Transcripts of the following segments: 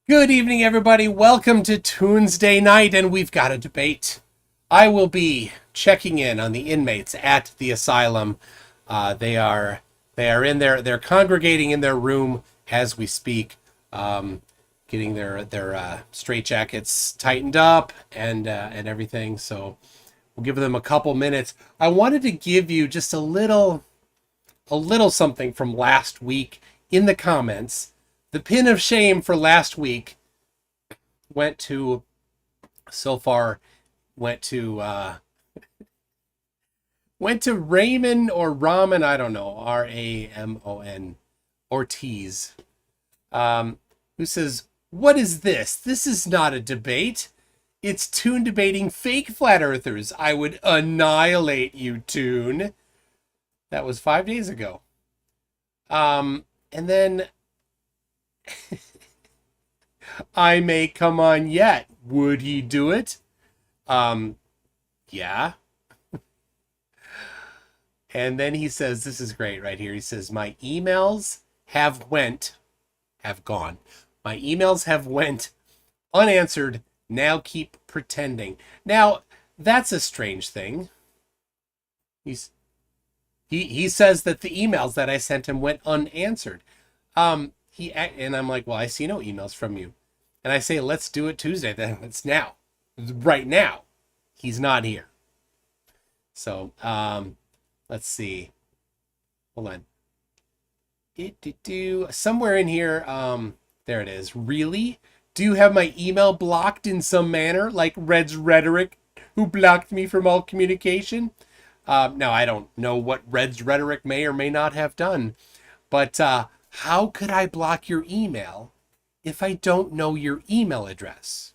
Good evening, everybody. Welcome to Tuesday night, and we've got a debate. I will be checking in on the inmates at the asylum. They are in there. They're congregating in their room as we speak, getting their straitjackets tightened up and everything. So we'll give them a couple minutes. I wanted to give you just a little something from last week in the comments. The pin of shame for last week went to so far went to Raymond or Ramen, I don't know, Ramon Ortiz, who says, "What is this? This is not a debate. It's Toon debating fake flat earthers. I would annihilate you, Toon." That was 5 days ago. And then I may come on yet. Would he do it? Yeah. And then he says, this is great right here. He says, my emails have gone. My emails have went unanswered. Now keep pretending. Now, that's a strange thing. He says that the emails that I sent him went unanswered. And I'm like, well, I see no emails from you. And I say, let's do it Tuesday. Then it's now, right now. He's not here. So, let's see. Hold on. Somewhere in here, there it is. Really? Do you have my email blocked in some manner, like Red's Rhetoric, who blocked me from all communication? Now, I don't know what Red's Rhetoric may or may not have done, but how could I block your email if I don't know your email address?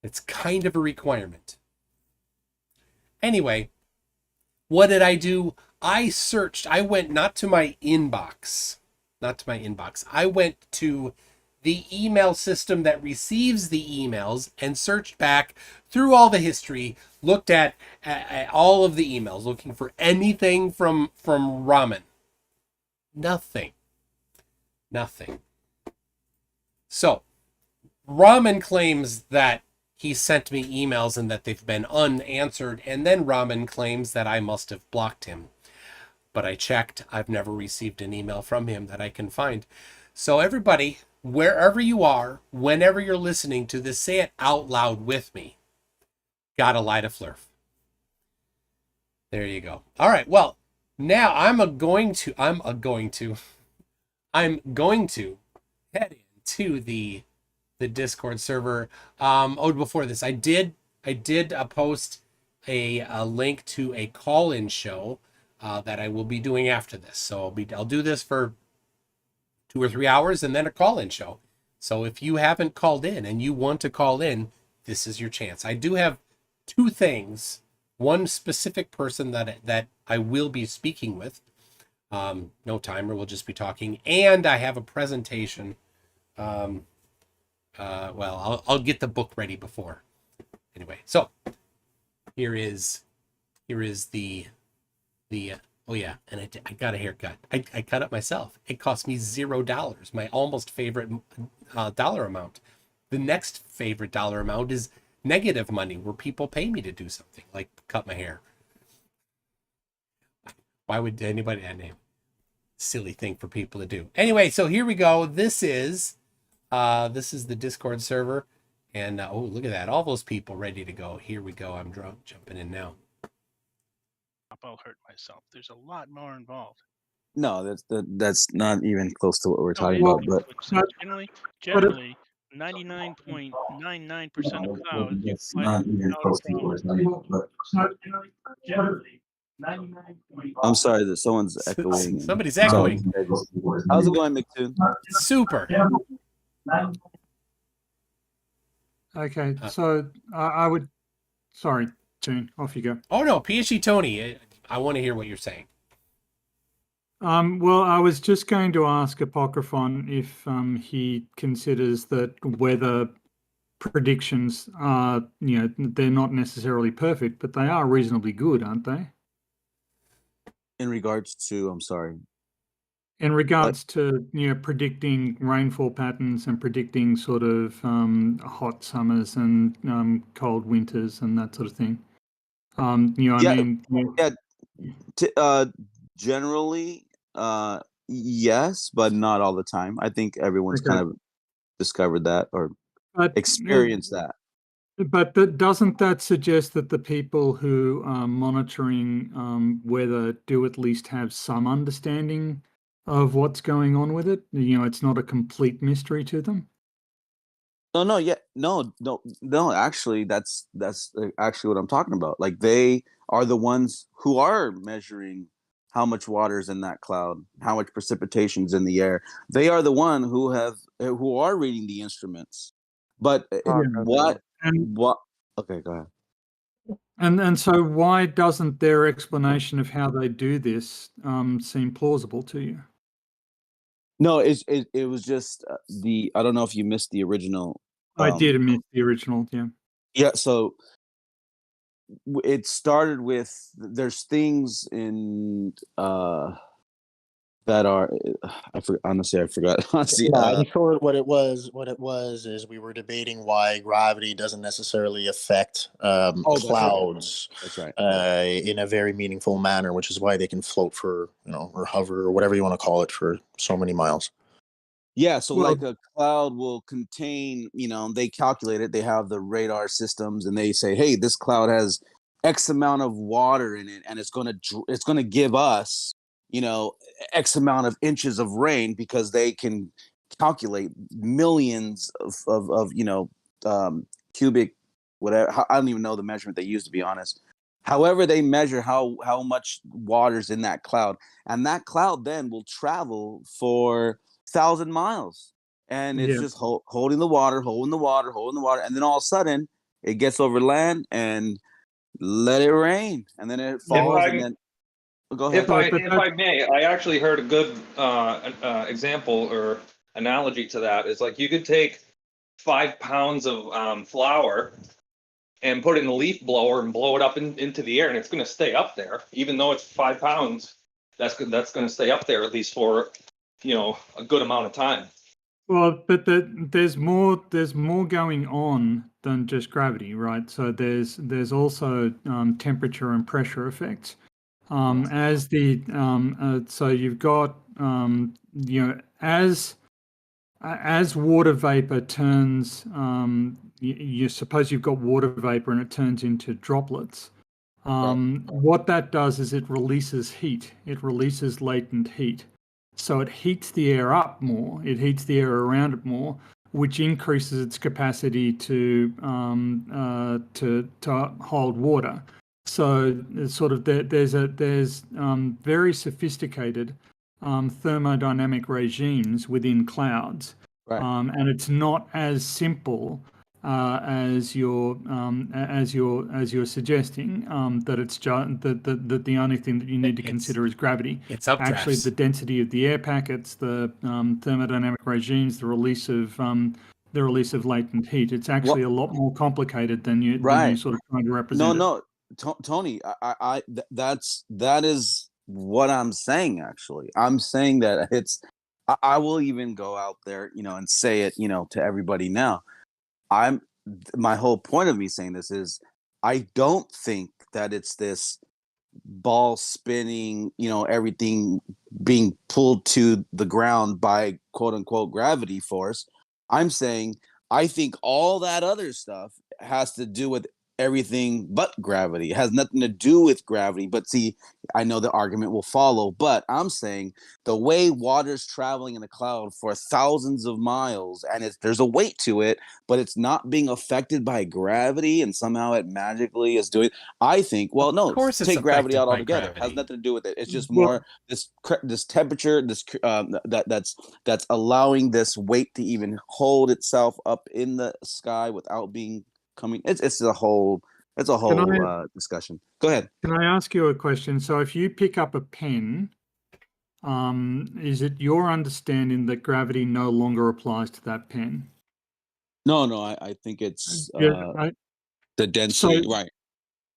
It's kind of a requirement. Anyway, what did I do? I searched. I went not to my inbox. I went to the email system that receives the emails and searched back through all the history, looked at all of the emails, looking for anything from Ramen. Nothing. So, Ramen claims that he sent me emails and that they've been unanswered, and then Ramen claims that I must have blocked him. But I checked. I've never received an email from him that I can find. So everybody, wherever you are, whenever you're listening to this, say it out loud with me. Gotta light a flurf. There you go. All right. Well, now I'm going to head into the Discord server. Before this, I did post a link to a call-in show that I will be doing after this. So I'll do this for 2 or 3 hours and then a call-in show. So if you haven't called in and you want to call in, this is your chance. I do have 2 things. One specific person that I will be speaking with. No timer, we'll just be talking. And I have a presentation. I'll get the book ready before. Anyway, so here is the oh yeah, and I got a haircut. I cut it myself. It cost me $0. My almost favorite dollar amount. The next favorite dollar amount is negative money, where people pay me to do something like cut my hair. Why would anybody? Silly thing for people to do. Anyway, so here we go. This is the Discord server, and oh, look at that! All those people ready to go. Here we go. I'm jumping in now. I'll hurt myself. There's a lot more involved. No, that's not even close to what we're talking about. But generally, 99.99% of clouds. that's not even close to what we're talking about. But Generally, I'm sorry that someone's echoing. Somebody's echoing. How's it going, McToon? Super. Okay, so I would. Sorry, Toon, off you go. Oh no, PhD Tony, I want to hear what you're saying. Well, I was just going to ask Apocryphon if he considers that weather predictions are, they're not necessarily perfect, but they are reasonably good, aren't they? In regards to, I'm sorry. In regards to predicting rainfall patterns and predicting sort of hot summers and cold winters and that sort of thing. Yeah. Generally, yes, but not all the time. I think everyone's Okay. kind of discovered that or But experienced that. But doesn't that suggest that the people who are monitoring weather do at least have some understanding of what's going on with it? It's not a complete mystery to them. No. Actually, that's actually what I'm talking about. Like they are the ones who are measuring how much water's in that cloud, how much precipitation's in the air. They are the one who are reading the instruments. But what And what? Okay, go ahead. and so why doesn't their explanation of how they do this seem plausible to you? No, it was just I don't know if you missed the original. I did miss the original, yeah. Yeah, so it started with there's things in that are honestly I forgot. Honestly, In short, what it was is we were debating why gravity doesn't necessarily affect that's right. clouds That's right. in a very meaningful manner, which is why they can float for or hover or whatever you want to call it for so many miles. Yeah, so Well- like a cloud will contain, they calculate it, they have the radar systems and they say, hey, this cloud has X amount of water in it and it's going to give us, X amount of inches of rain because they can calculate millions of cubic, whatever. I don't even know the measurement they use, to be honest. However, they measure how much water's in that cloud, and that cloud then will travel for 1,000 miles, and it's just holding the water, and then all of a sudden it gets over land and let it rain, and then it falls, and then go ahead. If I may, I actually heard a good example or analogy to that. It's like you could take 5 pounds of flour and put it in a leaf blower and blow it up into the air, and it's going to stay up there, even though it's 5 pounds. That's going to stay up there at least for a good amount of time. Well, but there's more going on than just gravity, right? So there's also temperature and pressure effects. As the so you've got as water vapor turns, you suppose you've got water vapor and it turns into droplets. What that does is it releases heat. It releases latent heat. So it heats the air up more. It heats the air around it more, which increases its capacity to hold water. So it's sort of there's very sophisticated thermodynamic regimes within clouds, and it's not as simple as you're suggesting, that it's that the only thing that you need to consider is gravity. It's updrafts. Actually, the density of the air packets, the thermodynamic regimes, the release of latent heat. It's actually a lot more complicated than you sort of trying to represent. No, Tony, that is what I'm saying. Actually, I'm saying that I will even go out there, and say it, to everybody now. My whole point of me saying this is I don't think that it's this ball spinning, everything being pulled to the ground by quote unquote gravity force. I'm saying I think all that other stuff has to do with everything but gravity. It has nothing to do with gravity. But see, I know the argument will follow, but I'm saying the way water's traveling in a cloud for thousands of miles, and there's a weight to it, but it's not being affected by gravity, and somehow it magically is doing. I think, well, no, Of course it's take gravity out affected by altogether. It has gravity. nothing to do with it. It's just more this temperature, that's allowing this weight to even hold itself up in the sky without being coming. It's a whole discussion. Go ahead. Can I ask you a question? So if you pick up a pen, is it your understanding that gravity no longer applies to that pen? No, I think it's the density, right?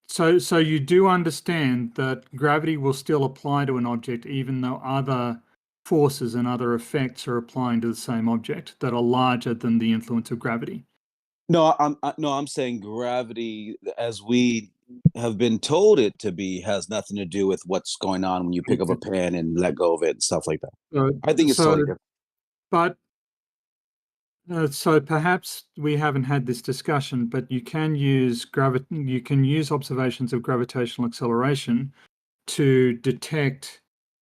So you do understand that gravity will still apply to an object even though other forces and other effects are applying to the same object that are larger than the influence of gravity. No, I'm saying gravity, as we have been told it to be, has nothing to do with what's going on when you pick up a pen and let go of it and stuff like that. I think it's totally different. But so perhaps we haven't had this discussion, but you can use observations of gravitational acceleration to detect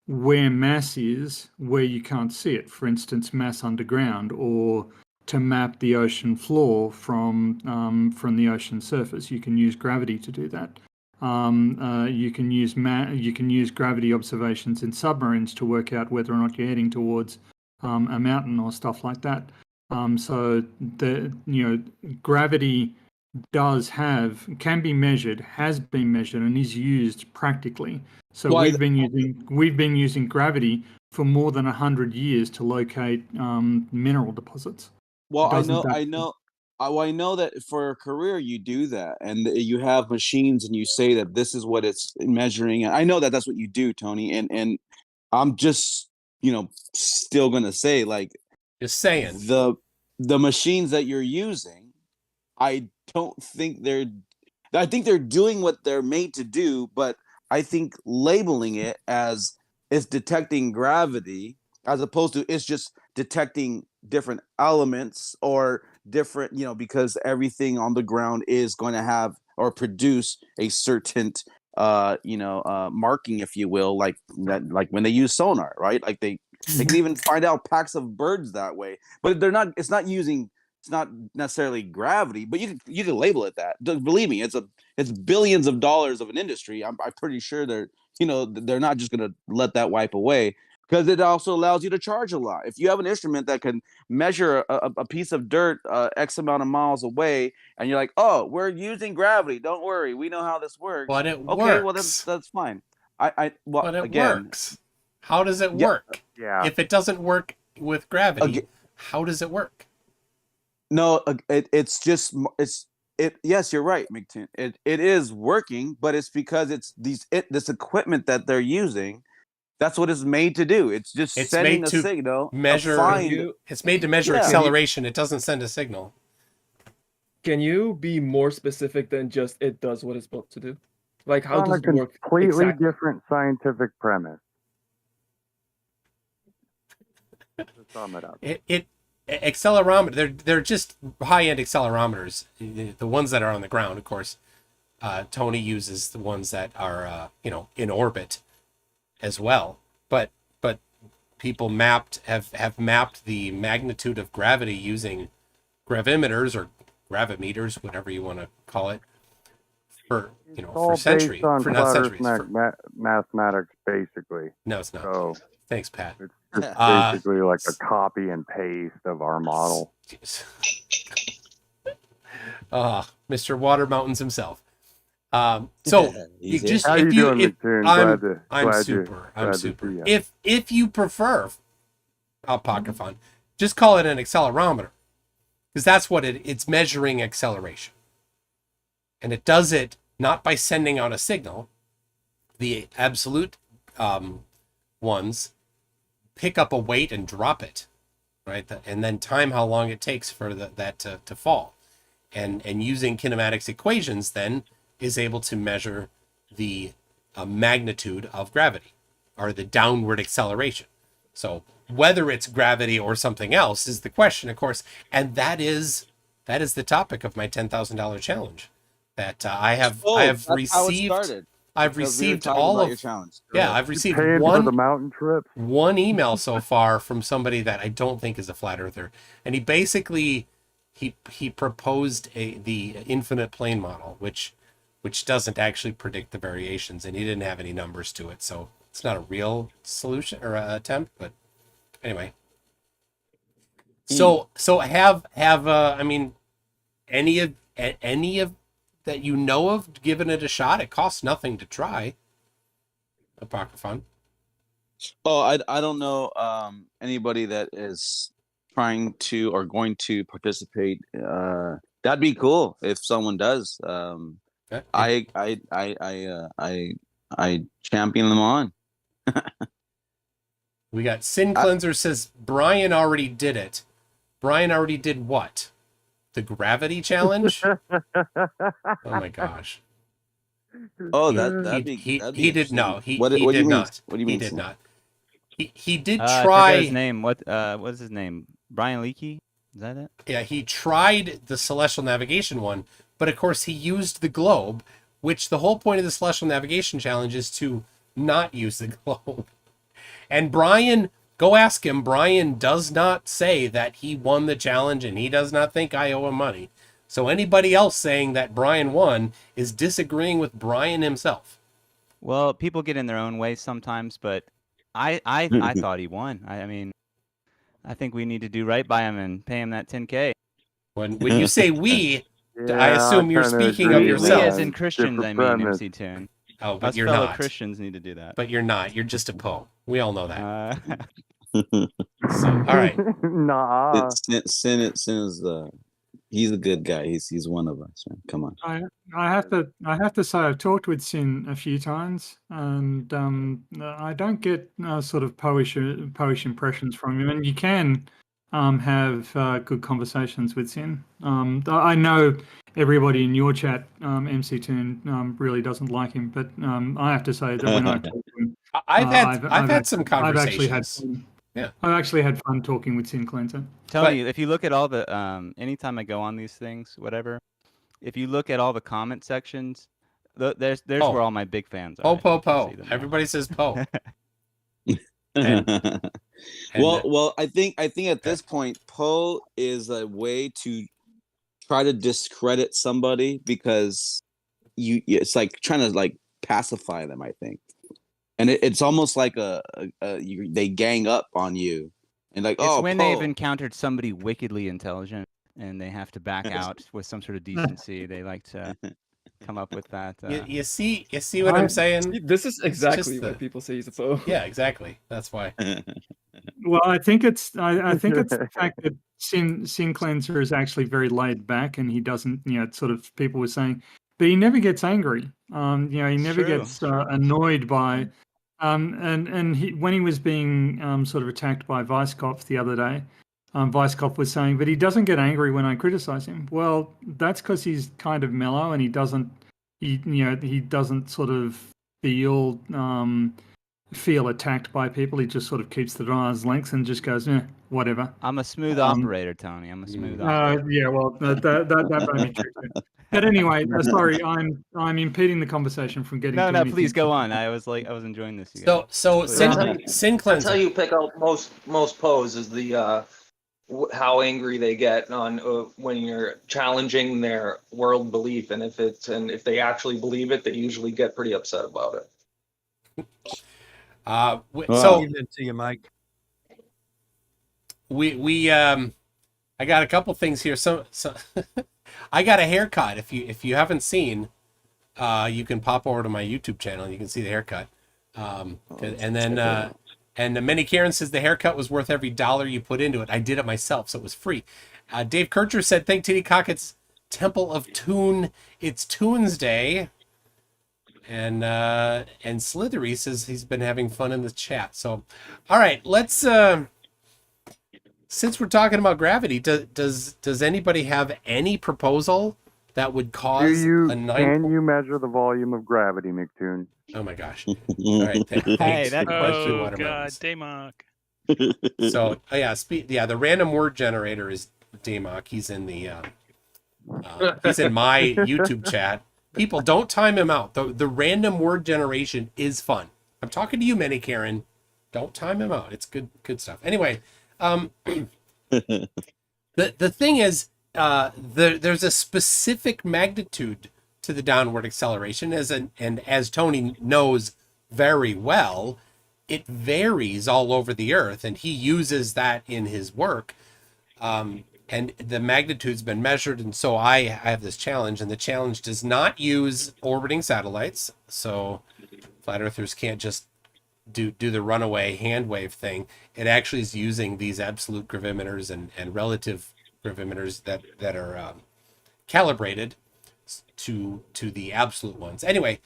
where mass is, where you can't see it. For instance, mass underground, or to map the ocean floor from the ocean surface. You can use gravity to do that. You can use gravity observations in submarines to work out whether or not you're heading towards a mountain or stuff like that. So gravity can be measured, has been measured, and is used practically. So we've been using gravity for more than 100 years to locate mineral deposits. Well, I know that for a career you do that, and you have machines, and you say that this is what it's measuring. And I know that that's what you do, Tony. And I'm just, still gonna say, like, just saying, the machines that you're using, I think they're doing what they're made to do, but I think labeling it as it's detecting gravity as opposed to it's just detecting different elements or different, because everything on the ground is going to have or produce a certain marking, if you will, like that, like when they use sonar, right? Like they can even find out packs of birds that way, but it's not necessarily gravity, but you can label it that. Believe me, it's billions of dollars of an industry. I'm pretty sure they're not just going to let that wipe away, because it also allows you to charge a lot. If you have an instrument that can measure a piece of dirt X amount of miles away, and you're like, oh, we're using gravity, don't worry, we know how this works. But it okay, works. well that's fine. But it again, works. How does it work? Yeah. If it doesn't work with gravity, how does it work? No, yes, you're right, McTin. It is working, but it's because it's this equipment that they're using. That's what it's made to do. It's just sending a signal. It's made to measure acceleration. It doesn't send a signal. Can you be more specific than just it does what it's supposed to do? Like, how does it work? Completely different scientific premise. To sum it up. Accelerometer. They're just high-end accelerometers. The ones that are on the ground, of course. Tony uses the ones that are in orbit as well. But people have mapped the magnitude of gravity using gravimeters or gravimeters, whatever you want to call it, for centuries. For not centuries. Mathematics, basically. No, it's not. So thanks, Pat. it's just basically like a copy and paste of our model. Mr. Water Mountains himself. So you just How if you you doing, if McToon? I'm super. If you prefer Apocryphon, just call it an accelerometer, because that's what it's measuring acceleration, and it does it not by sending out a signal. The absolute ones pick up a weight and drop it, right, and then time how long it takes for that to fall, and using kinematics equations then is able to measure the magnitude of gravity, or the downward acceleration. So whether it's gravity or something else is the question, of course, and that is the topic of my $10,000 challenge that I have received. I've received all of your challenge. Yeah, I've received for the mountain trip. one email so far from somebody that I don't think is a flat earther, and he basically he proposed the infinite plane model, which doesn't actually predict the variations, and he didn't have any numbers to it, so it's not a real solution or attempt. But anyway, so have I mean, any of that you know of given it a shot? It costs nothing to try. Apocryphon. Oh, I don't know anybody that is trying to or going to participate. That'd be cool if someone does. I champion them on. We got Sin Cleanser says Brian already did it. Brian already did what? The gravity challenge? Oh my gosh. Oh, He that'd be did no. interesting. He What do did you mean? not. What do you He mean? did Sin? not. He did I forget his try. name. What's his name? Brian Leakey? Is that it? Yeah, he tried the celestial navigation one, but of course he used the globe, which the whole point of the celestial navigation challenge is to not use the globe. And Brian, go ask him. Brian does not say that he won the challenge, and he does not think I owe him money. So anybody else saying that Brian won is disagreeing with Brian himself. Well, people get in their own way sometimes, but I thought he won. I mean, I think we need to do right by him and pay him that 10K. When you say we, I Yeah, assume you're kinda speaking agree, of We yourself. as in man. Christians, I Different mean, premise. MC Tune. Oh, but Us you're fellow not. Christians need to do that. But you're not. You're just a Poe. We all know that. Uh, All right. Nah. Sin is he's a good guy. He's one of us, man. Come on. I have to say I've talked with Sin a few times, and I don't get sort of Poish impressions from him. And you can have good conversations with Sin. I know everybody in your chat, MC Toon, really doesn't like him, but I have to say that when I've talked to him, I've had some conversations. I've actually had fun. Yeah. I've actually had fun talking with Sin Cleanser. Tony, if you look at all the anytime I go on these things, whatever, if you look at all the comment sections, there's Oh. where all my big fans Poe, are. Poe, You can Poe. see them all. Everybody says Poe. Well, I think at this point, Poe is a way to try to discredit somebody because it's like trying to like pacify them. I think, and it's almost like they gang up on you and like, It's oh, when Poe. they've encountered somebody wickedly intelligent and they have to back out with some sort of decency. They like to come up with that. You see what I'm saying? This is exactly the- why people say he's a Poe. Yeah, exactly. That's why. Well, I think it's the fact that Sin Cleanser is actually very laid back, and he doesn't, sort of people were saying, but he never gets angry. He never True, gets annoyed by, and when he was being sort of attacked by Weisskopf the other day, Weisskopf was saying, but he doesn't get angry when I criticize him. Well, that's because he's kind of mellow, and he doesn't sort of feel attacked by people. He just sort of keeps the arm's length and just goes, whatever. I'm a smooth operator, Tony. I'm a smooth operator. Yeah, well, that might be true too. But anyway, sorry, I'm impeding the conversation from getting. No, to no, anything. please go on. I was enjoying this. You guys. So Clearly. Sin That's Cleanser. how you pick out most Poes is the how angry they get on when you're challenging their world belief, and if they actually believe it, they usually get pretty upset about it. So Evening to you, Mike. we I got a couple things here. So I got a haircut. If you haven't seen, you can pop over to my YouTube channel. You can see the haircut. And then Many Karen says the haircut was worth every dollar you put into it. I did it myself, so it was free. Dave Kircher said, thank Titty Cockett's Temple of Toon. It's Tuesday. And Slithery says he's been having fun in the chat. So, all right, let's since we're talking about gravity, does anybody have any proposal that would cause Can you measure the volume of gravity, McToon? Oh my gosh! All right, thanks. that question. Oh God, Damok. So the random word generator is Damok. He's in the he's in my YouTube chat. People, don't time him out. The random word generation is fun. I'm talking to you, Many Karen. Don't time him out. It's good stuff. Anyway, the thing is, there's a specific magnitude to the downward acceleration, and as Tony knows very well, it varies all over the Earth, and he uses that in his work. And the magnitude's been measured, and so I have this challenge, and the challenge does not use orbiting satellites, so flat earthers can't just do the runaway hand wave thing. It actually is using these absolute gravimeters and relative gravimeters that are calibrated to the absolute ones. Anyway,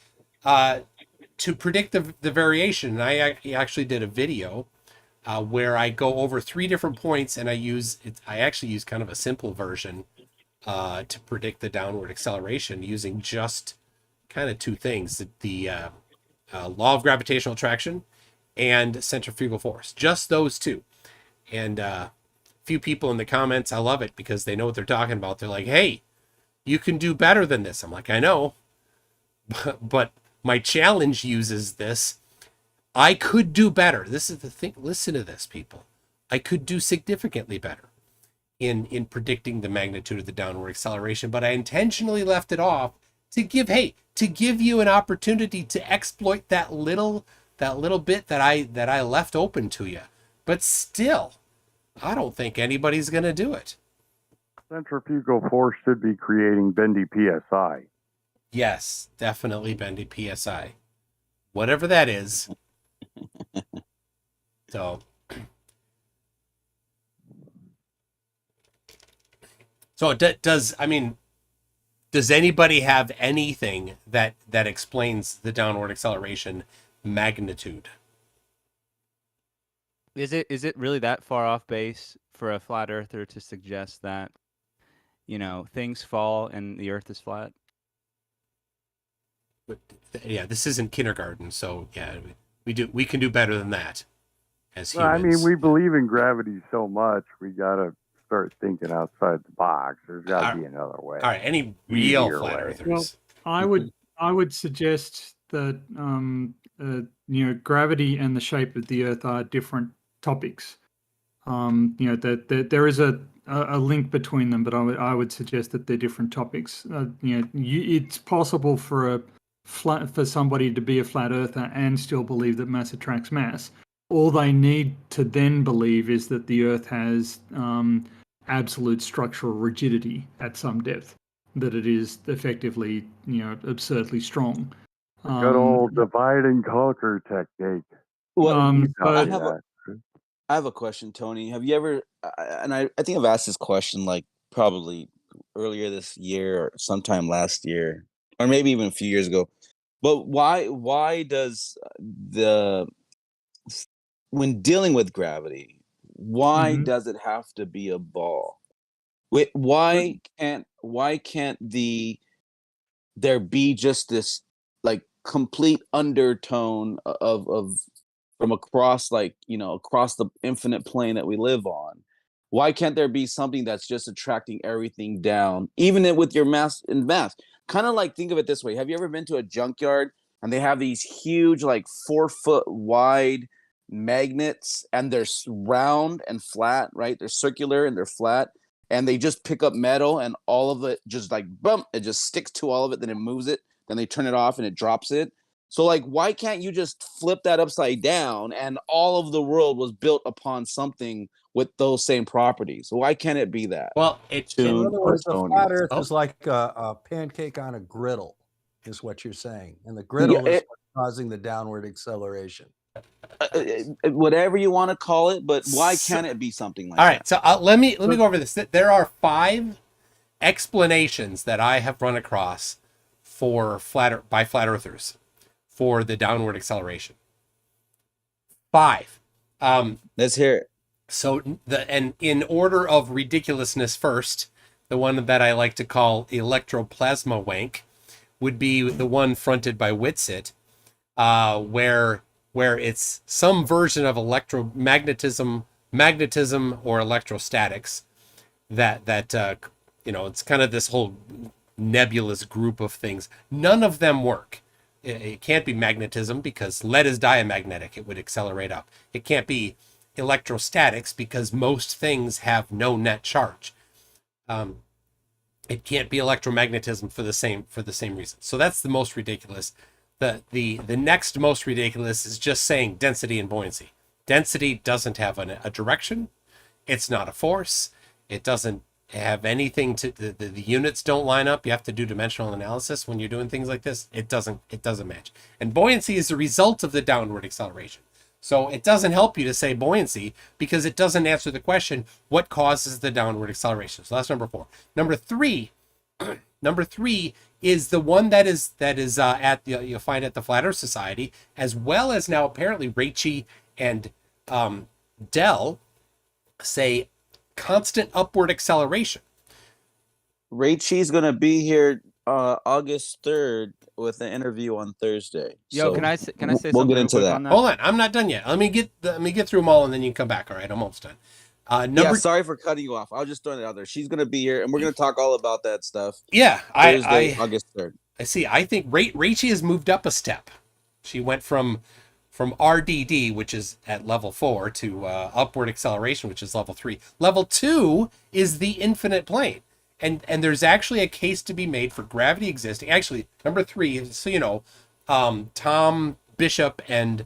to predict the variation, I actually did a video where I go over 3 different points, and I actually use kind of a simple version to predict the downward acceleration using just kind of 2 things: the law of gravitational attraction and centrifugal force. Just those 2. And few people in the comments, I love it because they know what they're talking about. They're like, "Hey, you can do better than this." I'm like, "I know," but my challenge uses this. I could do better. This is the thing. Listen to this, people. I could do significantly better in predicting the magnitude of the downward acceleration, but I intentionally left it off to give you an opportunity to exploit that little bit that I left open to you. But still, I don't think anybody's going to do it. Centrifugal force should be creating bendy psi. Yes, definitely bendy psi. Whatever that is. So does anybody have anything that explains the downward acceleration magnitude? Is it really that far off base for a flat earther to suggest that, things fall and the earth is flat? But, yeah, this isn't kindergarten, so yeah, we can do better than that as humans. I mean, we believe in gravity so much, we gotta start thinking outside the box. There's got to be another way. All right, any real flat earthers? Well, I would suggest that gravity and the shape of the Earth are different topics. That there is a link between them, but I would suggest that they're different topics. It's possible for somebody to be a flat earther and still believe that mass attracts mass. All they need to then believe is that the Earth has absolute structural rigidity at some depth, that it is effectively, absurdly strong. Good old divide and conquer technique. Well, but I have a question, Tony. Have you ever, and I think I've asked this question like probably earlier this year or sometime last year, or maybe even a few years ago, but why does when dealing with gravity, why does it have to be a ball? Why can't there be just this like complete undertone of from across across the infinite plane that we live on? Why can't there be something that's just attracting everything down, even with your mass? Kind of like, think of it this way. Have you ever been to a junkyard and they have these huge, like 4-foot wide magnets, and they're round and flat, right? They're circular and they're flat, and they just pick up metal, and all of it just like bump, it just sticks to all of it, then it moves it, then they turn it off and it drops it. So like, why can't you just flip that upside down and all of the world was built upon something with those same properties? Why can't it be that? Well, in other words, the flat Earth is like a pancake on a griddle, is what you're saying, and the griddle is what's causing the downward acceleration. Whatever you want to call it, but why can't it be something like that? All right, so let me go over this. There are 5 explanations that I have run across by flat earthers for the downward acceleration. 5. Let's hear it. So and in order of ridiculousness, first, the one that I like to call electroplasma wank would be the one fronted by Whitsitt, where it's some version of magnetism or electrostatics that it's kind of this whole nebulous group of things. None of them work. It can't be magnetism because lead is diamagnetic. It would accelerate up. It can't be electrostatics because most things have no net charge. It can't be electromagnetism for the same reason. So that's the most ridiculous. The next most ridiculous is just saying density and buoyancy. Density doesn't have a direction. It's not a force. It doesn't have anything to the units don't line up. You have to do dimensional analysis when you're doing things like this. It doesn't match. And buoyancy is the result of the downward acceleration. So it doesn't help you to say buoyancy because it doesn't answer the question, what causes the downward acceleration? So that's number 4. Number 3 is the one that is you'll find at the Flat Earth Society, as well as now apparently Raichi and Dell say constant upward acceleration. Rachel's gonna be here August 3rd with an interview on Thursday. Yo, so can I say we'll something get real into quick that. on that? Hold on, I'm not done yet. Let me get through them all, and then you can come back. All right, I'm almost done. Yeah, sorry for cutting you off. I was just throwing it out there. She's gonna be here, and we're gonna talk all about that stuff. Yeah, Thursday, August 3rd. I see. I think Rachie has moved up a step. She went from RDD, which is at level 4, to upward acceleration, which is level 3. Level 2 is the infinite plane. And there's actually a case to be made for gravity existing. Actually, number 3, so you know, Tom Bishop and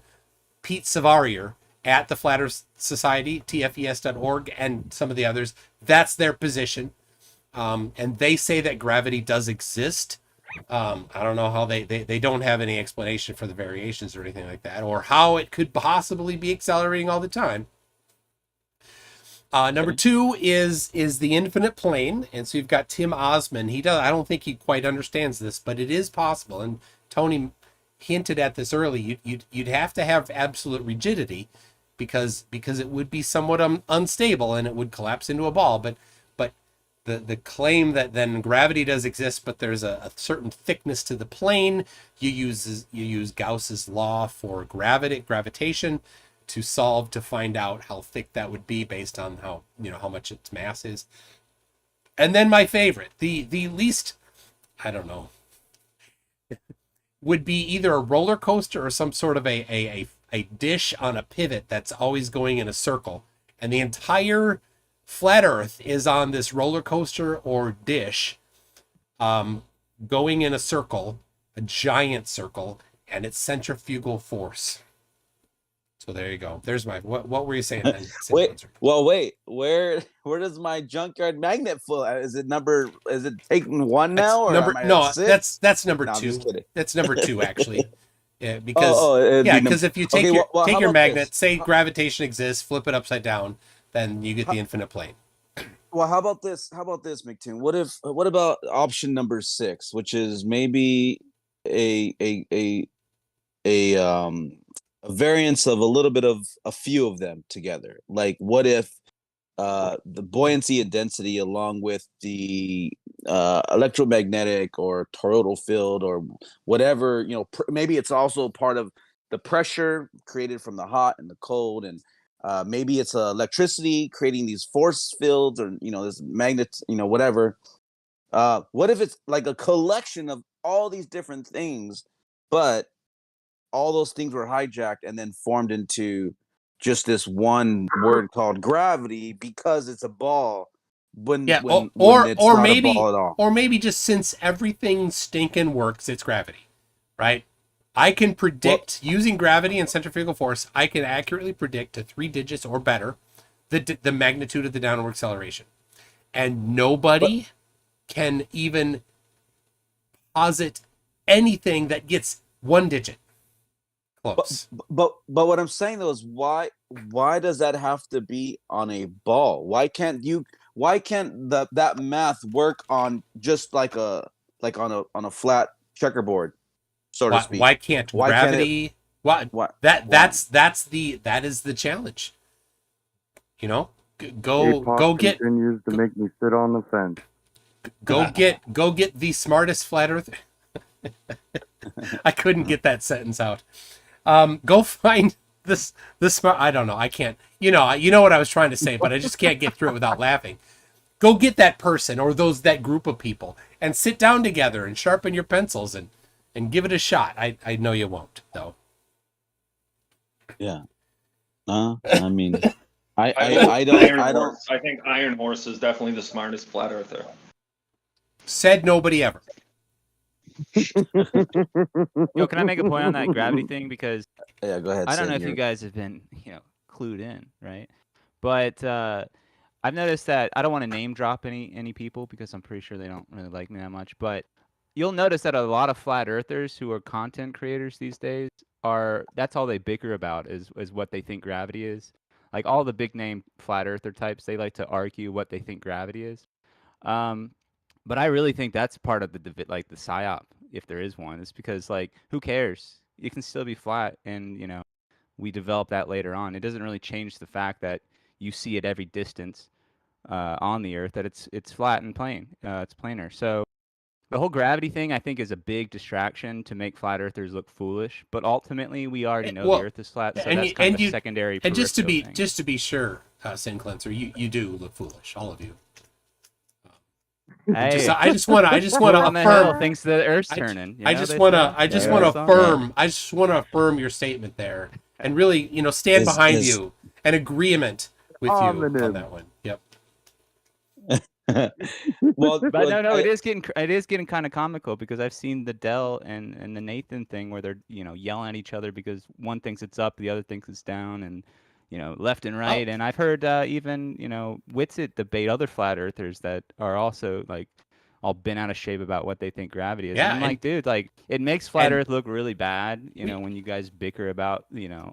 Pete Savarier at the Flat Earth Society, tfes.org, and some of the others, that's their position. And they say that gravity does exist. I don't know how they don't have any explanation for the variations or anything like that, or how it could possibly be accelerating all the time. Number 2 is the infinite plane, and so you've got Tim Osman. I don't think he quite understands this, but it is possible. And Tony hinted at this early. You'd have to have absolute rigidity, because it would be somewhat unstable and it would collapse into a ball. But the claim that then gravity does exist, but there's a certain thickness to the plane. You use Gauss's law for gravitation to find out how thick that would be based on how much its mass is. And then my favorite, the least, I don't know, would be either a roller coaster or some sort of a dish on a pivot that's always going in a circle, and the entire flat Earth is on this roller coaster or dish, going in a circle, a giant circle, and it's centrifugal force. So there you go. There's my what were you saying then? Wait. Where does my junkyard magnet fall? Is it taking 1 now, or am I at 6? That's number 2. That's number 2 actually. Yeah, because if you take your magnet, say gravitation exists, flip it upside down, then you get the infinite plane. Well, how about this, McToon? What about option number 6, which is maybe a variance of a little bit of a few of them together? Like, what if the buoyancy and density, along with the electromagnetic or toroidal field or whatever, maybe it's also part of the pressure created from the hot and the cold, and maybe it's electricity creating these force fields, or this magnet, whatever. What if it's like a collection of all these different things, but all those things were hijacked and then formed into just this one word called gravity, because it's a ball when it's not a ball at all. Or maybe just since everything stinking works, it's gravity, right? I can predict, using gravity and centrifugal force, I can accurately predict to 3 digits or better the magnitude of the downward acceleration. And nobody can even posit anything that gets 1 digit close. But what I'm saying though is, why does that have to be on a ball? Why can't that math work on just like on a flat checkerboard, so to speak? Why can't gravity? That is the challenge. Go get. Continues to make me sit on the fence. Go get the smartest flat earth. I couldn't get that sentence out. Go find the smart. I don't know. I can't. You know what I was trying to say, but I just can't get through it without laughing. Go get that person or that group of people and sit down together and sharpen your pencils and give it a shot. I know you won't, though. Yeah. I mean, I don't. I think Iron Horse is definitely the smartest flat earther. Said nobody ever. Yo, can I make a point on that gravity thing? Because yeah, go ahead. I don't know if you guys have been, clued in, right? But I've noticed that I don't want to name drop any people, because I'm pretty sure they don't really like me that much. But you'll notice that a lot of flat earthers who are content creators these days that's all they bicker about is what they think gravity is. Like all the big name flat earther types, they like to argue what they think gravity is. But I really think that's part of the psyop, if there is one. It's because, like, who cares? You can still be flat, and we develop that later on. It doesn't really change the fact that you see at every distance on the Earth that it's flat and plane. It's planar. So the whole gravity thing, I think, is a big distraction to make flat earthers look foolish. But ultimately, we already know the Earth is flat, so that's kind of a secondary. And just to be thing. Sure, Sin Cleanser, you do look foolish, all of you. Hey. I just want to affirm. Thinks the Earth's turning. I just want to affirm your statement there, and really, stand behind you, an agreement with you on that one. Yep. Well, but no, it is getting kind of comical, because I've seen the Dell and the Nathan thing where they're yelling at each other because one thinks it's up, the other thinks it's down, and left and right. And I've heard even Witsit debate other flat earthers that are also like all bent out of shape about what they think gravity is. Yeah, and I'm like, dude, like it makes flat Earth look really bad, when you guys bicker about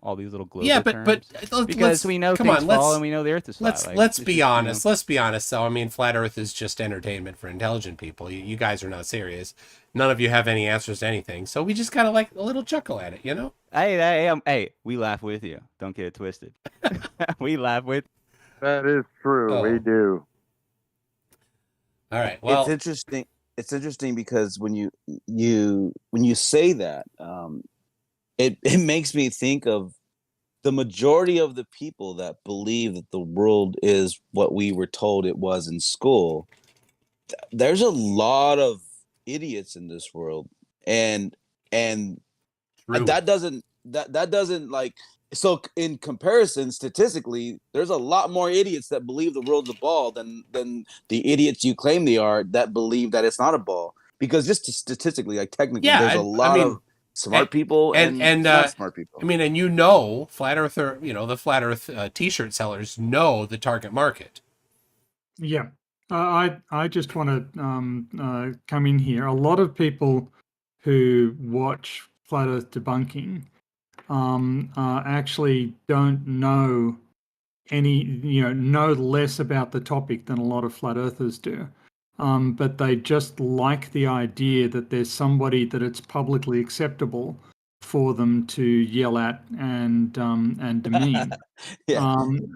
all these little global terms. Because we know things fall and we know the Earth is flat. Let's be honest. Let's be honest. So I mean, flat Earth is just entertainment for intelligent people. You guys are not serious. None of you have any answers to anything. So we just kind of like a little chuckle at it, Hey, we laugh with you. Don't get it twisted. We laugh with. That is true. We do. All right. Well, it's interesting. It's interesting because when you say that, it makes me think of the majority of the people that believe that the world is what we were told it was in school. There's a lot of idiots in this world, and that doesn't like. So in comparison, statistically, there's a lot more idiots that believe the world's a ball than the idiots you claim they are that believe that it's not a ball. Because just statistically, like technically, there's a lot of smart people and not smart people. I mean, and flat earther, the flat Earth T-shirt sellers know the target market. Yeah, I just want to come in here. A lot of people who watch flat Earth debunking actually don't know know less about the topic than a lot of flat earthers do. But they just like the idea that there's somebody that it's publicly acceptable for them to yell at and demean.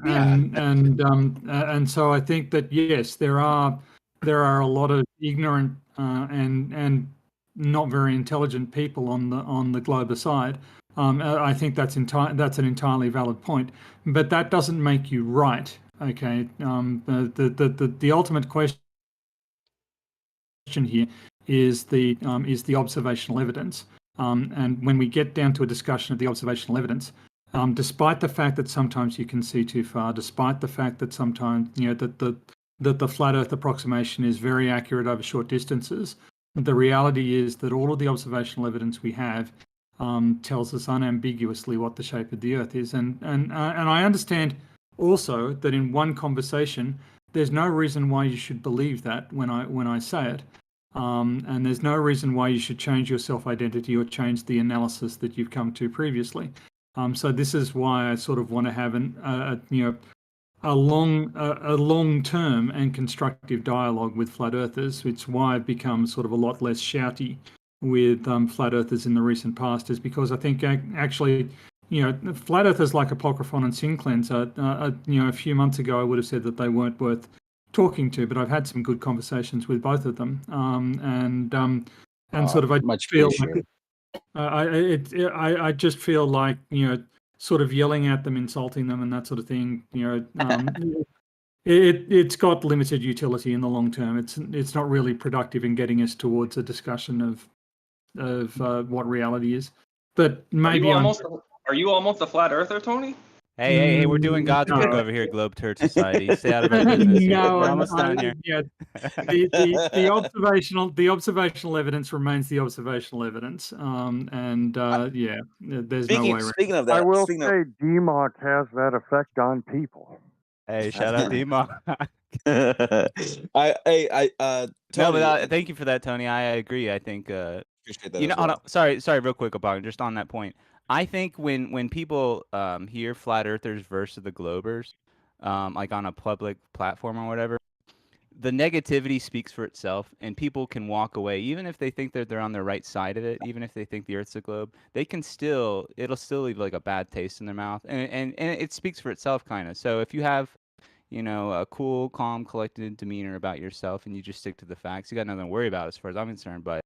And so I think that yes, there are a lot of ignorant and not very intelligent people on the global side. I think that's an entirely valid point, but that doesn't make you right. Okay, the ultimate question here is the observational evidence, and when we get down to a discussion of the observational evidence, despite the fact that sometimes you can see too far, despite the fact that sometimes that the flat Earth approximation is very accurate over short distances, the reality is that all of the observational evidence we have tells us unambiguously what the shape of the Earth is, and I understand also that in one conversation, there's no reason why you should believe that when I say it, and there's no reason why you should change your self-identity or change the analysis that you've come to previously. So this is why I sort of want to have a long-term and constructive dialogue with flat earthers. It's why I've become sort of a lot less shouty with flat earthers in the recent past, is because I think actually, flat earthers like Apocryphon and Sin Cleanser, a few months ago I would have said that they weren't worth talking to, but I've had some good conversations with both of them, and sort of I feel like I just feel like sort of yelling at them, insulting them, and that sort of thing. It's got limited utility in the long term. It's not really productive in getting us towards a discussion of what reality is. But maybe are you almost a flat earther, Tony? Hey, we're doing God's work over here, Globe Turd Society. Stay out of our business. No, we're almost done here. Yeah, the observational evidence remains the observational evidence, there's no way around. Speaking of that, I will say DMOC has that effect on people. Hey, shout out DMOC. Tony, thank you for that, Tony. I agree. I think appreciate that. Sorry, real quick, Abang, just on that point. I think when people hear flat earthers versus the globers, like on a public platform or whatever, the negativity speaks for itself, and people can walk away even if they think that they're on the right side of it, even if they think the Earth's a globe. They can still, it'll still leave like a bad taste in their mouth, and it speaks for itself, kind of. So if you have, you know, a cool, calm, collected demeanor about yourself, and you just stick to the facts, you got nothing to worry about as far as I'm concerned. But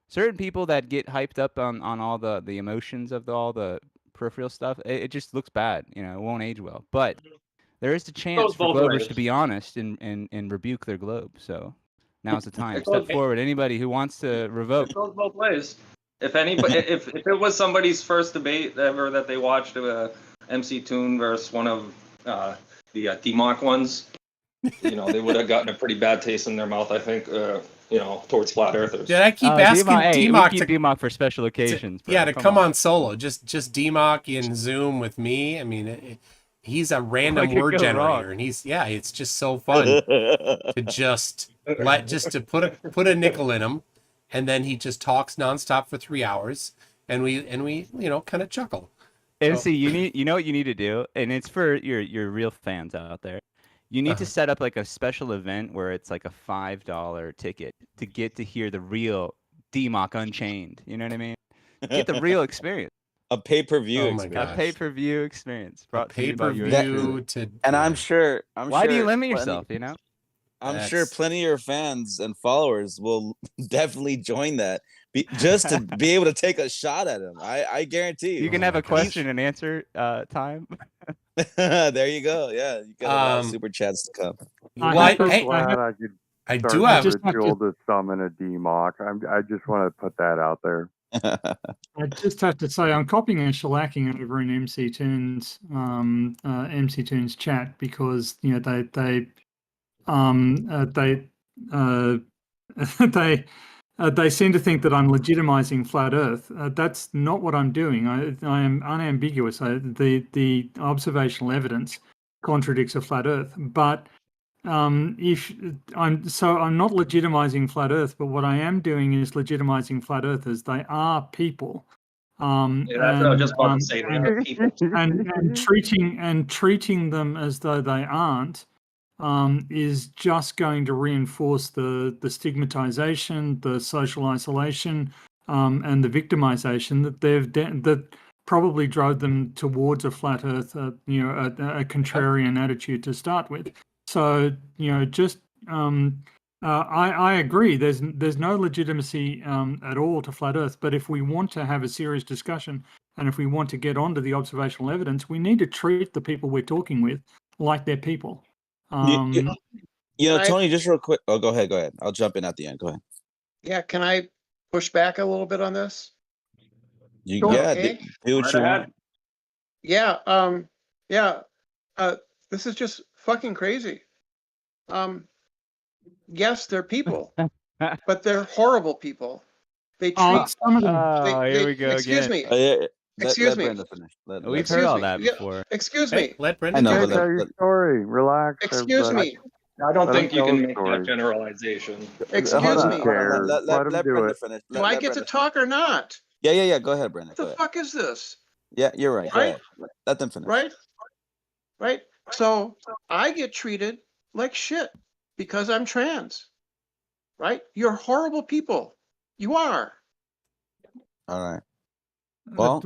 certain people that get hyped up on all the emotions of all the peripheral stuff, it just looks bad. You know, it won't age well. But there is the chance for both Globers ways. to be honest and rebuke their globe. So now's the time. It Step goes- forward. Anybody who wants to revoke. It goes both ways. If anybody, if it was somebody's first debate ever that they watched, MC Toon versus one of the DMOC ones, you know, they would have gotten a pretty bad taste in their mouth, I think, you know, towards flat earthers. Did I keep asking DMOC to DMOC for special occasions? Yeah, to come on solo. Just DMOC in Zoom with me. I mean, he's a random What could word go generator, wrong? and it's just so fun to just put a nickel in him, and then he just talks nonstop for 3 hours, and we you know, kind of chuckle. MC, you know what you need to do, and it's for your real fans out there. You need to set up like a special event where it's like a $5 ticket to get to hear the real DMOC Unchained. You know what I mean? Get the real experience. A pay-per-view Oh my experience. A pay-per-view experience brought to you by your pay-per-view and I'm sure Why do you limit yourself, you know? I'm sure plenty of your fans and followers will definitely join that just to be able to take a shot at him. I guarantee you. You can have a question and answer time. There you go. Yeah, you got a lot of super chats to come. I'm so glad I could I start do have a ritual to summon a DMOC. I just want to put that out there. I just have to say I'm copying and shellacking over in MC Toon's chat because, you know, they seem to think that I'm legitimizing flat Earth. That's not what I'm doing. I am unambiguous. The observational evidence contradicts a flat Earth, but I'm not legitimizing flat Earth, but what I am doing is legitimizing flat Earthers. They are people. Yeah, that's what I was just about to say. They are people. and treating them as though they aren't is just going to reinforce the stigmatization, the social isolation, and the victimization that probably drove them towards a flat Earth, a contrarian attitude to start with. So, you know, just I agree. There's no legitimacy at all to flat Earth. But if we want to have a serious discussion, and if we want to get onto the observational evidence, we need to treat the people we're talking with like they're people. You know, Tony, just real quick. Oh, go ahead. I'll jump in at the end. Go ahead. Yeah, can I push back a little bit on this? Do what you want. Yeah. This is just fucking crazy. Yes, they're people, but they're horrible people. They treat. Here we go excuse again. me. Excuse me. We've heard all that before. Excuse me. Let Brendan tell your story. Relax. Excuse me. I don't Let think him you tell can the make story. that generalization. Excuse me. Let Brendan finish. Do I get to talk or not? Yeah. Go ahead, Brendan. What the fuck is this? Yeah, you're right. Go ahead. Let them finish. Right. So I get treated like shit because I'm trans. Right? You're horrible people. You are. All right. Well,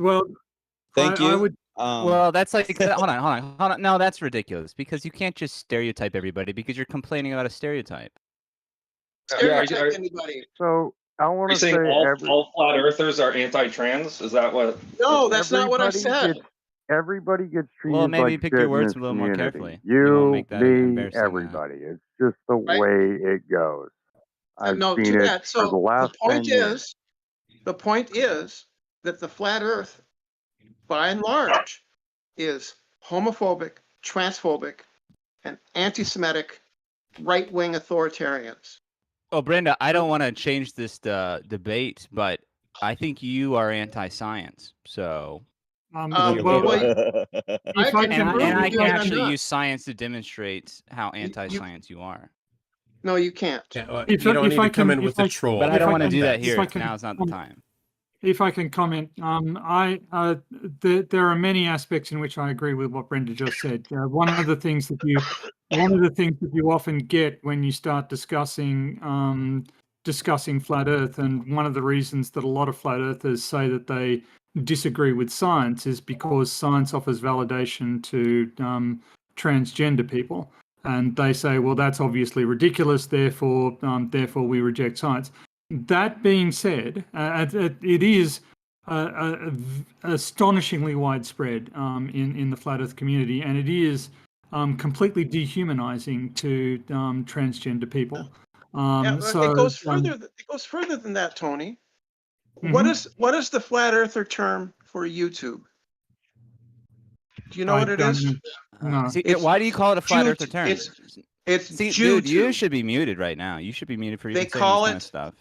thank you. I would. Well, that's like hold on. No, that's ridiculous because you can't just stereotype everybody because you're complaining about a stereotype. Stereotype anybody. So I want to say all flat earthers are anti-trans. Is that what? No, that's not what I said. Everybody gets treated Well, maybe like pick shit your words in this a little more community. carefully. You, make that me, embarrassing, everybody. It's just the way it goes. I've No, seen to it that. for So the last 10 years. the point is that the flat Earth, by and large, is homophobic, transphobic, and anti-Semitic, right-wing authoritarians. Oh, Brenda, I don't want to change this debate, but I think you are anti-science. So, I can actually use science to demonstrate how anti-science you are. No, you can't. You don't need to come in with the troll. But I don't want to do that here. Now's not the time. If I can comment, there are many aspects in which I agree with what Brenda just said. One of the things that one of the things that you often get when you start discussing flat Earth, and one of the reasons that a lot of flat earthers say that they disagree with science is because science offers validation to transgender people, and they say, well, that's obviously ridiculous, therefore we reject science. That being said, it is astonishingly widespread in the flat Earth community, and it is completely dehumanizing to transgender people. It goes further. It goes further than that, Tony. What is the flat earther term for YouTube? Do you know what it is? No. See, why do you call it a flat earther term? It's See, YouTube. dude, you should be muted right now. You should be muted for even saying this kind of stuff.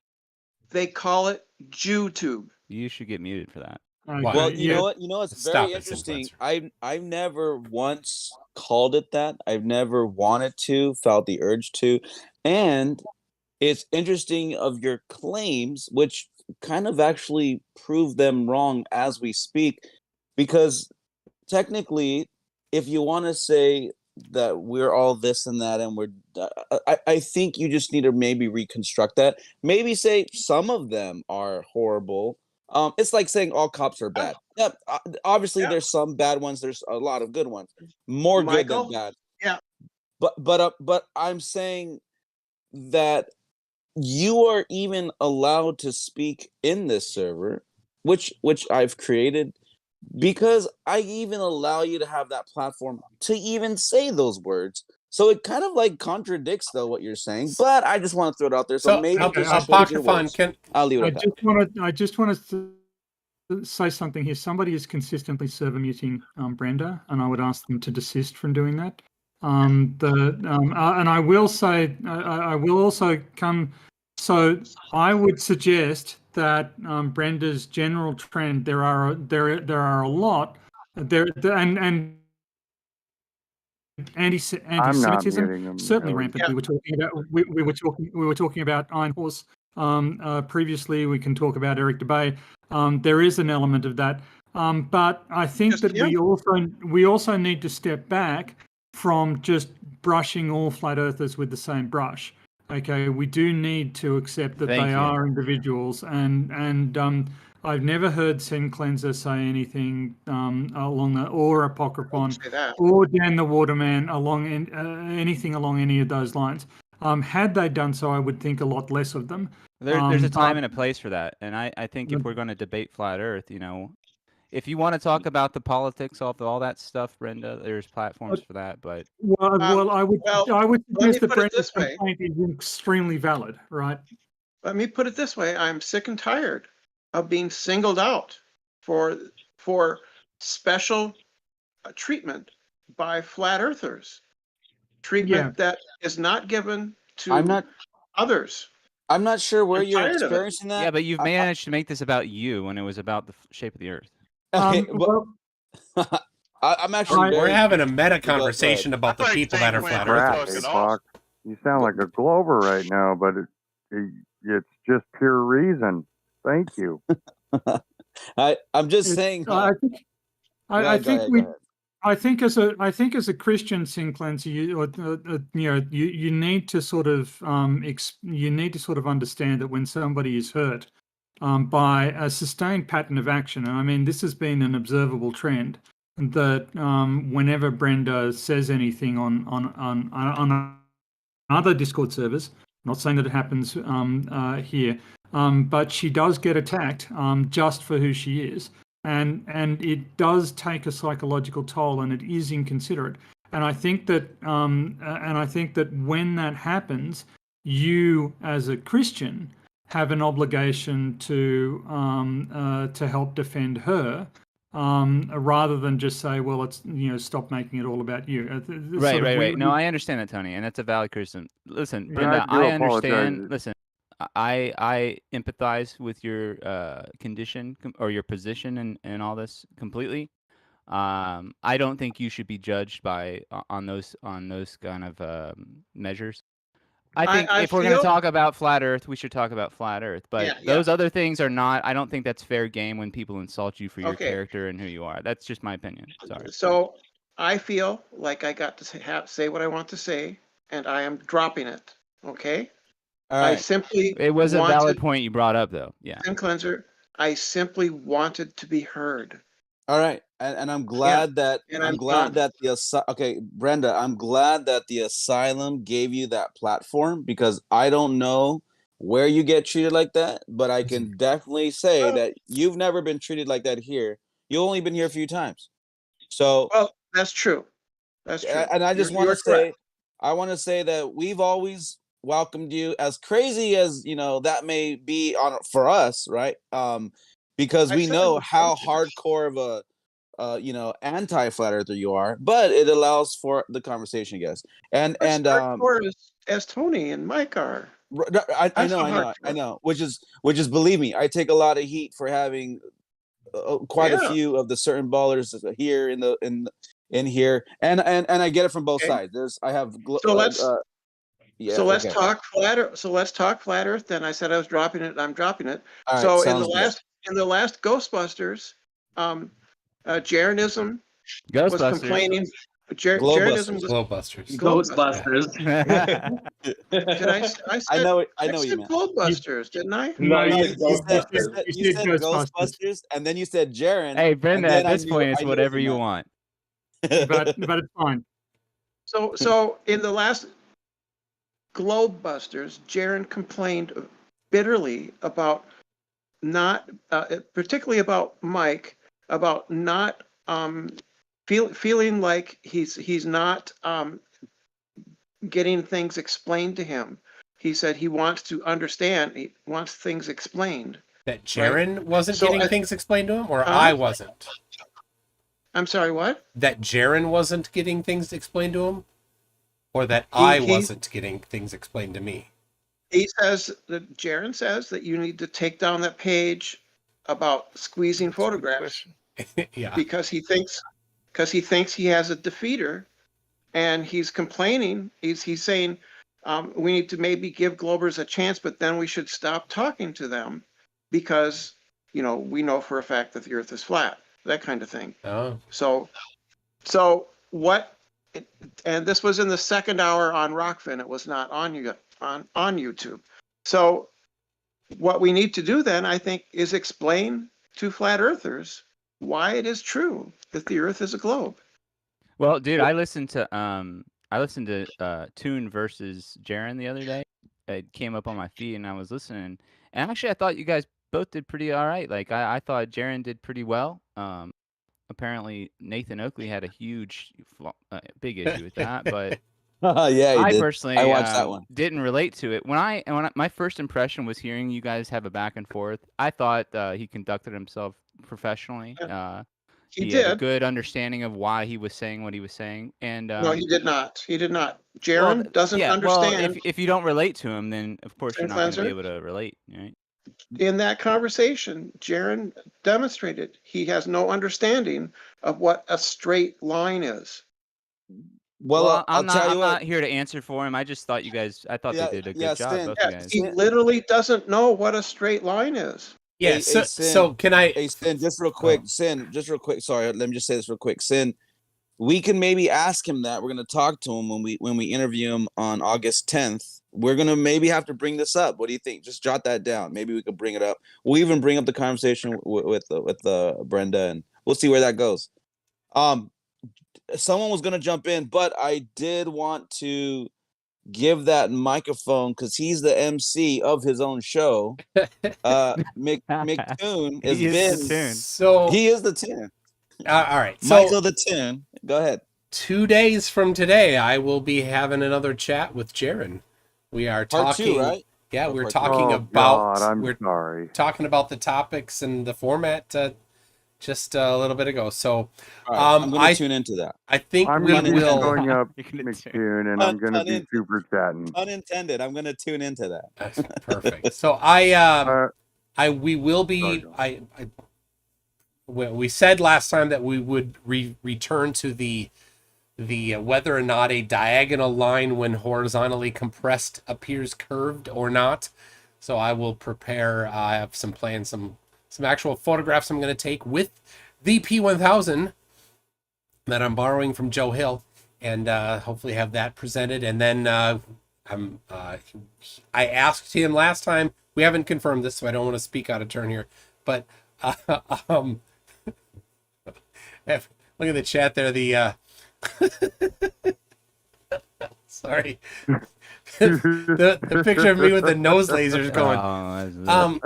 They call it YouTube. You should get muted for that. Well, you know what? It's very interesting. I've never once called it that. I've never wanted to, felt the urge to, and it's interesting of your claims, which kind of actually prove them wrong as we speak, because technically, if you want to say that we're all this and that, and I think you just need to maybe reconstruct that. Maybe say some of them are horrible. It's like saying all cops are bad. Yeah, obviously there's some bad ones. There's a lot of good ones, more good than bad. Yeah. But I'm saying that you are even allowed to speak in this server, which I've created, because I even allow you to have that platform to even say those words. So it kind of like contradicts though what you're saying, but I just want to throw it out there. So maybe Pontchartrain, I'll leave it at that. I just want to say something here. Somebody is consistently server muting Brenda, and I would ask them to desist from doing that. And I will say, I will also come. So I would suggest that Brenda's general trend. There are a lot there, and anti-Semitism certainly rampant. Yeah. We were talking about Iron Horse previously. We can talk about Eric DeBay. There is an element of that, but I think that we also need to step back from just brushing all flat earthers with the same brush. Okay, we do need to accept that they are individuals, and I've never heard Sen Cleanser say anything along that, or Apocryphon, or Dan the Waterman along anything along any of those lines. Had they done so, I would think a lot less of them. There's a time and a place for that, and I think if we're going to debate flat Earth, if you want to talk about the politics of all that stuff, Brenda, there's platforms for that. But I would suggest that Brenda's complaint is extremely valid, right? Let me put it this way: I'm sick and tired of being singled out for special treatment by flat earthers. Treatment that is not given to others. I'm not sure where you're experiencing that. Yeah, but you've managed to make this about you when it was about the shape of the Earth. Okay, I'm actually. We're having a meta conversation about the people that are flat earthers. You sound like a Glover right now, but it's just pure reason. Thank you. I'm just saying. I think as a Christian, Sinclair, you need to sort of understand that when somebody is hurt by a sustained pattern of action, and I mean this has been an observable trend, that whenever Brenda says anything on other Discord servers, not saying that it happens here, but she does get attacked just for who she is. And it does take a psychological toll, and it is inconsiderate. And I think that when that happens, you as a Christian have an obligation to help defend her, rather than just say, well, it's stop making it all about you. Right. No, I understand that, Tony, and that's a valid criticism. Listen, Brenda, I understand. Listen. I empathize with your condition or your position and all this completely. I don't think you should be judged on those kind of measures. I think if we're going to talk about flat Earth, we should talk about flat Earth. But those other things are not. I don't think that's fair game when people insult you for your character and who you are. That's just my opinion. Sorry. So I feel like I got to say what I want to say, and I am dropping it. Okay. All I right. simply It was a valid wanted point you brought up, though. Yeah. Tim Cleanser. I simply wanted to be heard. All right, and I'm glad that and I'm I'm glad done. that okay, Brenda, I'm glad that the asylum gave you that platform, because I don't know where you get treated like that, but I can definitely say that you've never been treated like that here. You've only been here a few times, so Well, that's true. That's true. and I just want You're to say, correct. I want to say that we've always welcomed you, as crazy as that may be on for us, right? Because I we said it know was how something. hardcore of a anti-flat earther you are, but it allows for the conversation, I guess. And As hardcore as Tony and Mike are. I I'm so know, hardcore. which is believe me, I take a lot of heat for having quite a Yeah. few of the certain ballers here in here, and I get it from both Okay. sides. I have So let's yeah, so let's okay. talk flat Earth. So let's talk flat Earth. Then I said I was dropping it. I'm dropping it. All right, So sounds good. in the last Ghostbusters, Jaronism was Ghostbusters. complaining. Jaronism Glowbusters. was Ghostbusters. Did I I said know what I you said meant. Goldbusters, didn't I? No, No, you said Ghostbusters. you You said said Ghostbusters. Ghostbusters, and then you said Jaren, Hey, and Brenda, then at this point, it's I knew what whatever you meant. want. But it's fine. So in the last Globebusters, Jaren complained bitterly about not, particularly about Mike, about not feeling like he's not getting things explained to him. He said he wants to understand. He wants things explained. That Jaren wasn't So getting things explained to him, or Huh? I wasn't? I'm sorry, what? That Jaren wasn't getting things explained to him, or that I wasn't getting things explained to me? He says that Jaren says that you need to take down that page about squeezing photographs Yeah. because he thinks he has a defeater, and he's complaining. He's saying we need to maybe give Globers a chance, but then we should stop talking to them because we know for a fact that the Earth is flat, that kind of thing. Oh. So what? And this was in the second hour on Rockfin. It was not on YouTube. So what we need to do then, I think, is explain to flat earthers why it is true that the Earth is a globe. Well, dude, I listened to Toon versus Jaren the other day. It came up on my feed, and I was listening. And actually, I thought you guys both did pretty all right. Like, I thought Jaren did pretty well. Apparently, Nathan Oakley had a huge, big issue with that. But yeah, I did. personally I watched that one. didn't relate to it. My first impression was hearing you guys have a back and forth. I thought he conducted himself professionally. He had a good understanding of why he was saying what he was saying, and no, he did not. He did not. Jaren doesn't understand. Well, if you don't relate to him, then of course you're not going to be Cleanser? able to relate, right? In that conversation, Jaren demonstrated he has no understanding of what a straight line is. Well, I'm not here to answer for him. I just thought I thought they did a good job, both you guys. He literally doesn't know what a straight line is. Yeah. So can I? Hey, Sin, just real quick. Sin, just real quick. Sorry, let me just say this real quick. Sin, we can maybe ask him that. We're gonna talk to him when we interview him on August 10th. We're gonna maybe have to bring this up. What do you think? Just jot that down. Maybe we could bring it up. We'll even bring up the conversation with Brenda, and we'll see where that goes. Someone was gonna jump in, but I did want to give that microphone because he's the MC of his own show. McToon has been so he is the tune. All right, so Michael the Tune. Go ahead. 2 days from today, I will be having another chat with Jaren. We are Part talking, 2, right? Yeah, we're part talking two. about. God, I'm we're sorry. talking about the topics and the format just a little bit ago. So All right, I'm going to tune into that. I think I'm we going to be will. showing up McTune, and I'm going to be super chatting. Unintended. I'm going to tune into that. Perfect. So we will be. We said last time that we would return to the whether or not a diagonal line when horizontally compressed appears curved or not. So I will prepare. I have some plans, some actual photographs I'm going to take with the P1000 that I'm borrowing from Joe Hill, and hopefully have that presented. And then I asked him last time. We haven't confirmed this, so I don't want to speak out of turn here. But look at the chat there. The sorry, the picture of me with the nose lasers going.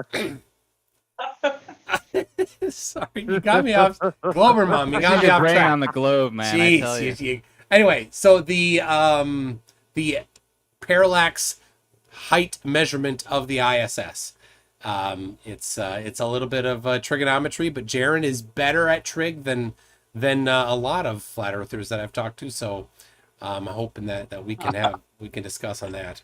Sorry, you got me off. Glober Mom, you got me off brain track. on the globe, man. Jeez, I tell you. Anyway, so the parallax height measurement of the ISS. It's a little bit of trigonometry, but Jaron is better at trig than a lot of flat earthers that I've talked to. So I'm hoping that we can discuss on that.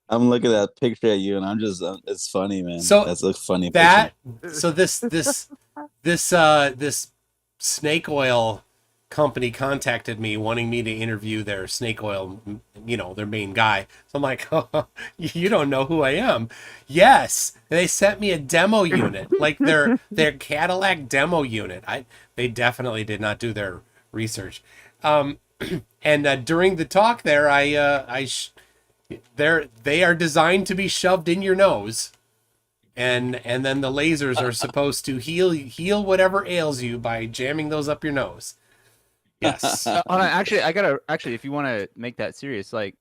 I'm looking at that picture at you, and I'm just it's funny, man. So that's a funny that picture. so this snake oil company contacted me wanting me to interview their snake oil, their main guy. So I'm like, oh, you don't know who I am. Yes, they sent me a demo unit, like their Cadillac demo unit. They definitely did not do their research. And during the talk there, they are designed to be shoved in your nose, and then the lasers are supposed to heal whatever ails you by jamming those up your nose. Yes. Actually, if you want to make that serious, like,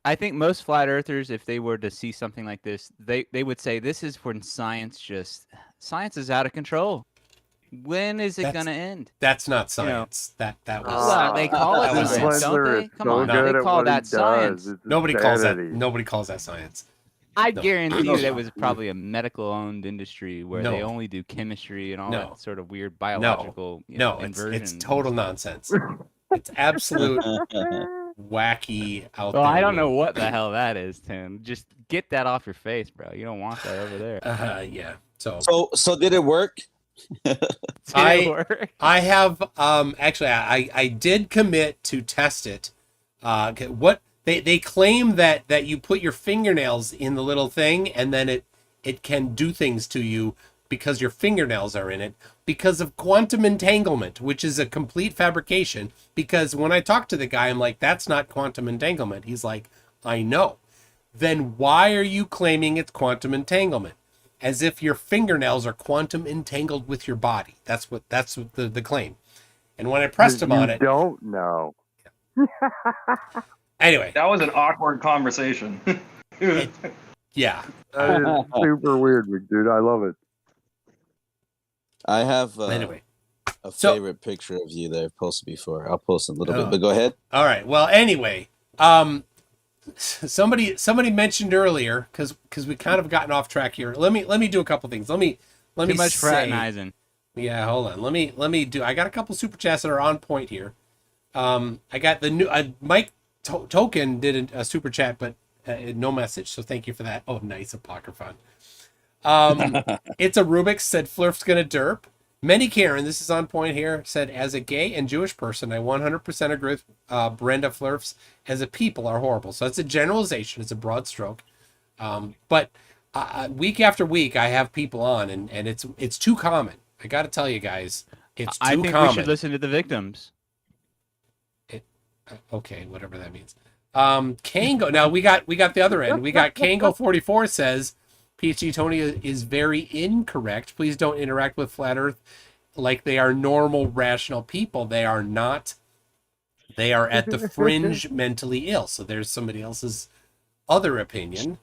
I think most flat earthers, if they were to see something like this, they would say this is when science is out of control. When is it gonna end? That's not science. That was. Well, they call it science, don't they? Come on, they call that science. Nobody calls that science. I guarantee you that was probably a medical-owned industry where they only do chemistry and all that sort of weird biological inversions. It's total nonsense. It's absolute wacky out there. Well, I don't know what the hell that is, Tim. Just get that off your face, bro. You don't want that over there. Yeah. So did it work? I have actually I did commit to test it. What they claim that you put your fingernails in the little thing and then it can do things to you because your fingernails are in it because of quantum entanglement, which is a complete fabrication. Because when I talked to the guy, I'm like, that's not quantum entanglement. He's like, I know. Then why are you claiming it's quantum entanglement? As if your fingernails are quantum entangled with your body. That's the claim. And when I pressed him on it, don't know. Anyway, that was an awkward conversation. Yeah, that is super weird, dude. I love it. I have anyway a favorite picture of you that I've posted before. I'll post a little bit, but go ahead. All right. Well, anyway, somebody mentioned earlier because we kind of gotten off track here. Let me do a couple things. Let me Too much fraternizing. Yeah, hold on. Let me do. I got a couple super chats that are on point here. I got the new Mike Token did a super chat, but no message. So thank you for that. Oh, nice, Apocryphon. It's a Rubik's said Flurf's gonna derp. Many Karen, this is on point here, said as a gay and Jewish person, I 100% agree with Brenda. Flurfs as a people are horrible. So it's a generalization. It's a broad stroke. But week after week, I have people on, and it's too common. I got to tell you guys, it's too common. I think we should listen to the victims. Okay, whatever that means. Kango. Now we got the other end. We got Kango 44 says PhD Tony is very incorrect. Please don't interact with Flat Earth like they are normal, rational people. They are not. They are at the fringe mentally ill. So there's somebody else's other opinion.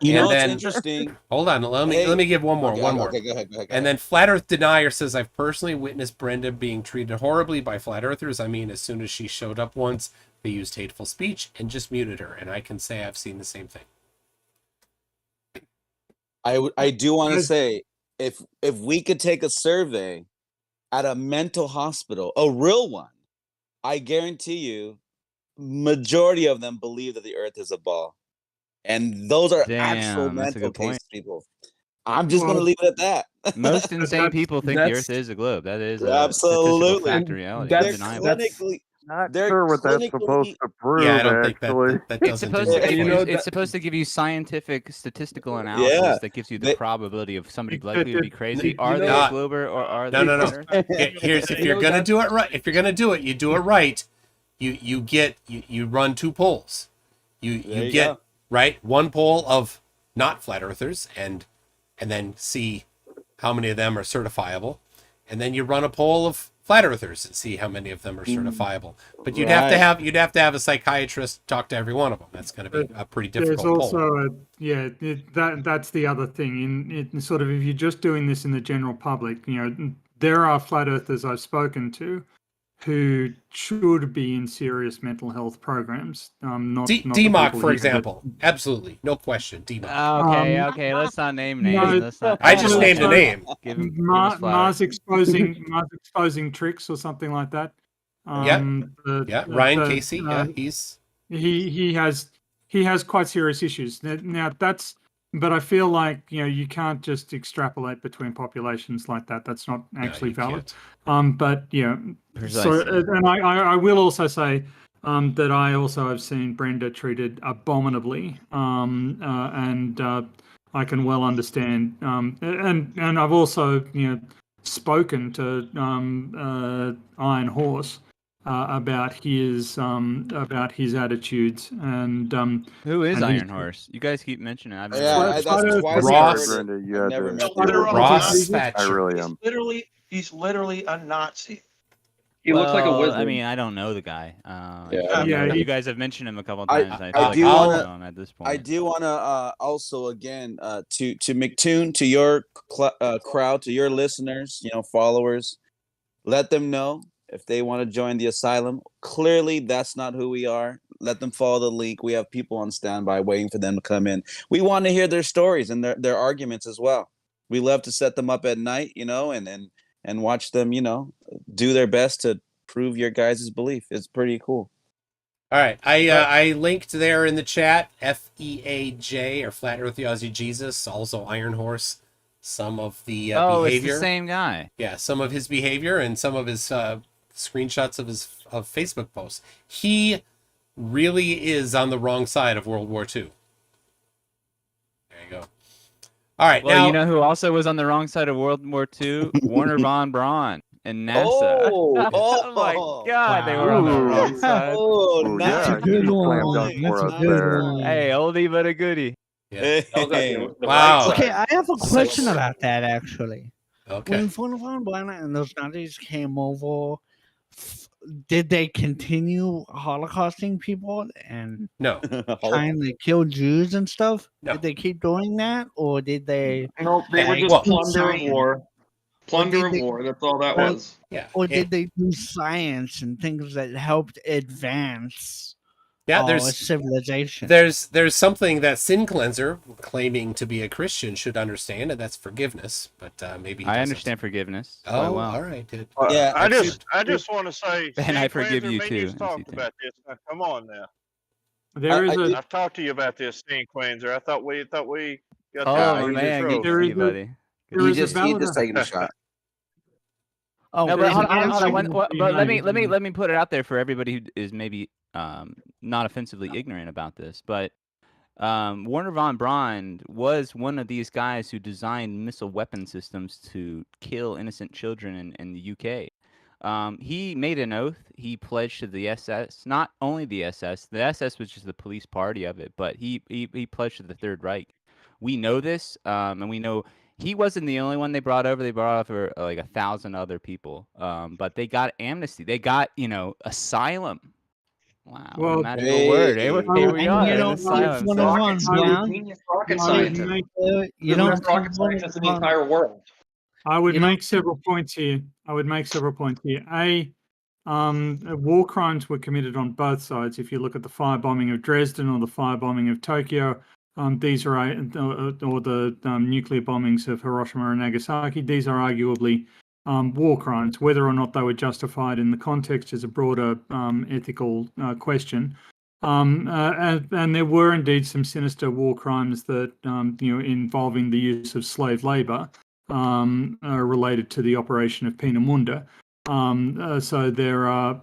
You know, it's interesting. Hold on, let me give one more. Okay, go ahead. And then Flat Earth Denier says, I've personally witnessed Brenda being treated horribly by Flat Earthers. I mean, as soon as she showed up once, they used hateful speech and just muted her. And I can say I've seen the same thing. I do want to say, if we could take a survey at a mental hospital, a real one, I guarantee you, majority of them believe that the Earth is a ball. And those are actual mental case people. I'm just going to leave it at that. Most insane people think the Earth is a globe. That is absolutely fact reality. They're Not They're sure what that's clinically- supposed to prove. Yeah, I don't think actually, that It's doesn't supposed do to much give you for know you. that- it's supposed to give you scientific statistical analysis Yeah, that gives you the they- probability of somebody It- likely to be it- crazy. you Are they know- a glober or are No, they no, no. better? Here's if You you're know gonna that- do it right. If you're gonna do it, you do it right. You run 2 polls. There You you get go. right one poll of not flat earthers and then see how many of them are certifiable, and then you run a poll of flat earthers and see how many of them are certifiable. But you'd have to have a psychiatrist talk to every one of them. That's going to be a pretty difficult There's also poll. that's the other thing. In sort of, if you're just doing this in the general public, there are flat earthers I've spoken to who should be in serious mental health programs. Not the DMOC, people for here, example, absolutely, no question. DMOC. Okay, let's not name names. no, Let's not, I just named a so- name. Give him Mars flowers. exposing tricks or something like that. Yeah, Ryan Casey. Yeah, he's he has quite serious issues now. But I feel like you can't just extrapolate between populations like that. That's not actually you valid. can't. But so Precisely. and I will also say that I also have seen Brenda treated abominably, and I can well understand. And I've also spoken to Iron Horse about his attitudes and Who is and he's- Iron Horse? You guys keep mentioning. I've never Yeah, heard I- of that's it. twice Ross. I've heard it. Brenda, you I've had never to- met No, they're all Ross Nazis. I Thatcher. really am. He's literally a Nazi. He looks like a Well, wizard. I mean, I don't know the guy. Yeah, you guys have mentioned him a couple I- times. I, I feel like do I wanna- know him at this point. I do want to also again to McToon, to your crowd, to your listeners, followers, let them know if they want to join the asylum. Clearly, that's not who we are. Let them follow the link. We have people on standby waiting for them to come in. We want to hear their stories and their arguments as well. We love to set them up at night, and watch them, do their best to prove your guys' belief. It's pretty cool. All right, I linked there in the chat FEAJ or Flat Earth Aussie Jesus, also Iron Horse. Some of the oh, behavior. it's the same guy. Yeah, some of his behavior and some of his screenshots of Facebook posts. He really is on the wrong side of World War II. There you go. All right, Well, now you know who also was on the wrong side of World War II? Warner von Braun and NASA. Oh, my God, they were on the wrong side. Oh, Ooh, nice. yeah, good you one. slammed dunk That's for a us good there. one. Hey, oldie but a goodie. Hey. Wow. Okay, I have a question Such- about that actually. Okay. When von Braun and those Nazis came over, did they continue holocausting people and No. trying to kill Jews and stuff? No. Did they keep doing that, or did they? No, they were like, just well- do plunder of science? war. Plunder Or of did they- war. That's all that or- was. Yeah. Or did they do science and things that helped advance Yeah, our there's civilization? there's something that Sin Cleanser, claiming to be a Christian, should understand, and that's forgiveness. But maybe he I doesn't. understand forgiveness. quite Oh, well. all right, dude. Yeah, I just want to say, And I Sin forgive Cleanser, you me and too, you've talked NCT. about this. Now, come on now. there is a I've talked to you about this, Sin Cleanser. I thought we got Oh, the man, intro. good There to is see you, a- buddy. there He is a just valid taking a shot. Oh, No, but there's hold an on, hold on, answer. but let me put it out there for everybody who is maybe not offensively ignorant about this. But Warner von Braun was one of these guys who designed missile weapon systems to kill innocent children in the UK. He made an oath. He pledged to the SS, not only the SS. The SS was just the police party of it, but he pledged to the Third Reich. We know this, and we know he wasn't the only one they brought over. They brought over like 1,000 other people, but they got amnesty. They got asylum. Wow, what Well, a magical word. Here we And are. you in know, asylum. one So- of one, Brown. Genius rocket I would scientist. make, You The don't best rocket scientist in the entire world. I would You know- make several points here. War crimes were committed on both sides. If you look at the firebombing of Dresden or the firebombing of Tokyo, these are or the nuclear bombings of Hiroshima and Nagasaki. These are arguably war crimes. Whether or not they were justified in the context is a broader ethical question. And there were indeed some sinister war crimes that involving the use of slave labor related to the operation of Peenemünde. So there are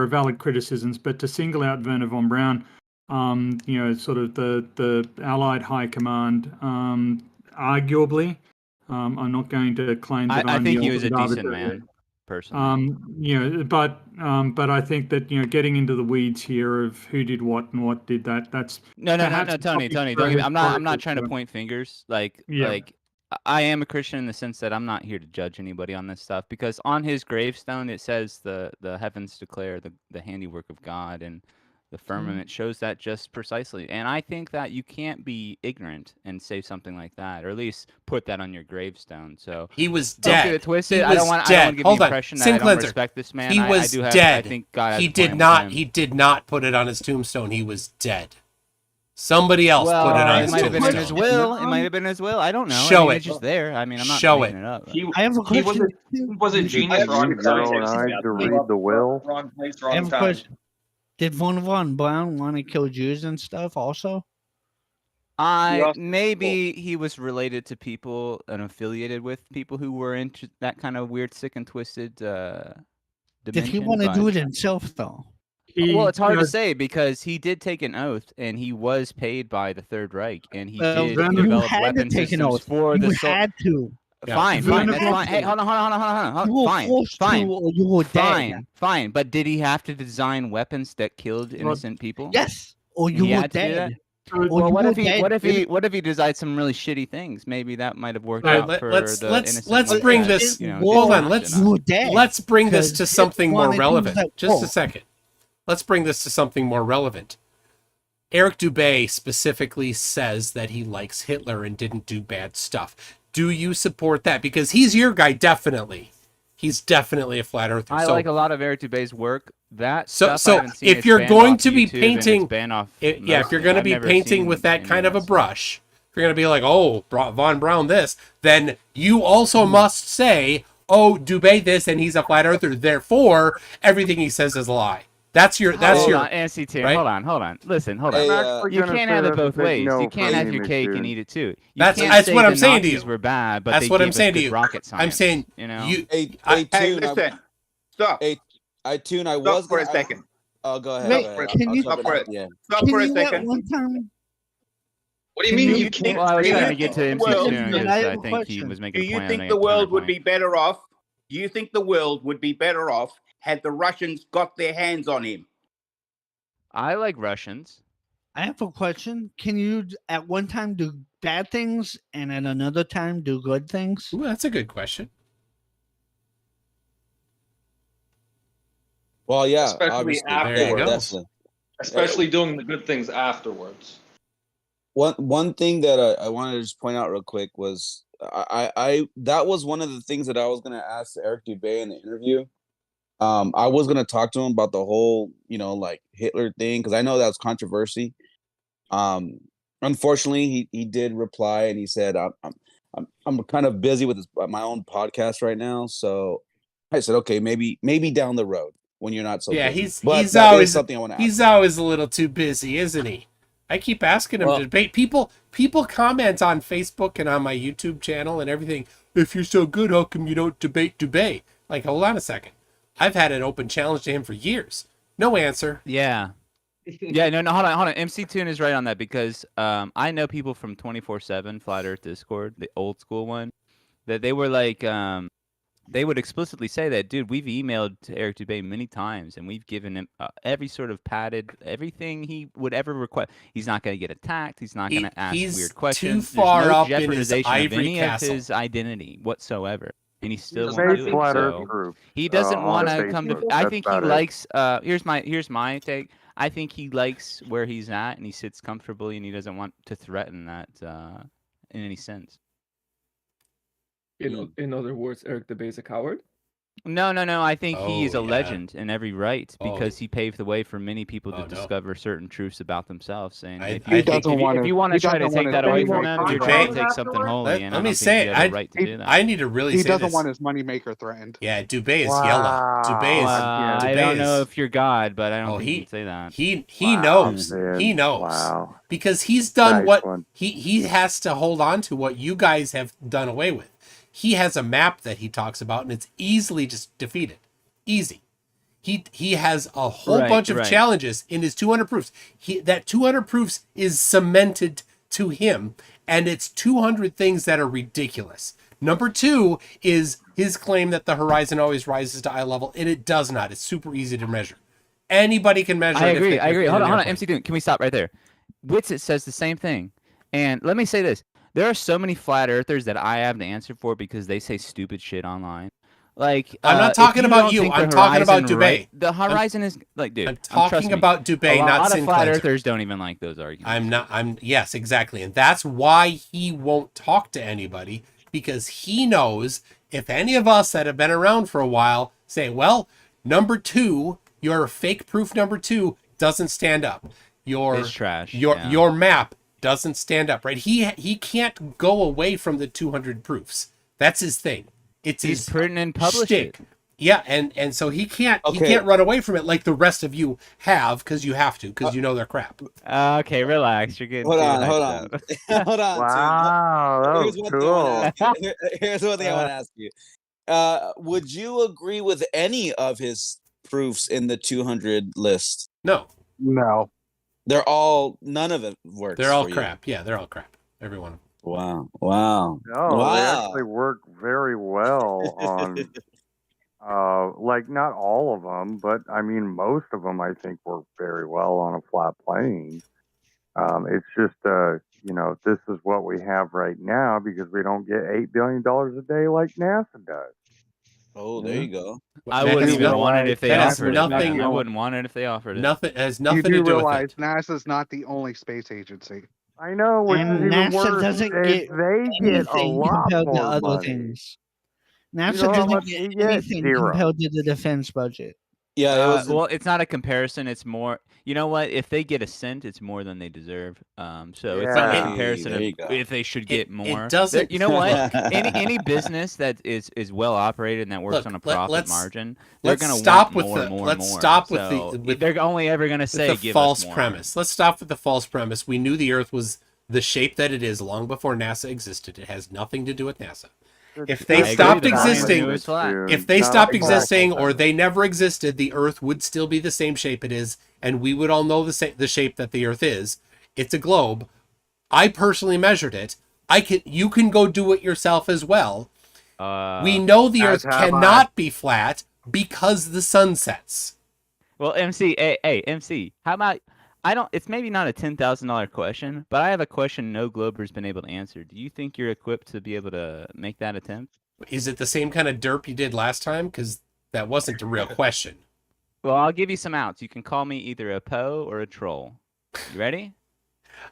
valid criticisms, but to single out Werner von Braun, sort of the Allied High Command, arguably, I'm not going to claim that I I'm think the he was a ultimate decent arbiter. man, personally. But I think that getting into the weeds here of who did what and what did that. That's No, perhaps Tony. topic Don't for get me, I'm not historical trying to stuff. point fingers. Like Yeah. I am a Christian in the sense that I'm not here to judge anybody on this stuff, because on his gravestone it says the heavens declare the handiwork of God, and the firmament shows that just precisely. And I think that you can't be ignorant and say something like that, or at least put that on your gravestone. So He was don't dead. get it twisted. He I don't was want dead. to give Hold the on. impression that Sin I don't cleanser. respect this man. He I was do have. dead. I think God has He a plan did with not. him. He did not put it on his tombstone. He was dead. Somebody else put it on It his might have been in his tombstone. will. It might have been in his will. I don't know. Show It's it. just there. I mean, I'm not Show making it. it up. I have a question. He was a genius Use your own eyes to read the will. Wrong place, I wrong have a time. question. Did von Braun want to kill Jews and stuff also? Maybe he was related to people and affiliated with people who were into that kind of weird, sick and twisted dimension. Did he want to do it himself though? Well, it's hard to say, because he did take an oath, and he was paid by the Third Reich, and he did develop weapon systems for the You had to. Fine, that's fine. Hey, hold on. You were forced to, or you were dead. Fine. But did he have to design weapons that killed innocent people? Yes, or you He were had to do that? dead. Well, what if he designed some really shitty things? Maybe that might have worked out for the innocent let's ones bring that, this. you know, Hold didn't on. have Let's to bring this to something more relevant. Just a war. second. Let's bring this to something more relevant. Eric Dubay specifically says that he likes Hitler and didn't do bad stuff. Do you support that? Because he's your guy, definitely. He's definitely a flat earther. I like a lot of Eric Dubay's work. That So, stuff I haven't seen. if It's you're banned going off to be YouTube, and painting, it's banned off if you're most- going to I've be never painting seen with that any kind of a stuff. brush, if you're going to be like, oh, Von Braun this, then you also must say, oh, Dubay this, and he's a flat earther. Therefore, everything he says is a lie. That's your. Hold on, NCT. right? Hold on. Listen, hold on. Hey, You can't have it both ways. You can't have your cake and eat it too. That's can't say what the I'm saying to you. Nazis were bad, but That's they what I'm gave us saying to good you. rocket science. I'm saying you know. Hey, listen. Stop. I tune. I Stop was for gonna, a second. Oh, go ahead. Wait, go ahead. can I'll you jump in at the end. Stop for a second. One time. What do you mean you can't? Well, I was do trying to you get to think MC the world- soon, I because have I a think he question. was making Do a you point. think the world would be better off? Do you think the world would be better off had the Russians got their hands on him? I like Russians. I have a question. Can you at one time do bad things and at another time do good things? Ooh, that's a good question. Well, yeah, Especially obviously. afterwards. There you go. Definitely. Especially doing the good things afterwards. One thing that I wanted to just point out real quick was I that was one of the things that I was gonna ask Eric Dubay in the interview. I was gonna talk to him about the whole, like Hitler thing, because I know that was controversy. Unfortunately, he did reply and he said, I'm kind of busy with my own podcast right now, so I said, okay, maybe down the road when you're not so Yeah, busy. he's that is always something I want to ask. he's always a little too busy, isn't he? I keep asking him to debate. People comment on Facebook and on my YouTube channel and everything. If you're so good, how come you don't debate Dubay? Like, hold on a second. I've had an open challenge to him for years. No answer. Yeah. Yeah, no, hold on. MC Tune is right on that, because I know people from 24/7 Flat Earth Discord, the old school one, that they were like, they would explicitly say that, dude, we've emailed to Eric Dubay many times, and we've given him every sort of padded, everything he would ever request. He's not going to get attacked. He's not going to ask weird questions. Too far There's no up in his jeopardization of ivory any castle. of his identity whatsoever. And he still He's won't a do it. flat Earth So group, he doesn't on want to come to. Facebook. I That's think he about it. likes. Here's my take. I think he likes where he's at, and he sits comfortably, and he doesn't want to threaten that in any sense. In other words, Eric Dubay is a coward. No. I think he is a Oh, yeah. legend in every right, Oh. because he paved the way for many people to Oh, no. discover certain truths about themselves. And if I you think want to try to take that away from him, you're trying to take something holy. And I Let don't me think say, you have a right to do that. I need to really He say doesn't this. want his moneymaker threatened. Yeah, Dubay is yellow. Dubay is. I Dubay don't know is- if you're God, but I don't think he- you can say that. He knows. man. He knows. Wow. Because he's done Nice what one. he has to hold on to what you guys have done away with. He has a map that he talks about, and it's easily just defeated. Easy. He has a whole bunch of challenges in his 200 proofs. That 200 proofs is cemented to him, and it's 200 things that are ridiculous. Number 2 is his claim that the horizon always rises to eye level, and it does not. It's super easy to measure. Anybody can measure it. I agree. Hold on. MC Doom, can we stop right there? Witsit says the same thing. And let me say this. There are so many flat earthers that I have to answer for because they say stupid shit online. Like, I'm not talking about you. I'm talking about Dubé. The horizon is like, dude. I'm talking about Dubé, not A lot of Sinclair. flat earthers don't even like those arguments. Yes, exactly. And that's why he won't talk to anybody, because he knows if any of us that have been around for a while say, well, number 2, your fake proof number 2 doesn't stand up. It's trash. Your map doesn't stand up, right? He can't go away from the 200 proofs. That's his thing. He's print and publish shtick. it. Yeah, and so he can't run away from it like the rest of you have, because you have to, because you know they're crap. Okay, relax. You're getting hold on. Hold on. Wow, that was cool. Here's one thing I want to ask you. Would you agree with any of his proofs in the 200 list? No. None of it works. They're all crap. Yeah, they're all crap. Every one of them. Wow. No, they actually work very well on, like not all of them, but I mean most of them I think work very well on a flat plane. It's just, this is what we have right now because we don't get $8 billion a day like NASA does. Oh, there you go. I wouldn't even want it if they offered it. I wouldn't want it if they offered it. Nothing has You nothing do to do realize with it. NASA's not the only space agency. I know, which is even NASA worse. doesn't They get get a anything lot compared to more other money. things. You NASA know how doesn't much get they get? anything Zero. compared to the defense budget. Yeah, well, it's not a comparison. It's more. You know what? If they get a cent, it's more than they deserve. So it's not a comparison of if they should get more. It doesn't. You know what? any business that is well operated and that works on a profit margin, they're going to want more and more. Let's stop with the. They're only ever going to say give false premise. Let's stop with the false premise. We knew the Earth was the shape that it is long before NASA existed. It has nothing to do with NASA. If they stopped existing, or they never existed, the Earth would still be the same shape it is, and we would all know the shape that the Earth is. It's a globe. I personally measured it. You can go do it yourself as well. We know the Earth cannot be flat because the sun sets. Well, MC, MC, how about it's maybe not a $10,000 question, but I have a question no Glober's been able to answer. Do you think you're equipped to be able to make that attempt? Is it the same kind of derp you did last time? Because that wasn't a real question. Well, I'll give you some outs. You can call me either a Poe or a troll. You ready?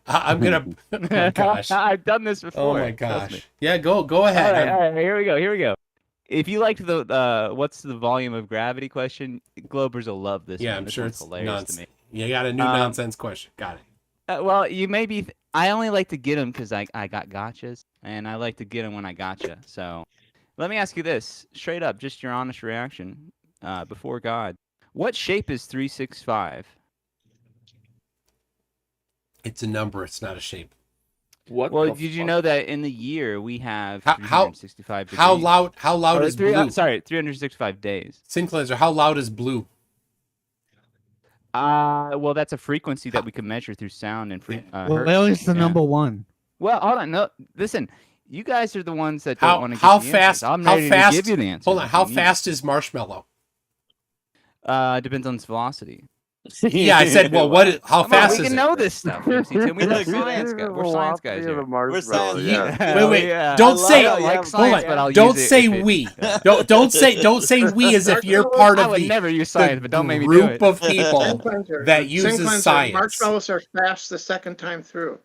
I'm gonna. Oh my gosh. I've done this before. Oh my gosh. Yeah, go ahead. All right, here we go. If you liked the what's the volume of gravity question, Globers will love this. Yeah, one. I'm sure it's hilarious to me. You got a new nonsense question. Got it. Well, you may be. I only like to get them because I got gotchas, and I like to get them when I gotcha. So, let me ask you this straight up, just your honest reaction before God. What shape is 365? It's a number. It's not a shape. What? Well, did you know that in the year we have 365 degrees? How loud is blue? 365 days. Synclaser, how loud is blue? Well, that's a frequency that we can measure through sound and Where is the number one? Well, hold on. No, listen. You guys are the ones that don't want to give the answers. I'm ready to give you the answer. Hold on. How fast is marshmallow? Depends on its velocity. Yeah, I said, well, how fast is it? We can know this stuff. We love science guys. We're science guys here. We're science. Wait. Don't say. Don't say we. Don't say we as if you're part of the never use science, but don't make me do it. Group of people that uses science. Marshmallows are fast the second time through.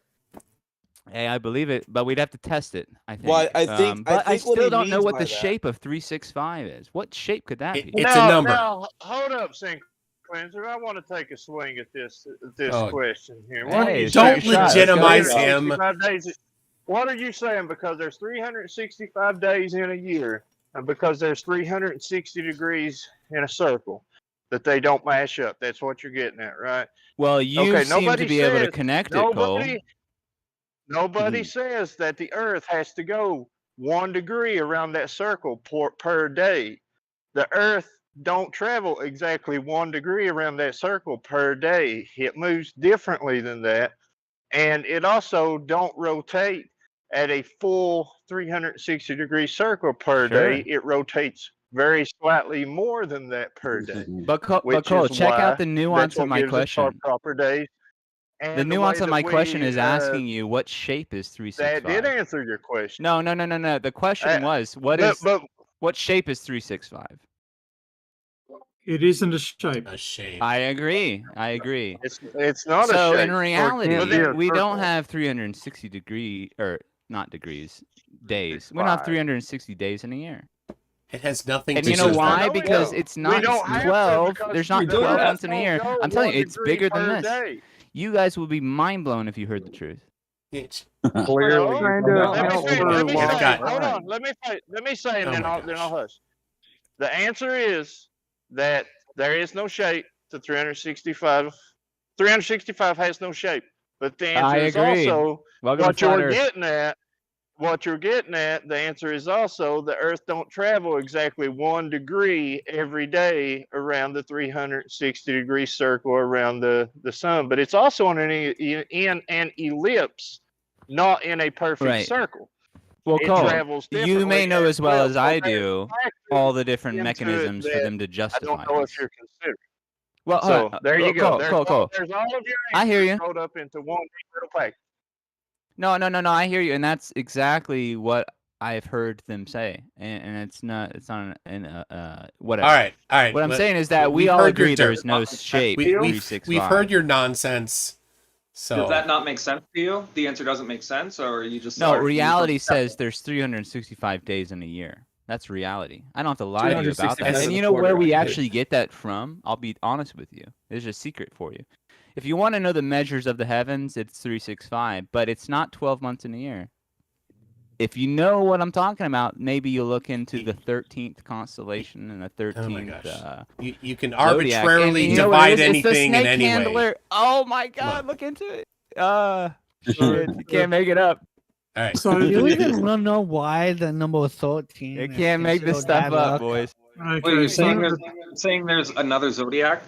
Hey, I believe it, but we'd have to test it. I think. Well, I think I still don't know what the shape of 365 is. What shape could that be? It's a number. Now, hold up, Cleanser. I want to take a swing at this question here. Don't legitimize him. What are you saying? Because there's 365 days in a year, and because there's 360 degrees in a circle, that they don't mash up. That's what you're getting at, right? Well, you seem to be able to connect it, Cole. Nobody says that the Earth has to go 1 degree around that circle per day. The Earth don't travel exactly 1 degree around that circle per day. It moves differently than that. And it also don't rotate at a full 360-degree circle per day. It rotates very slightly more than that per day. But Cole, check out the nuance of my question. Proper days. The nuance of my question is asking you what shape is 365. That did answer your question. No. The question was what shape is 365? It isn't a shape. A shape. I agree. It's not a shape. So in reality, we don't have 360 days. We don't have 360 days in a year. It has nothing to do with with And you know why? Because it's not 12. There's not 12 months in a year. I'm telling you, it's bigger than this. Day. You guys will be mind blown if you heard the truth. Clearly. Let me say, and then I'll hush. The answer is that there is no shape to 365. 365 has no shape. But the answer is also what you're getting at. The answer is also the Earth don't travel exactly 1 degree every day around the 360-degree circle around the sun, but it's also in an ellipse, not in a perfect circle. Well, Cole, you may know as well as I do all the different mechanisms for them to justify. I don't know if you're considering. Well, so there you go. Cole. There's all of your I hear you. rolled up into one little pack. No, I hear you, and that's exactly what I've heard them say, and it's not whatever. All right. What I'm saying is that we all agree there's no shape. We've heard your nonsense. So does that not make sense to you? The answer doesn't make sense, or are you just reality says there's 365 days in a year. That's reality. I don't have to lie to you about that. And you know where we actually get that from? I'll be honest with you. There's a secret for you. If you want to know the measures of the heavens, it's 365, but it's not 12 months in a year. If you know what I'm talking about, maybe you'll look into the 13th constellation and the 13th. You can arbitrarily divide anything in any way. Oh my God! Look into it. You can't make it up. All right. So do you even want to know why the number 13? You can't make this stuff up, boys. Wait, you're saying there's another Zodiac?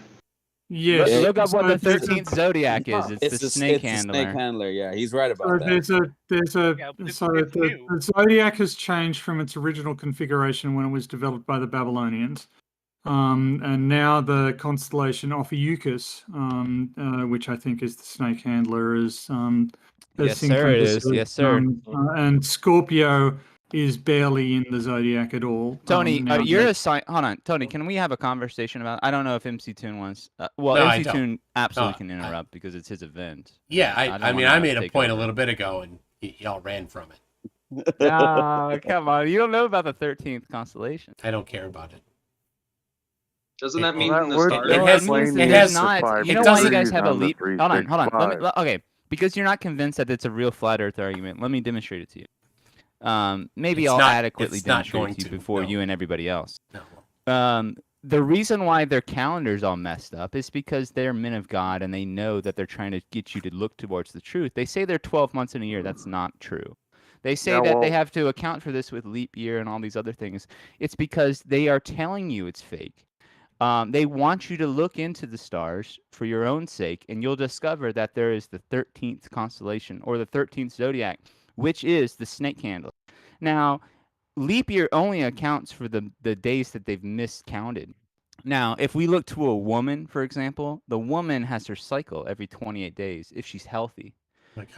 Yes. Look up what the 13th Zodiac is. It's the snake handler. Snake handler. Yeah, he's right about that. The Zodiac has changed from its original configuration when it was developed by the Babylonians. And now the constellation Ophiuchus, which I think is the snake handler, is yes, sir, it is. Yes, sir. And Scorpio is barely in the Zodiac at all. Tony, you're a hold on, Tony. Can we have a conversation about? I don't know if MC Toon wants. MC Toon absolutely can interrupt because it's his event. Yeah, I mean, I made a point a little bit ago, and y'all ran from it. No, come on. You don't know about the 13th constellation. I don't care about it. Doesn't that mean the stars? It has not. You know why you guys have a leap? Hold on. Okay, because you're not convinced that it's a real flat Earth argument. Let me demonstrate it to you. Maybe I'll adequately demonstrate it to you before you and everybody else. No. The reason why their calendar's all messed up is because they're men of God and they know that they're trying to get you to look towards the truth. They say they're 12 months in a year. That's not true. They say that they have to account for this with leap year and all these other things. It's because they are telling you it's fake. They want you to look into the stars for your own sake, and you'll discover that there is the 13th constellation or the 13th Zodiac, which is the snake handler. Now, leap year only accounts for the days that they've miscounted. Now, if we look to a woman, for example, the woman has her cycle every 28 days if she's healthy.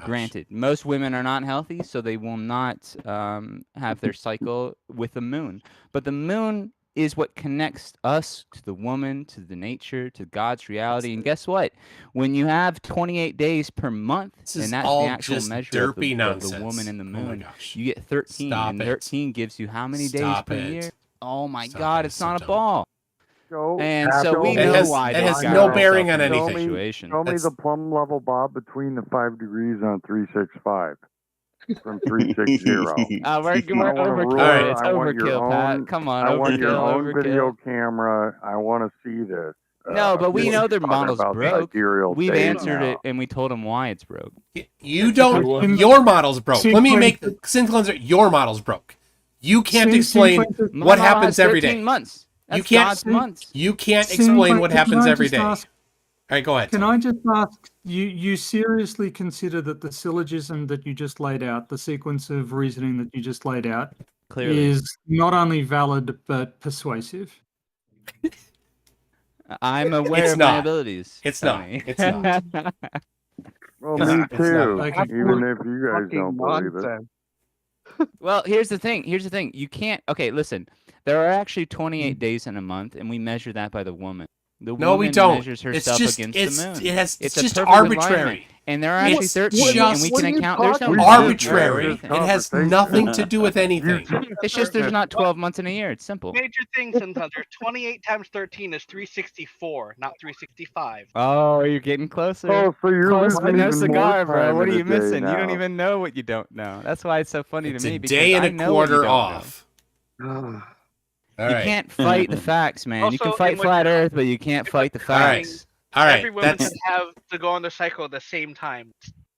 Granted, most women are not healthy, so they will not have their cycle with the moon. But the moon is what connects us to the woman, to the nature, to God's reality. And guess what? When you have 28 days per month, and that's the actual measure of the woman and the moon, you get 13. And 13 gives you how many days per year? Oh my God, it's not a ball. And so we know why. It has no bearing on anything. Show me the plumb level, Bob, between the 5 degrees on 365. From 360. We're overkill. It's overkill, Pat. Come on, I want your own video camera. I want to see this. No, but we know their model's broke. We've answered it, and we told them why it's broke. You don't. Your model's broke. Let me make the Synth Cleanser. Your model's broke. You can't explain what happens every day. 13 months. That's You can't. God's months. You can't explain what happens every day. All right, go ahead. Can I just ask, you seriously consider that the syllogism that you just laid out, the sequence of reasoning that you just laid out, Clearly. is not only valid but persuasive? I'm aware It's of my not. abilities. It's not. Tony. It's not. Well, It's me not. too. Okay. Even if you guys don't believe it. Well, here's the thing. You can't. Okay, listen. There are actually 28 days in a month, and we measure that by the woman. The No, we woman don't. measures It's herself just- against it's- the moon. it has- It's it's a just perfect arbitrary. alignment. And there are actually It's 13, and we just can account. There's no arbitrary. It has nothing to do with anything. It's just there's not 12 months in a year. It's simple. Major thing sometimes. There's 28 times 13 is 364, not 365. Oh, you're getting closer. Oh, so you're Close losing to no even cigar, more bro. time What are in a you day missing? You don't now. even know what you don't know. That's why it's so funny It's to me. a because day and I a know what you quarter don't off. know. All You right. can't fight the facts, man. You can Also, fight in which- flat Earth, but you can't fight the facts. All right. Every woman That's should have to go on their cycle at the same time.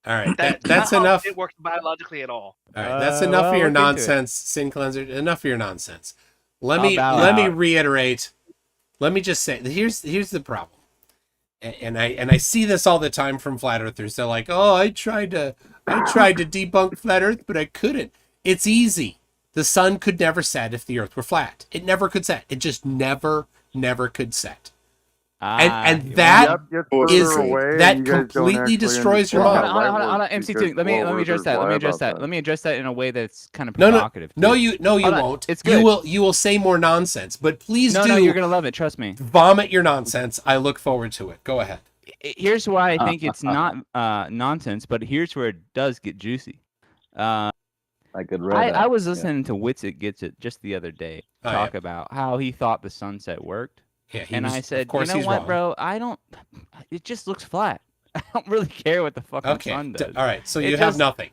all right. That's That's not how enough. it works biologically at all. All right, that's enough well, of your look into it. nonsense, sin cleanser. Enough of your nonsense. I'll Let bow me out. reiterate. Let me just say here's the problem, and I see this all the time from flat earthers. They're like, oh, I tried to debunk flat Earth, but I couldn't. It's easy. The sun could never set if the Earth were flat. It never could set. It just never could set. And that is that completely destroys your model. Hold on, MC2. Let me address that. Let me address that in a way that's kind of No, provocative. you Hold on. won't. It's good. You will say more nonsense, but please No, you're gonna love it. Trust me. Vomit your nonsense. I look forward to it. Go ahead. Here's why I think it's not nonsense, but here's where it does get juicy. I could read I was listening to Wits It Gets It just the other day Oh, talk yeah. about how he thought the sunset worked. Yeah, and I said, of course you know he's what, wrong. bro? I don't. It just looks flat. I don't really care what the fucking Okay. sun does. All right. So It you have just- nothing.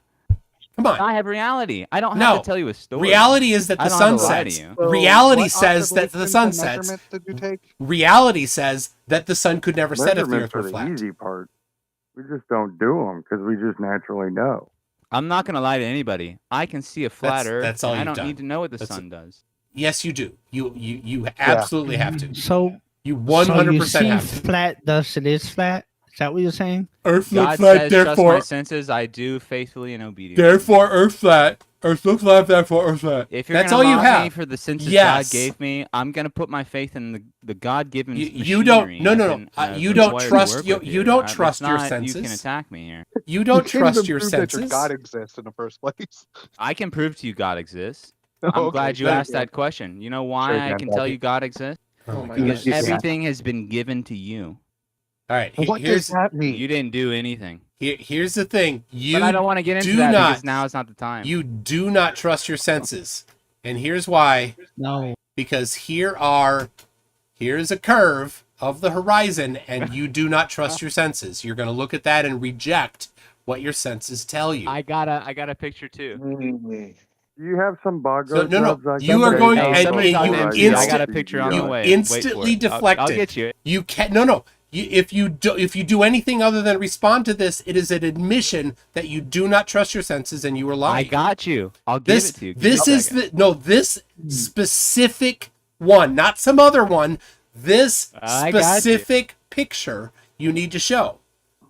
Come on. I have reality. I don't have No. to tell you a story. Reality is that I the don't sun have to lie to sets. you. Reality says that the sun sets. Measurement did you take? Reality says that the sun could never set if the Measurements Earth were are the flat. easy part. We just don't do them because we just naturally know. I'm not gonna lie to anybody. I can see a flat Earth. That's all and I you've don't done. need to know what the That's sun does. Yes, you do. You absolutely have to. So You so 100% you see have to. flat, thus it is flat. Is that what you're saying? Earth God looks flat, says, trust my therefore. senses. I do faithfully and obediently. Therefore, Earth flat. Earth looks flat, therefore, Earth flat. If you're That's gonna all you mock have. me for the senses Yes. God gave me, I'm gonna put my faith in the God-given. You don't. No. You don't trust. You don't trust your You can senses. attack me here. You don't You can't trust even your prove that senses. God exists in the first place. I can prove to you God exists. I'm Okay, glad you good. asked that question. You know why Sure, I Dan, can tell Bobby. you God exists? Oh my Because gosh. everything has been given to you. All right. What Here's does that mean? You didn't do anything. here's the thing. You But I don't want to get into do that not. because now is not the time. You do not trust your senses, and here's why. No. Because here's a curve of the horizon, and you do not trust your senses. You're going to look at that and reject what your senses tell you. I got a picture too. Do you have some bog So, no, jobs I you can are take going out and of somebody's the on you horizon? MC. I got a instant- picture on you the way. Wait for instantly it. deflect I'll it. get you. You can't. No. If you do anything other than respond to this, it is an admission that you do not trust your senses and you are I lying. got you. I'll give This it to you. Give this me a is second. this specific one, not some other one. This I got you. specific picture you need to show.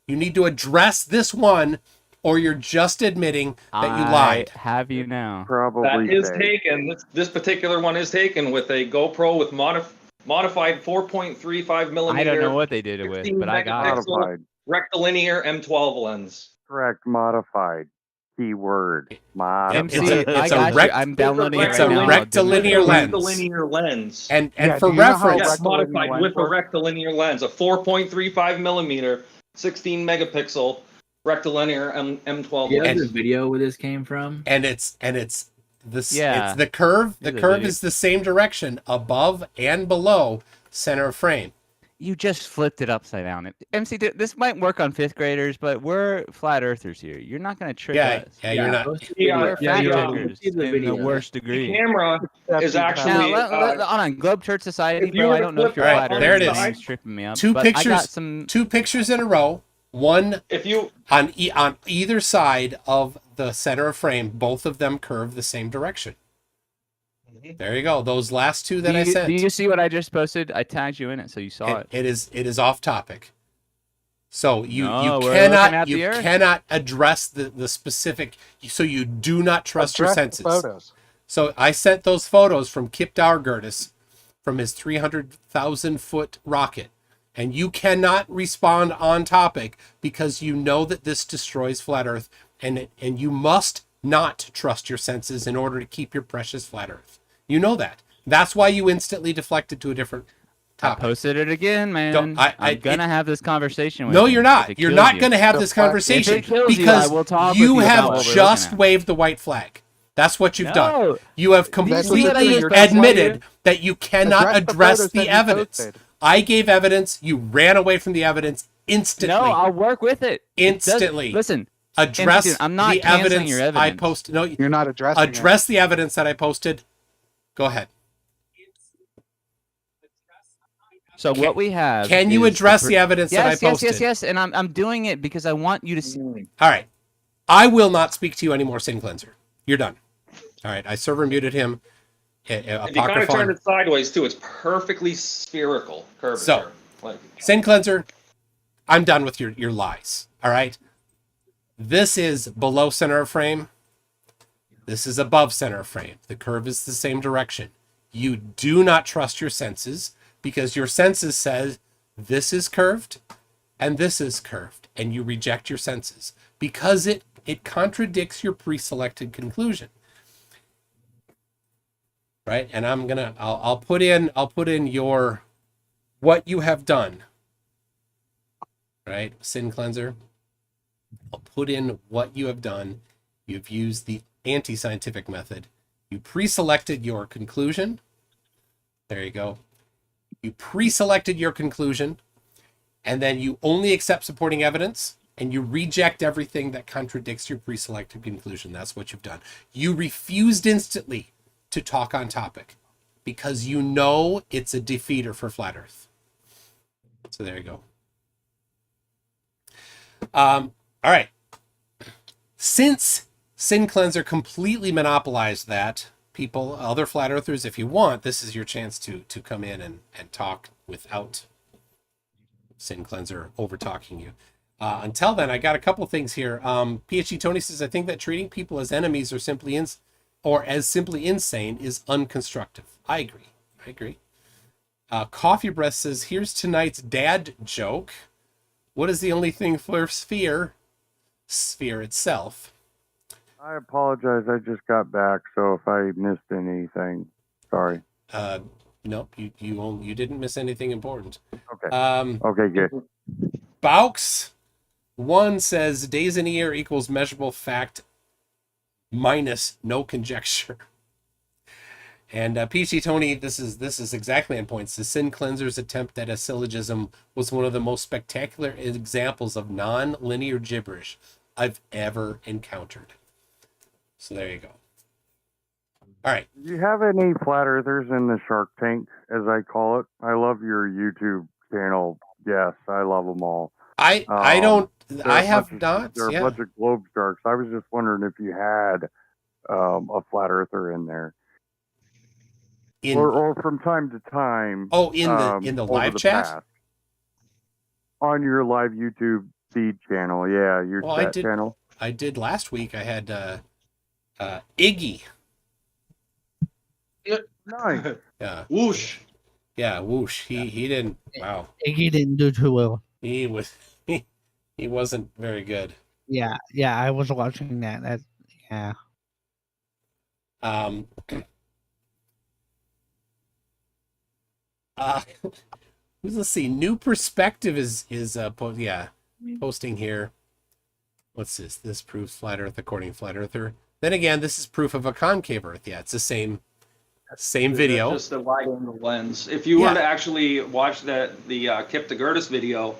You need to address this one, or you're just admitting that you lied. I have you now. Probably That is fake. taken. This particular one is taken with a GoPro with modified 4.35 millimeter. I don't know what they did it with, 16 but I got it. megapixel Modified. rectilinear M12 lens. Correct. Modified. Keyword. MC, It's a I got rect- you. I'm downloading it's it a right now. rectilinear lens. Rectilinear lens. And Yeah, for do you know how reference, Yes, rectilinear modified lens with a works? rectilinear lens, a 4.35 millimeter, 16 megapixel rectilinear M12 Do you have lens. the video where this came from? and it's this Yeah. it's the curve. The Here's a curve video. is the same direction above and below center of frame. You just flipped it upside down. MC, this might work on fifth graders, but we're flat earthers here. You're not going to trick Yeah, us. yeah, you're not. Go see the Yeah, video. We're fact yeah, checkers see the in the video. worst The degree. camera is Now, actually hold on. Globe Church Society, if you bro. were I to don't know if flip you're it flat on there it earthers. is. The name's tripping me up. Two but I got pictures. some. Two pictures in a row. One if you on either side of the center of frame. Both of them curve the same direction. There you go. Those last two that do I you, sent. Do you see what I just posted? I tagged you in it, so you saw it. It is off topic. So you we're looking at the Earth. cannot address the specific. So you do not trust your Address the senses. photos. So I sent those photos from Kip Dargertis from his 300,000 foot rocket, and you cannot respond on topic because you know that this destroys flat Earth, and you must not trust your senses in order to keep your precious flat Earth. You know that. That's why you instantly deflected to a different topic. I posted it again, man. I'm gonna have this conversation with No, you you're if not. it You're kills not you. going to have this conversation If it kills because you, I will talk you with you about have what we're just looking at. waved the white flag. That's what you've done. You have Did you see what I completely just posted? admitted that you cannot address photos the that you evidence. posted. I gave evidence. You ran away from the evidence instantly. No, I'll work with it. Instantly. Listen, address dude, I'm not the canceling evidence, your I evidence. posted. No, You're not addressing address the evidence that I posted. Go ahead. So what we have. Can you is address the evidence that I posted? Yes. And I'm doing it because I want you to see. All right. I will not speak to you anymore, Sin Cleanser. You're done. All right. I server muted him. If you kind of turn it sideways too, it's perfectly spherical curvature. So, Sin Cleanser, I'm done with your lies. All right. This is below center of frame. This is above center of frame. The curve is the same direction. You do not trust your senses because your senses says this is curved and this is curved, and you reject your senses because it contradicts your pre-selected conclusion. Right? And I'll put in your what you have done. Right? Sin Cleanser. I'll put in what you have done. You've used the anti-scientific method. You pre-selected your conclusion. There you go. You pre-selected your conclusion, and then you only accept supporting evidence, and you reject everything that contradicts your pre-selected conclusion. That's what you've done. You refused instantly to talk on topic because you know it's a defeater for Flat Earth. So there you go. All right. Since Sin Cleanser completely monopolized that, people, other flat earthers, if you want, this is your chance to come in and talk without Sin Cleanser over talking you. Until then, I got a couple things here. PhD Tony says, I think that treating people as enemies or simply as simply insane is unconstructive. I agree. Coffee Breath says, here's tonight's dad joke. What is the only thing flurfs fear? Sphere itself. I apologize. I just got back, so if I missed anything, sorry. Nope. You didn't miss anything important. Okay. Okay, good. Baux 1 says days in a year equals measurable fact minus no conjecture. And PhD Tony, this is exactly on point. The Sin Cleanser's attempt at a syllogism was one of the most spectacular examples of non-linear gibberish I've ever encountered. So there you go. All right. Do you have any flat earthers in the Shark Tank, as I call it? I love your YouTube channel. Yes, I love them all. I have not. They're Yeah. a bunch of globe sharks. I was just wondering if you had a flat earther in there. Or from time to time. Oh, in the live chat? Past. On your live YouTube feed channel. Yeah, your chat channel. I did last week. I had Iggy. Nice. Yeah. Whoosh. Yeah, whoosh. He didn't. Wow. Iggy didn't do too well. He wasn't very good. Yeah, I was watching that. Yeah. Let's see. New Perspective is posting here. What's this? This proves flat Earth according to Flat Earther. Then again, this is proof of a concave Earth. Yeah, it's the same video. Just a wide angle lens. If you were to actually watch the Kip DeGurtis video,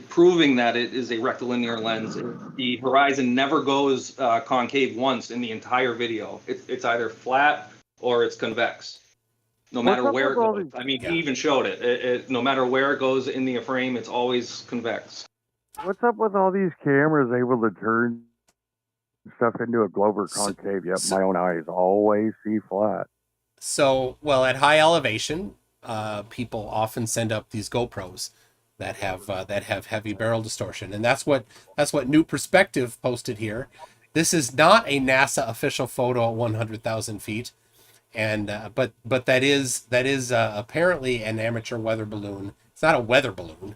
proving that it is a rectilinear lens, the horizon never goes concave once in the entire video. It's either flat or it's convex. No matter where it goes. I mean, he even showed it. No matter where it goes in the frame, it's always convex. What's up with all these cameras able to turn stuff into a globe or concave? Yep, my own eyes always see flat. So, well, at high elevation, people often send up these GoPros that have heavy barrel distortion, and that's what New Perspective posted here. This is not a NASA official photo at 100,000 feet, and but that is apparently an amateur weather balloon. It's not a weather balloon;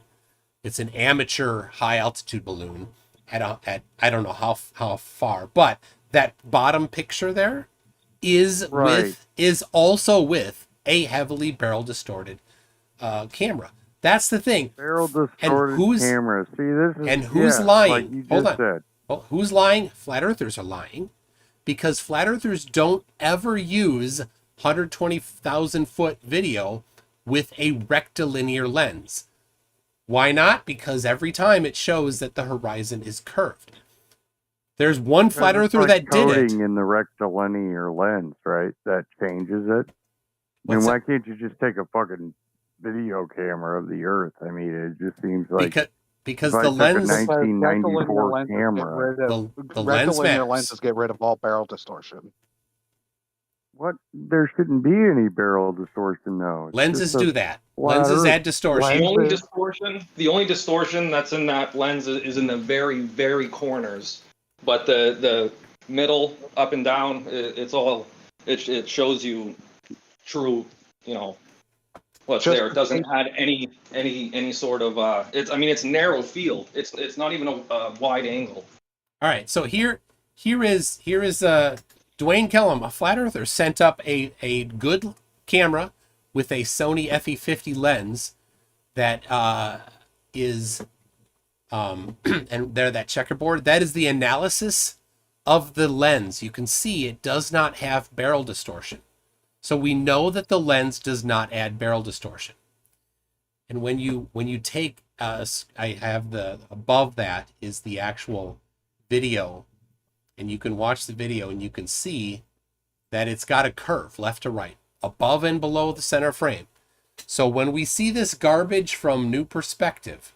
it's an amateur high altitude balloon at I don't know how far, but that bottom picture there is also with a heavily barrel distorted camera. That's the thing. Barrel distorted camera. See, this is, and who's yeah, lying? like you Hold just on. said. Well, who's lying? Flat earthers are lying, because flat earthers don't ever use 120,000 foot video with a rectilinear lens. Why not? Because every time it shows that the horizon is curved. There's one flat earther that did it. In the rectilinear lens, right? That changes it. I mean, why can't you just take a fucking video camera of the Earth? I mean, it just seems like because if the I took lens, a 1994 camera. the lens matters. lenses get rid of all barrel distortion. What? There shouldn't be any barrel distortion, though. It's lenses just a do that. flat Lenses Earth. add distortion. The only distortion that's in that lens is in the very, very corners. But the middle, up and down, it shows you true, what's there. It doesn't add any sort of it's narrow field. It's not even a wide angle. All right, so here is Dwayne Kellum, a flat earther, sent up a good camera with a Sony FE50 lens that is and there, that checkerboard, that is the analysis of the lens. You can see it does not have barrel distortion. So we know that the lens does not add barrel distortion. And when you take, I have above that is the actual video, and you can watch the video and you can see that it's got a curve left to right, above and below the center frame. So when we see this garbage from New Perspective,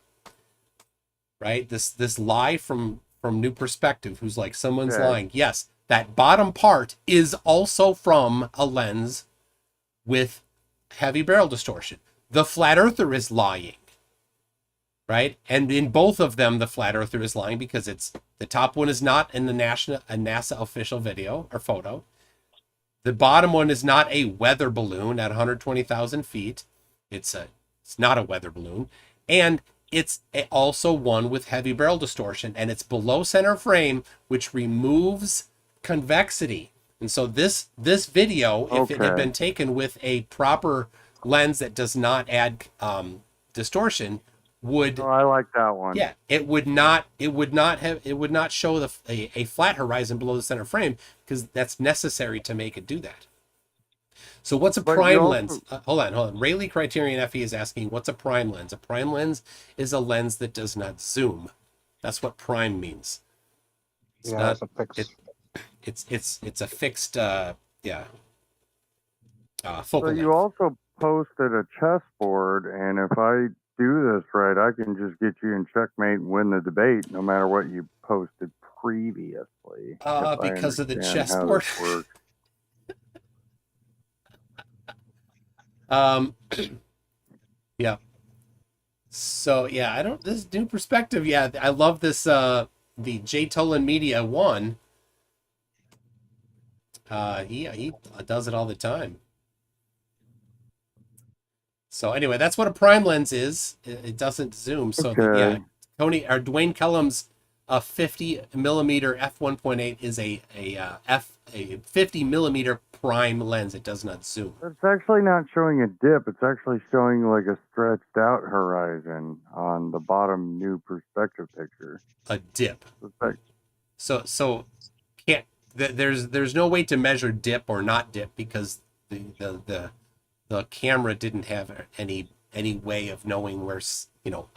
right? This lie from New Perspective, who's like, someone's lying. Yes, that bottom part is also from a lens with heavy barrel distortion. The flat earther is lying, right? And in both of them, the flat earther is lying because the top one is not in a NASA official video or photo. The bottom one is not a weather balloon at 120,000 feet. It's not a weather balloon. And it's also one with heavy barrel distortion, and it's below center frame, which removes convexity. And so this video, if it had been taken with a proper lens that does not add distortion, would I like that one. Yeah, it would not show a flat horizon below the center frame, because that's necessary to make it do that. So what's a prime lens? Hold on. Rayleigh Criterion FE is asking, what's a prime lens? A prime lens is a lens that does not zoom. That's what prime means. It's not, it's a fixed focal So length. you also posted a chessboard, and if I do this right, I can just get you in checkmate and win the debate, no matter what you posted previously. Because of the chessboard. Yeah. So yeah, this New Perspective. Yeah, I love this. The J Tolan Media one. He does it all the time. So anyway, that's what a prime lens is. It doesn't zoom. So Tony or Dwayne Kellum's 50 millimeter f1.8 is a 50 millimeter prime lens. It does not zoom. It's actually not showing a dip. It's actually showing like a stretched out horizon on the bottom New Perspective picture. A dip. So can't. There's no way to measure dip or not dip, because the camera didn't have any way of knowing where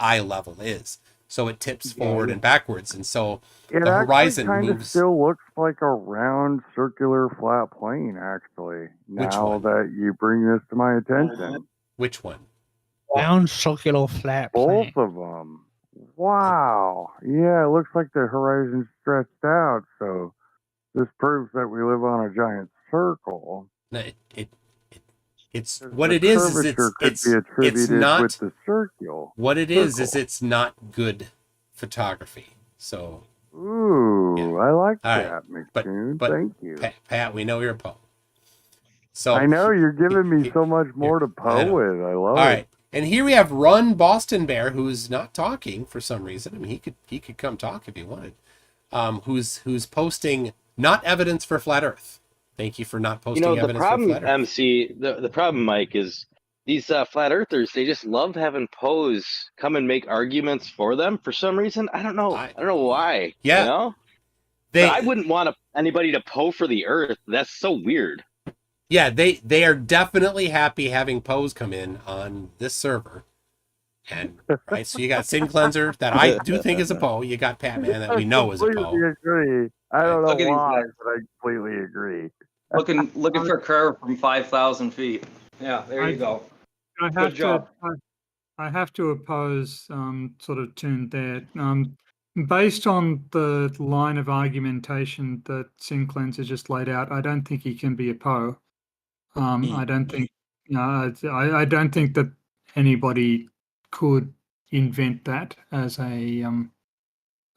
eye level is. So it tips forward and backwards, and so the horizon moves. Still looks like a round circular flat plane, actually. Now that you bring this to my attention. Which one? Round circular flat plane. Both of them. Wow. Yeah, it looks like the horizon's stretched out. So this proves that we live on a giant circle. It It's The what it is curvature could it's be attributed not with the circle. what it is circle. it's not good photography. So Ooh, I like all right. that, McToon. But Thank you. Pat, we know you're a Poe. So I know you're giving me so much more to Poe with. I love all it. right. And here we have Run Boston Bear, who's not talking for some reason. I mean, he could come talk if he wanted. Who's posting not evidence for flat Earth. Thank you for not posting evidence for flat Earth. MC, the problem, Mike, is these flat earthers, they just love having Poes come and make arguments for them for some reason. I don't know. I don't know why. Yeah. You know? But I wouldn't want anybody to Poe for the Earth. That's so weird. Yeah, they are definitely happy having Poes come in on this server. And right, so you got Sin Cleanser that I do think is a Poe. You got Pat Man that we know is a Poe. I agree. I don't know Look at these why, guys. but I completely agree. Looking for curve from 5,000 feet. Yeah, there you go. Good job. I have to oppose sort of Toon there. Based on the line of argumentation that Sin Cleanser just laid out, I don't think he can be a Poe. I don't think I don't think that anybody could invent that as a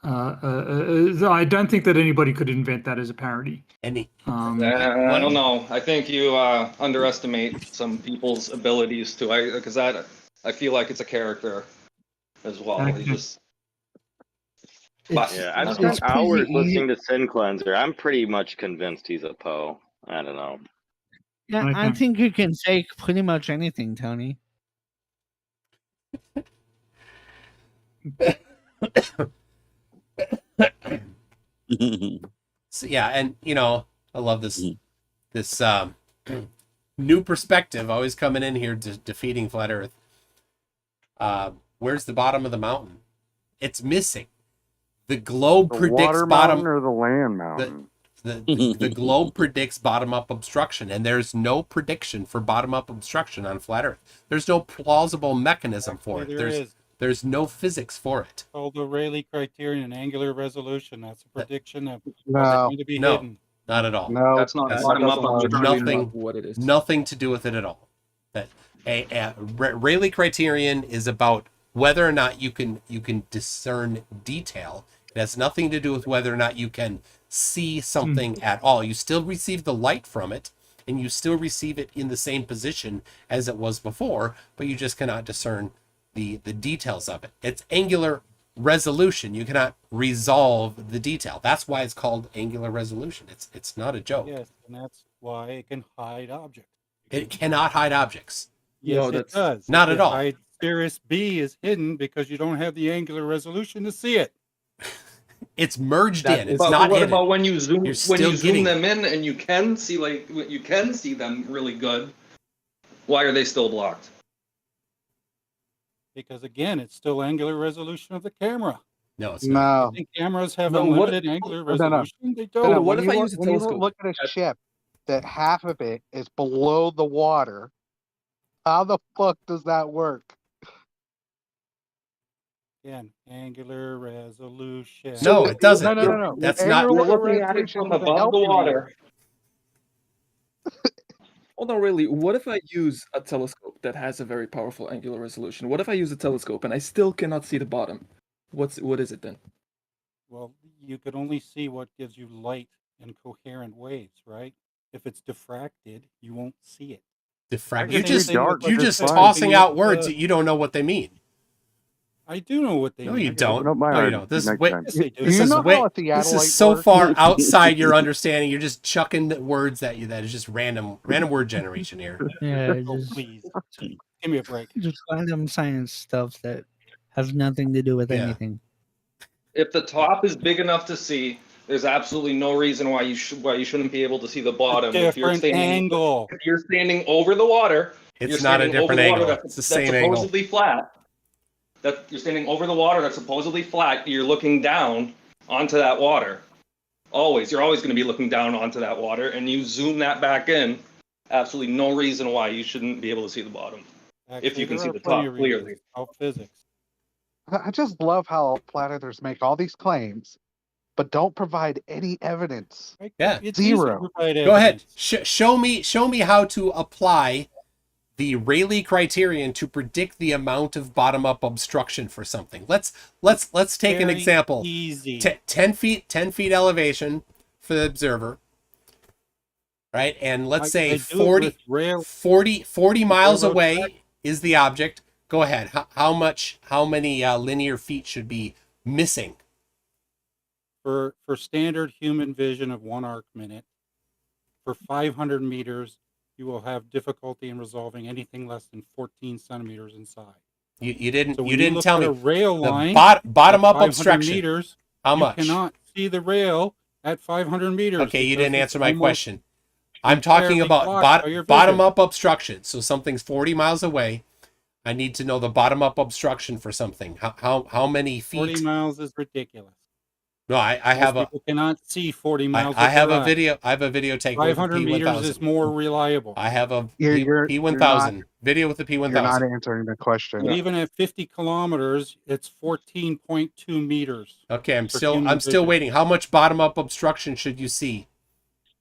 I don't think that anybody could invent that as a parody. Any? I don't know. I think you underestimate some people's abilities to. Because I feel like it's a character as well. Okay. He just. Yeah, I've spent hours listening to Sin Cleanser. I'm pretty much convinced he's a Poe. I don't know. Yeah, I think you can say pretty much anything, Tony. So, yeah, and I love this new perspective always coming in here defeating flat Earth. Where's the bottom of the mountain? It's missing. The globe The predicts water bottom mountain or the land mountain? the globe predicts bottom-up obstruction, and there's no prediction for bottom-up obstruction on flat Earth. There's no plausible mechanism for it. There's no physics for it. Called the Rayleigh criterion, angular resolution. That's a prediction of what's No. going to be No, hidden. not at all. No, That's not That's bottom-up obstruction. nothing to do with it at all. That a Rayleigh criterion is about whether or not you can discern detail. It has nothing to do with whether or not you can see something at all. You still receive the light from it, and you still receive it in the same position as it was before, but you just cannot discern the details of it. It's angular resolution. You cannot resolve the detail. That's why it's called angular resolution. It's not a joke. Yes, and that's why it can hide objects. It cannot hide objects. Yes, it does. Not at all. Cirrus B is hidden because you don't have the angular resolution to see it. It's merged in. It's But not what hidden. about when you zoom getting them in and you can see them really good? Why are they still blocked? Because again, it's still angular resolution of the camera. No, it's not. I think cameras have No, unlimited angular resolution. They don't. No, what if I use a when you telescope? look at a ship that half of it is below the water, how the fuck does that work? Again, angular resolution. No, it doesn't. No. That's The not. angular You're looking at it resolution from doesn't above help the you water. Hold on, really. What if I use a telescope that has a very powerful angular resolution? What if I use a telescope and I still cannot see the bottom? What is it then? Well, you could only see what gives you light in coherent waves, right? If it's diffracted, you won't see it. Diffract. You're You're just tossing out words that you don't know what they mean. I do know what they No, mean. you don't. No, you don't. This is way. Yes, I do. This is know way. how a This theodolite is so works? far outside your understanding. You're just chucking words that is just random word generation here. Yeah, Oh, just, please. Give me a break. just random science stuff that has nothing to do with anything. If the top is big enough to see, there's absolutely no reason why you shouldn't be able to see the bottom. If you're standing over the water, It's not a different angle. It's the same angle. Supposedly flat. That you're standing over the water that's supposedly flat. You're looking down onto that water. You're always going to be looking down onto that water, and you zoom that back in. Absolutely no reason why you shouldn't be able to see the bottom. If you can see the top clearly. Physics. I just love how flat earthers make all these claims, but don't provide any evidence. Yeah, Zero. Go ahead. Show me how to apply the Rayleigh criterion to predict the amount of bottom-up obstruction for something. Let's take an Very example. easy. 10 feet elevation for the observer, right? And let's say I do it with 40 miles railroad away track. is the object. Go ahead. How many linear feet should be missing? For standard human vision of 1 arc minute, for 500 meters, you will have difficulty in resolving anything less than 14 centimeters inside. You didn't So when you didn't look tell at me a rail the line bottom at up 500 obstruction. meters, How you much? cannot see the rail at 500 meters. Okay, you because didn't it's answer my almost question. I'm talking entirely about blocked by your bottom vision. up obstruction. So something's 40 miles away. I need to know the bottom up obstruction for something. How many feet? 40 miles is ridiculous. No, I Most have a people cannot see 40 miles. I with have their a eyes. video. I have a video taken with the 500 meters P1000. is more reliable. I have a You're P1000 video with the You're not P1000. answering the question. But even at 50 kilometers, it's 14.2 meters. Okay, I'm for still human vision. waiting. How much bottom up obstruction should you see?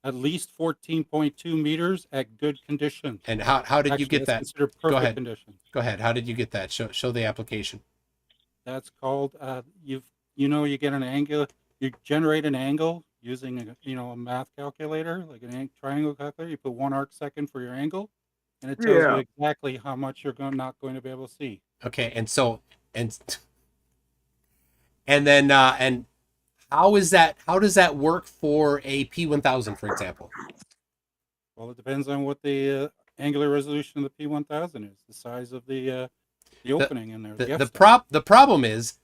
At least 14.2 meters at good conditions. And how did you Actually, get that's that? considered Go perfect ahead. conditions. Go ahead. How did you get that? Show the application. That's called you get an angle. You generate an angle using a math calculator, like an triangle calculator. You put 1 arc second for your angle, and it tells you exactly how much you're not going to be able to see. Okay, and then how does that work for a P1000, for example? Well, it depends on what the angular resolution of the P1000 is, the size of the opening in there. The problem is,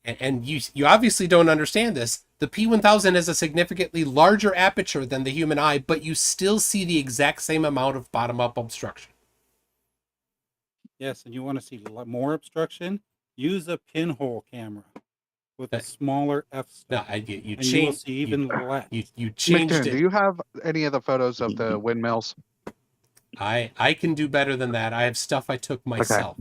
and you obviously don't understand this, the P1000 has a significantly larger aperture than the human eye, but you still see the exact same amount of bottom-up obstruction. Yes, and you want to see more obstruction? Use a pinhole camera with a smaller f-stop. No, you will changed. see even less. You changed McToon, it. do you have any of the photos of the windmills? I can do better than that. I have stuff I took myself.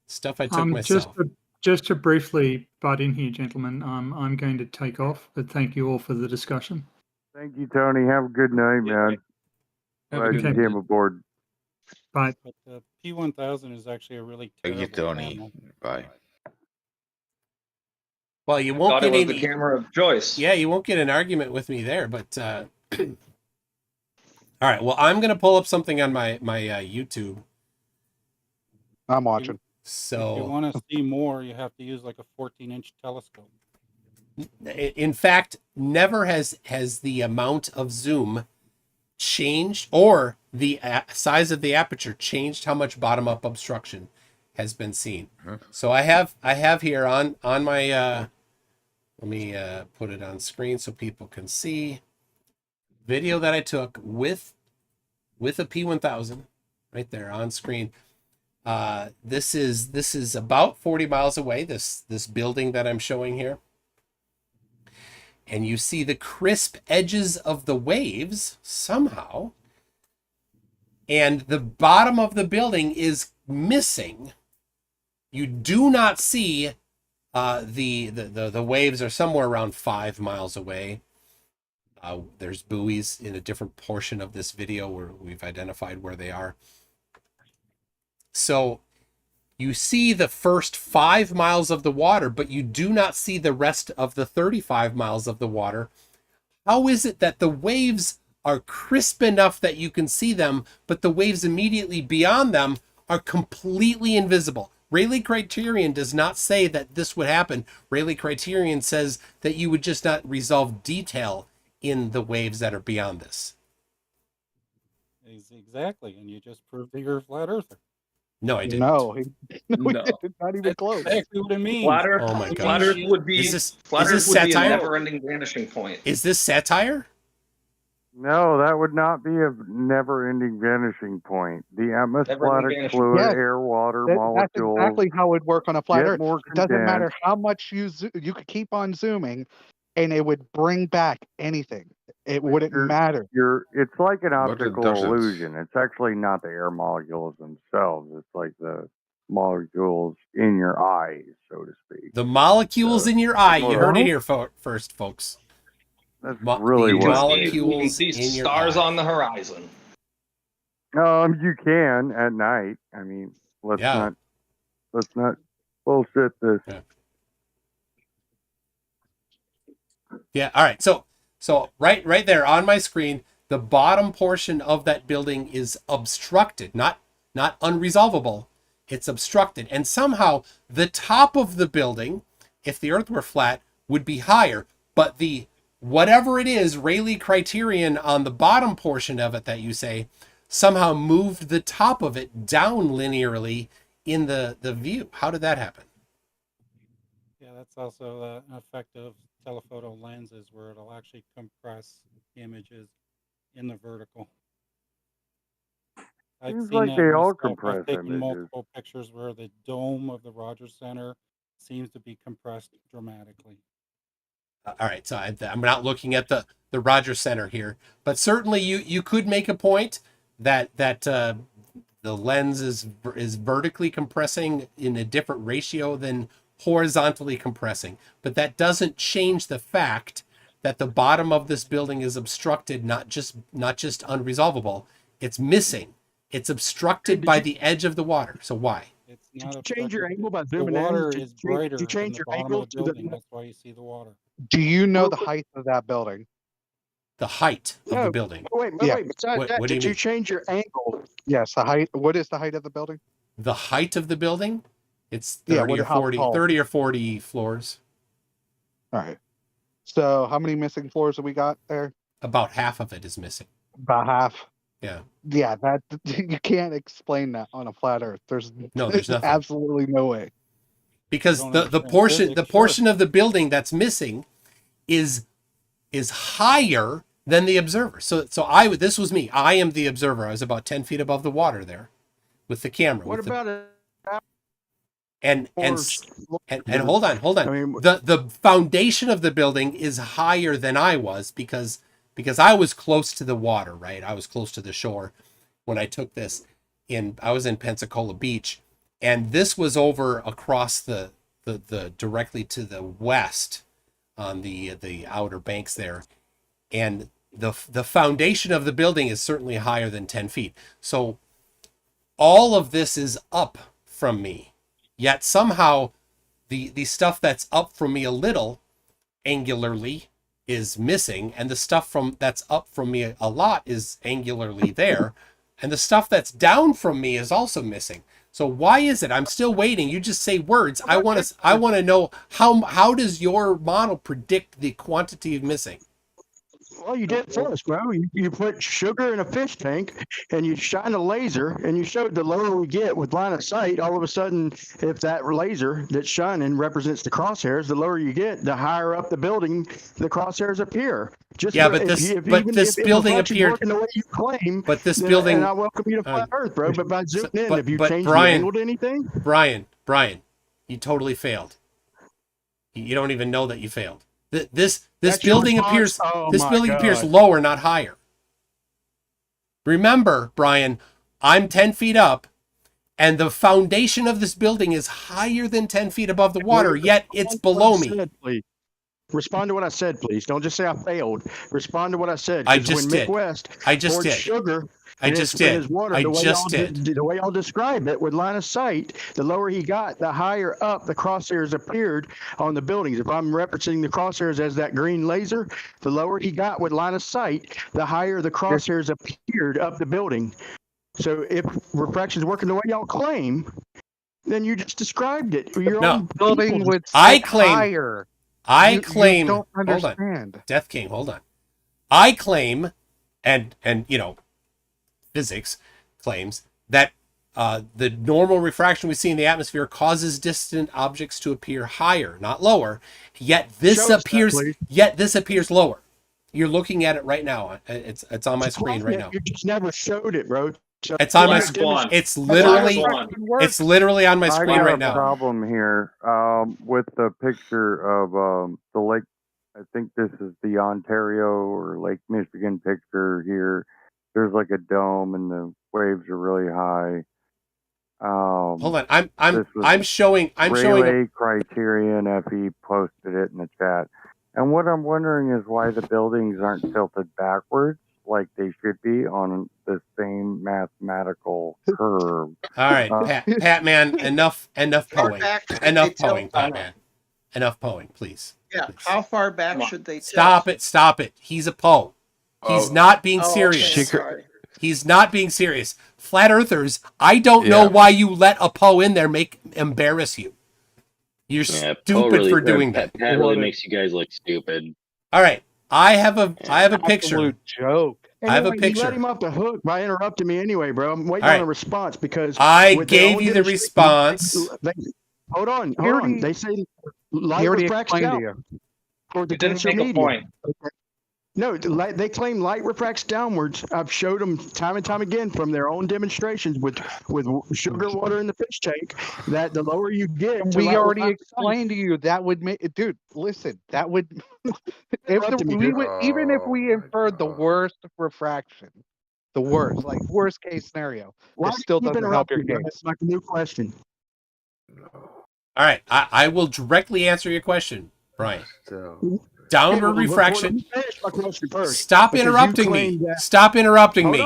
Stuff I took myself. Just to briefly butt in here, gentlemen, I'm going to take off, but thank you all for the discussion. Thank you, Tony. Have a good night, man. Glad you came aboard. Bye. But the P1000 is actually a really Thank you, terrible Tony. camera. Bye. Well, you won't Thought get it was any. the camera of choice. Yeah, you won't get an argument with me there, but all right. Well, I'm gonna pull up something on my YouTube. I'm watching. So if you want to see more, you have to use like a 14-inch telescope. In fact, never has the amount of zoom changed, or the size of the aperture changed how much bottom-up obstruction has been seen. So I have here on my let me put it on screen so people can see video that I took with a P1000 right there on screen. This is about 40 miles away, this building that I'm showing here. And you see the crisp edges of the waves somehow. And the bottom of the building is missing. You do not see the waves are somewhere around 5 miles away. There's buoys in a different portion of this video where we've identified where they are. So you see the first 5 miles of the water, but you do not see the rest of the 35 miles of the water. How is it that the waves are crisp enough that you can see them, but the waves immediately beyond them are completely invisible? Rayleigh criterion does not say that this would happen. Rayleigh criterion says that you would just not resolve detail in the waves that are beyond this. Exactly, and you just proved that you're a flat earther. No, I didn't. No, we No. did not even close. That's exactly what it means. Flat Earth, Oh my gosh. Flat Earth would be Is this Flat Earth would be a satire? never-ending vanishing point. Is this satire? No, that would not be a never-ending vanishing point. The atmospheric vanishing fluid, Yes, air, water, That's molecules. exactly how it would work on a flat get Earth. more It doesn't matter condensed. how much you could keep on zooming, and it would bring back anything. It wouldn't matter. It's like an But it optical doesn't. illusion. It's actually not the air molecules themselves. It's like the molecules in your eyes, so to speak. The molecules in your eye. You heard it here first, folks. That's Mo- really the what it is. You can molecules see in your stars eye. on the horizon. You can at night. I mean, let's Yeah. not bullshit this. Yeah. All right. So right there on my screen, the bottom portion of that building is obstructed, not unresolvable. It's obstructed, and somehow the top of the building, if the Earth were flat, would be higher. But the whatever it is, Rayleigh criterion on the bottom portion of it that you say somehow moved the top of it down linearly in the view. How did that happen? Yeah, that's also an effect of telephoto lenses where it'll actually compress images in the vertical. I've Seems seen like that they all myself. I've compress taken images. multiple pictures where the dome of the Rogers Center seems to be compressed dramatically. All right, so I'm not looking at the Rogers Center here, but certainly you could make a point that the lens is vertically compressing in a different ratio than horizontally compressing, but that doesn't change the fact that the bottom of this building is obstructed, not just unresolvable. It's missing. It's obstructed by the edge of the water. So why? It's not you change your obstructed. angle by The zooming in? water Did is you brighter change in the your bottom angle of the to the- building. That's why you see the water. Do you know the height of that building? The height of the building. Wait. Besides that, What do you did you mean? change your angle? Yes, the height. What is the height of the building? The height of the building? It's 30 Yeah, or 40, 30 or 40 floors. All right. So how many missing floors have we got there? About half of it is missing. About half. Yeah. Yeah, that you can't explain that on a flat Earth. There's nothing. Absolutely no way. Because the portion of the building that's missing is higher than the observer. So this was me. I am the observer. I was about 10 feet above the water there with the camera. What about it? And hold on. I mean, the foundation of the building is higher than I was because I was close to the water, right? I was close to the shore when I took this. I was in Pensacola Beach, and this was over across the directly to the west on the outer banks there, and the foundation of the building is certainly higher than 10 feet. So all of this is up from me. Yet somehow the stuff that's up from me a little angularly is missing, and the stuff that's up from me a lot is angularly there, and the stuff that's down from me is also missing. So why is it? I'm still waiting. You just say words. I want to know how does your model predict the quantity of missing? Well, you did for us, bro. You put sugar in a fish tank and you shine a laser and you showed the lower we get with line of sight, all of a sudden, if that laser that's shining represents the crosshairs, the lower you get, the higher up the building the crosshairs appear. Just yeah, for, but this if building appeared working the way you claim. But this then, building, and I welcome you to flat Earth, bro. But by zooming in, have you changed Brian, the angle to anything? Brian, you totally failed. You don't even know that you failed. This building appears appears lower, not higher. Remember, Brian, I'm 10 feet up, and the foundation of this building is higher than 10 feet above the water, yet it's below me. Please. Respond to what I said, please. Don't just say I failed. Respond to what I said. I just did. I just did. Sugar. I just did. The way y'all describe it with line of sight, the lower he got, the higher up the crosshairs appeared on the buildings. If I'm referencing the crosshairs as that green laser, the lower he got with line of sight, the higher the crosshairs appeared up the building. So if refraction is working the way y'all claim, then you just described it. Your own building would higher. I claim. You don't understand. Hold on. Death King, hold on. I claim, and physics claims that the normal refraction we see in the atmosphere causes distant objects to appear higher, not lower. Yet this appears lower. You're looking at it right now. It's on my screen right now. You just never showed it, bro. So it's on my screen. It's literally on my screen right now. I got a problem here with the picture of the lake. I think this is the Ontario or Lake Michigan picture here. There's like a dome and the waves are really high. Hold on, I'm showing Rayleigh criterion. FE posted it in the chat, and what I'm wondering is why the buildings aren't tilted backwards like they should be on the same mathematical curve. All right, Pat man, enough Far poing. back should Enough they tilt poing, Pat man. Enough poing, please. Yeah, how far back should they Stop tilt? it, stop it. He's a Poe. He's Oh. not being Oh, serious. okay, sorry. He's not being serious. Flat Earthers, I don't know why you let a Poe in there embarrass you. You're stupid really, for doing that. Pat really makes you guys look stupid. All right, I have a picture. Absolute joke. I have a You let picture. him off the hook by interrupting me anyway, bro. I'm waiting All on right. a response because I with their gave own you the demonstration- response. Hold on. They say light He already refracts explained to down you. for the You didn't denser make a medium. point. Okay. No, they claim light refracts downwards. I've showed them time and time again from their own demonstrations with sugar water in the fish tank that the lower you get, to We light already refracts explained to you that would make, dude. Listen, that would Interrupted me, we dude. would, even if we inferred the worst refraction, the worst, like worst case scenario, Why it still do you keep doesn't help your interrupting me? case. That's like a new question. All right, I will directly answer your question, Brian. Downward refraction. Stop interrupting me. Stop interrupting me.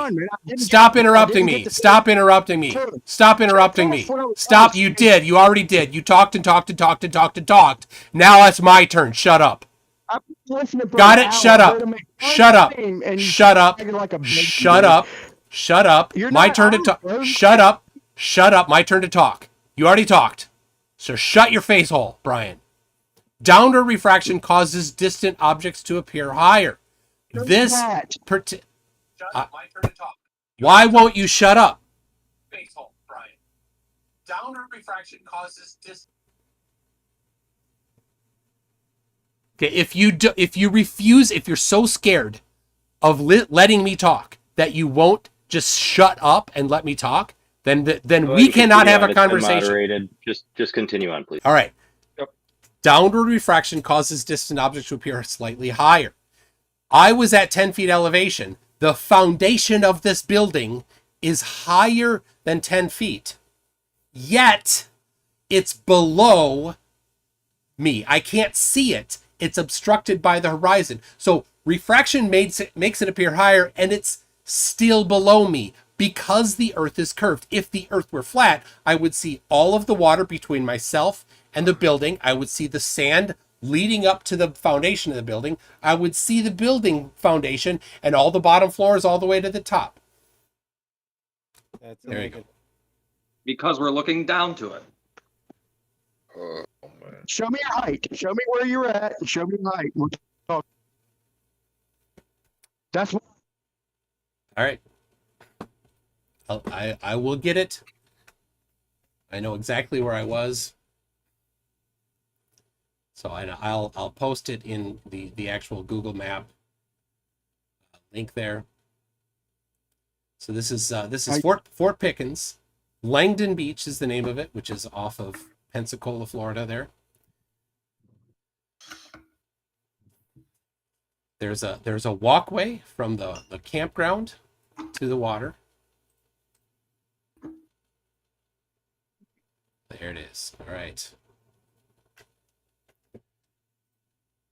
Stop interrupting me. Stop interrupting me. Stop interrupting me. Stop. You did. You already did. You talked and talked and talked and talked and talked. Now it's my turn. Shut up. Got it? Shut up. Shut up. Shut up. Shut up. Shut up. My turn to talk. Shut up. Shut up. My turn to talk. You already talked. So shut your face hole, Brian. Downward refraction causes distant objects to appear higher. This why won't you shut up? Face hole, Brian. Downward refraction causes Okay, if you refuse, if you're so scared of letting me talk that you won't just shut up and let me talk, then we cannot have a conversation. Moderated. Just continue on, please. All right. Downward refraction causes distant objects to appear slightly higher. I was at 10 feet elevation. The foundation of this building is higher than 10 feet. Yet, it's below me. I can't see it. It's obstructed by the horizon. So refraction makes it appear higher, and it's still below me because the Earth is curved. If the Earth were flat, I would see all of the water between myself and the building. I would see the sand leading up to the foundation of the building. I would see the building foundation and all the bottom floors all the way to the top. There you go. Because we're looking down to it. Show me your height. Show me where you're at. And show me your height. We're talking. That's what. All right. I will get it. I know exactly where I was. So I'll post it in the actual Google map link there. So this is Fort Pickens. Langdon Beach is the name of it, which is off of Pensacola, Florida there. There's a walkway from the campground to the water. There it is. All right.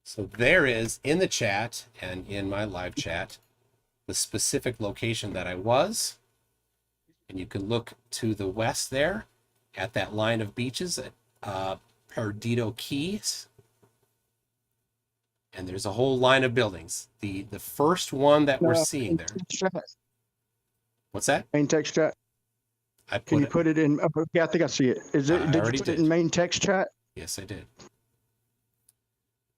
So there is in the chat and in my live chat the specific location that I was. And you can look to the west there at that line of beaches at Perdido Keys. And there's a whole line of buildings. The first one that we're seeing there. What's that? Main text chat. Can you put it in? Yeah, I think I see it. Is it? Did you put it in main text chat? Yes, I did.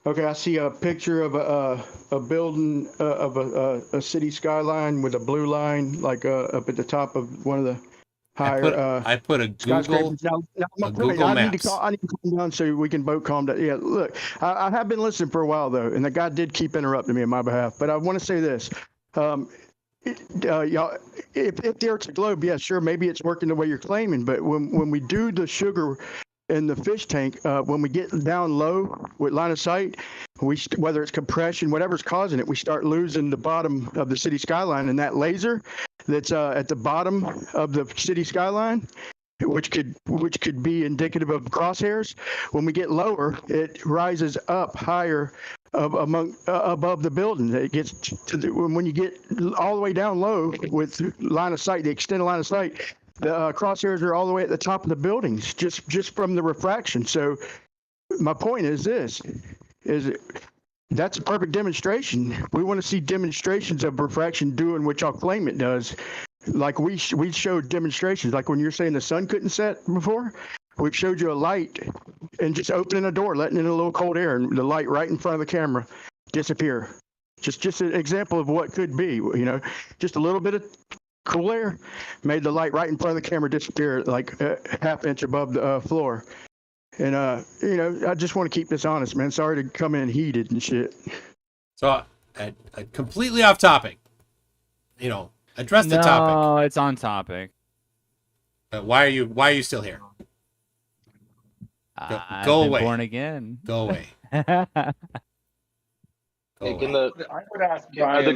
Okay, I see a picture of a building of a city skyline with a blue line, like up at the top of one of the higher. I put a Google. Google Maps. I need to calm down so we can both calm down. Yeah, look, I have been listening for a while though, and the guy did keep interrupting me on my behalf. But I want to say this. Y'all, if the Earth's a globe, yeah, sure, maybe it's working the way you're claiming. But when we do the sugar in the fish tank, when we get down low with line of sight, whether it's compression, whatever's causing it, we start losing the bottom of the city skyline, and that laser that's at the bottom of the city skyline, which could be indicative of crosshairs. When we get lower, it rises up higher above the building. It gets to when you get all the way down low with line of sight, the extended line of sight, the crosshairs are all the way at the top of the buildings, just from the refraction. So my point is this: that's a perfect demonstration. We want to see demonstrations of refraction doing what y'all claim it does. Like we showed demonstrations, like when you're saying the sun couldn't set before. We showed you a light and just opening a door, letting in a little cold air, and the light right in front of the camera disappear. Just an example of what could be, just a little bit of cool air made the light right in front of the camera disappear like a half inch above the floor. And, I just want to keep this honest, man. Sorry to come in heated and shit. So completely off topic, address the topic. No, it's on Why are you still here? I've Go been away. born again. Go away. Hey, can the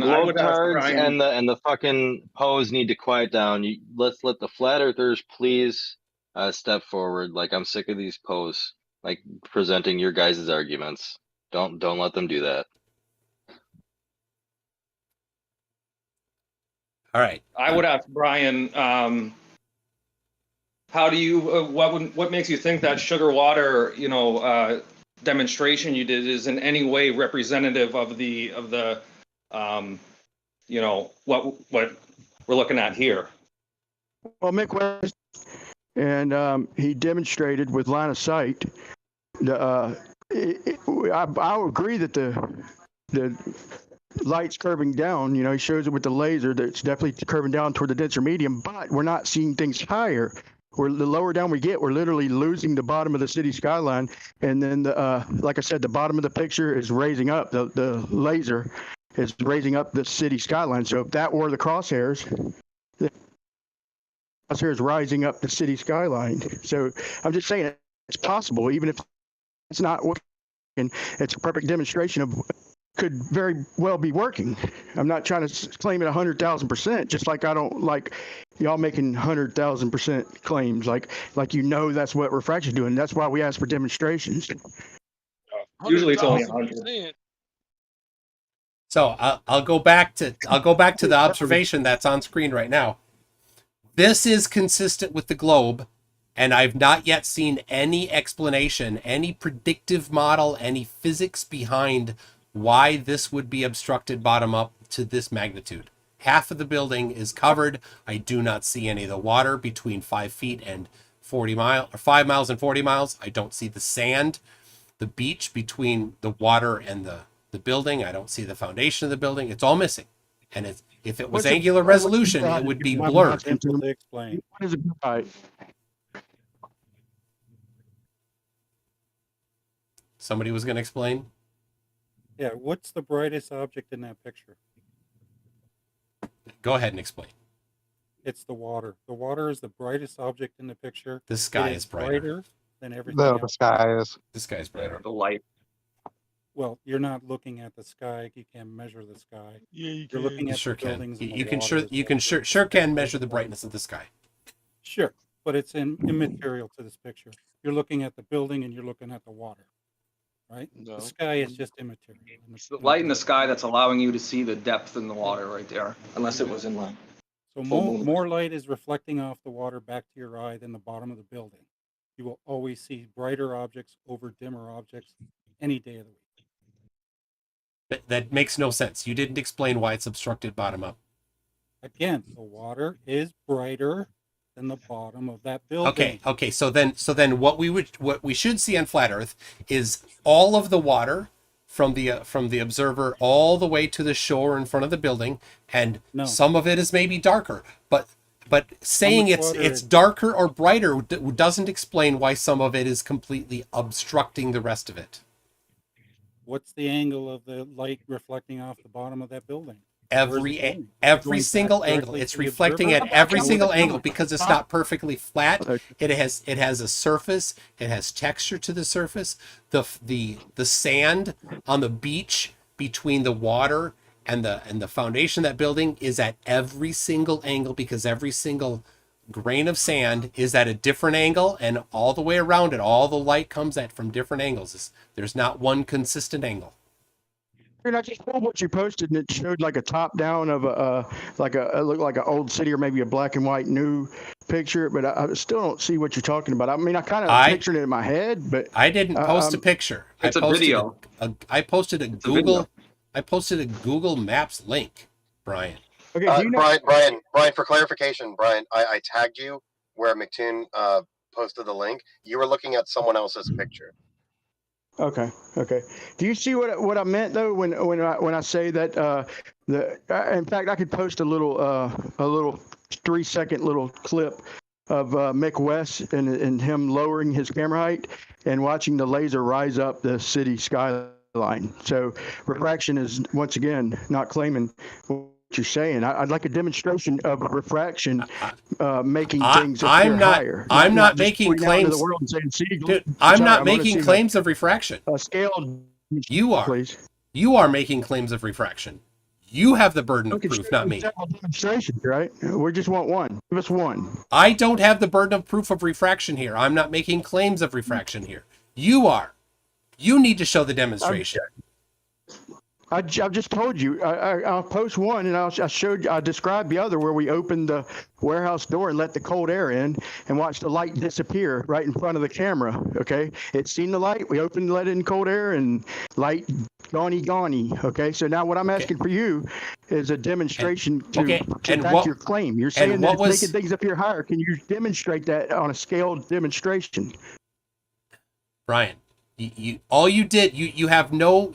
globe cards and the fucking pose need to quiet down? Let's let the flat earthers please step forward. Like, I'm sick of these pose, like presenting your guys' arguments. Don't let them do that. All right. I would ask Brian, how do you what makes you think that sugar water demonstration you did is in any way representative of the what we're looking at here? Well, Mick West, and he demonstrated with line of sight. I would agree that the light's curving down. He shows it with the laser that it's definitely curving down toward the denser medium, but we're not seeing things higher. The lower down we get, we're literally losing the bottom of the city skyline. And then, like I said, the bottom of the picture is raising up. The laser is raising up the city skyline. So if that were the crosshairs rising up the city skyline. So I'm just saying it's possible, even if it's not working. It's a perfect demonstration of could very well be working. I'm not trying to claim it 100,000%, just like I don't like y'all making 100,000% claims, like that's what refraction's doing. That's why we ask for demonstrations. Usually it's only 100. So I'll go back to the observation that's on screen right now. This is consistent with the globe, and I've not yet seen any explanation, any predictive model, any physics behind why this would be obstructed bottom up to this magnitude. Half of the building is covered. I do not see any of the water between 5 feet and 40 miles, or 5 miles and 40 miles. I don't see the sand, the beach between the water and the building. I don't see the foundation of the building. It's all missing. And if it was angular resolution, it would be blurred. Simple to explain. What is it? Somebody was going to explain? Yeah, what's the brightest object in that picture? Go ahead and explain. It's the water. The water is the brightest object in the picture. The sky is brighter than everything else. The sky is. The sky is brighter. The light. Well, you're not looking at the sky. You can't measure the sky. Yeah, you're looking at sure the can. buildings. and the You can water sure can measure the brightness of the sky. Sure, but it's immaterial to this picture. You're looking at the building and you're looking at the water, right? The sky is just immaterial. It's the light in the sky that's allowing you to see the depth in the water right there, unless it was inland. So more light is reflecting off the water back to your eye than the bottom of the building. You will always see brighter objects over dimmer objects any day of the week. That makes no sense. You didn't explain why it's obstructed bottom up. Again, the water is brighter than the bottom of that building. Okay. So then what we should see on flat Earth is all of the water from the observer all the way to the shore in front of the building, and some of it is maybe darker. But saying it's darker or brighter doesn't explain why some of it is completely obstructing the rest of it. What's the angle of the light reflecting off the bottom of that building? Every single angle. It's reflecting at every single angle because it's not perfectly flat. It has a surface. It has texture to the surface. The sand on the beach between the water and the foundation of that building is at every single angle because every single grain of sand is at a different angle, and all the way around it, all the light comes at from different angles. There's not one consistent angle. And I just pulled what you posted, and it showed like a top down of it looked like an old city or maybe a black and white new picture, but I still don't see what you're talking about. I mean, I kind of pictured it in my head, but I didn't post a picture. It's I a posted video. I posted a It's a video. I posted a Google Maps link, Brian. Okay, Brian, for clarification, Brian, I tagged you where McToon posted the link. You were looking at someone else's picture. Okay. Do you see what I meant though when I say that in fact I could post a little 3-second little clip of Mick West and him lowering his camera height and watching the laser rise up the city skyline. So refraction is once again not claiming what you're saying. I'd like a demonstration of refraction making things appear higher. I'm not just making pointing out into claims. the world and saying, "See, Dude, I'm not making claims of refraction. Scale. You are. Please. You are making claims of refraction. You have the burden of proof, not me. Demonstrations, right? We just want one. Give us one. I don't have the burden of proof of refraction here. I'm not making claims of refraction here. You are. You need to show the demonstration. I've just told you. I'll post one, and I described the other where we opened the warehouse door and let the cold air in, and watched the light disappear right in front of the camera. Okay, it's seen the light. We opened, let in cold air, and light gone. Okay, so now what I'm asking for you is a demonstration to back your claim. You're saying that it's making things appear higher. Can you demonstrate that on a scaled demonstration? Brian, you have no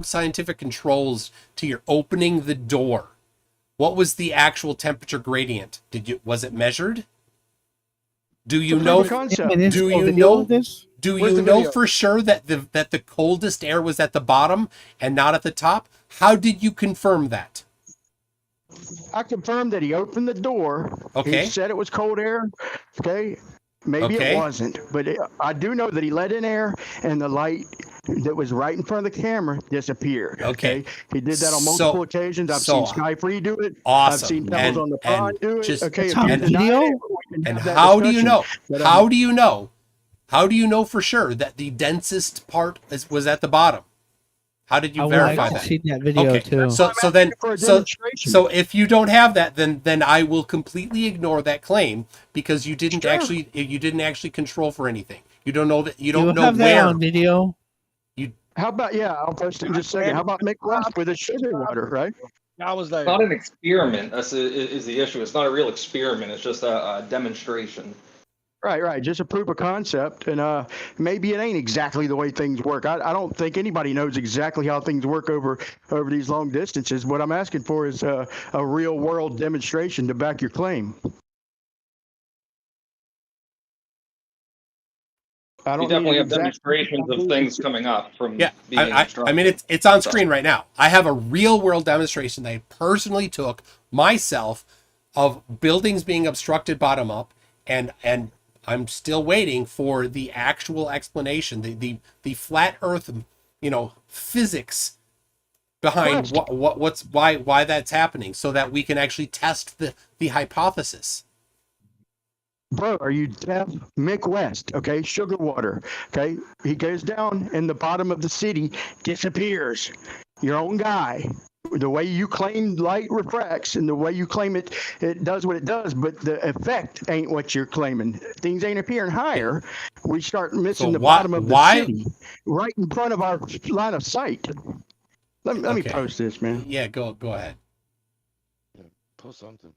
scientific controls to your opening the door. What was the actual temperature gradient? Was it measured? Do you know? Do you know? Do you know for sure that the coldest air was at the bottom and not at the top? How did you confirm that? I confirmed that he opened the door. Okay. He said it was cold air. Okay. Maybe it wasn't, but I do know that he let in air and the light that was right in front of the camera disappeared. Okay. He did that on multiple occasions. I've seen Sky Free do it. Awesome. I've seen Pebbles on the Pond do it. Okay. And how do you know? How do you know? How do you know for sure that the densest part was at the bottom? How did you verify that? I've seen that video too. So if you don't have that, then I will completely ignore that claim because you didn't actually control for anything. You don't know that. You don't know have where. That on video. How about I'll post it in just a second. How about Mick West with a sugar water, right? I was there. It's not an experiment. That's is the issue. It's not a real experiment. It's just a demonstration. Right. Just a proof of concept, and maybe it ain't exactly the way things work. I don't think anybody knows exactly how things work over these long distances. What I'm asking for is a real world demonstration to back your claim. You definitely have demonstrations of things coming up from being I mean, it's on screen right now. I have a real world demonstration that I personally took myself of buildings being obstructed bottom up, and I'm still waiting for the actual explanation, the flat Earth, physics behind why that's happening, so that we can actually test the hypothesis. Bro, are you deaf? Mick West, okay, sugar water, okay. He goes down in the bottom of the city, disappears. Your own guy. The way you claim light refracts and the way you claim it does what it does, but the effect ain't what you're claiming. Things ain't appearing higher. We start missing the bottom of the city right in front of our line of sight. Let me post this, man. Yeah, go ahead. Post something.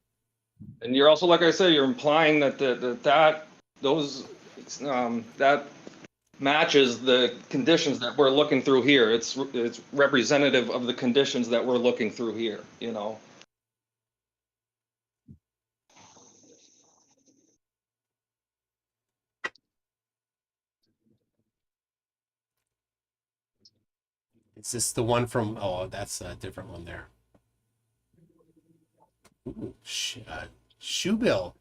And you're also, like I said, you're implying that that matches the conditions that we're looking through here. It's representative of the conditions that we're looking through here, Is this the one from? Oh, that's a different one there. Ooh, Shoebill.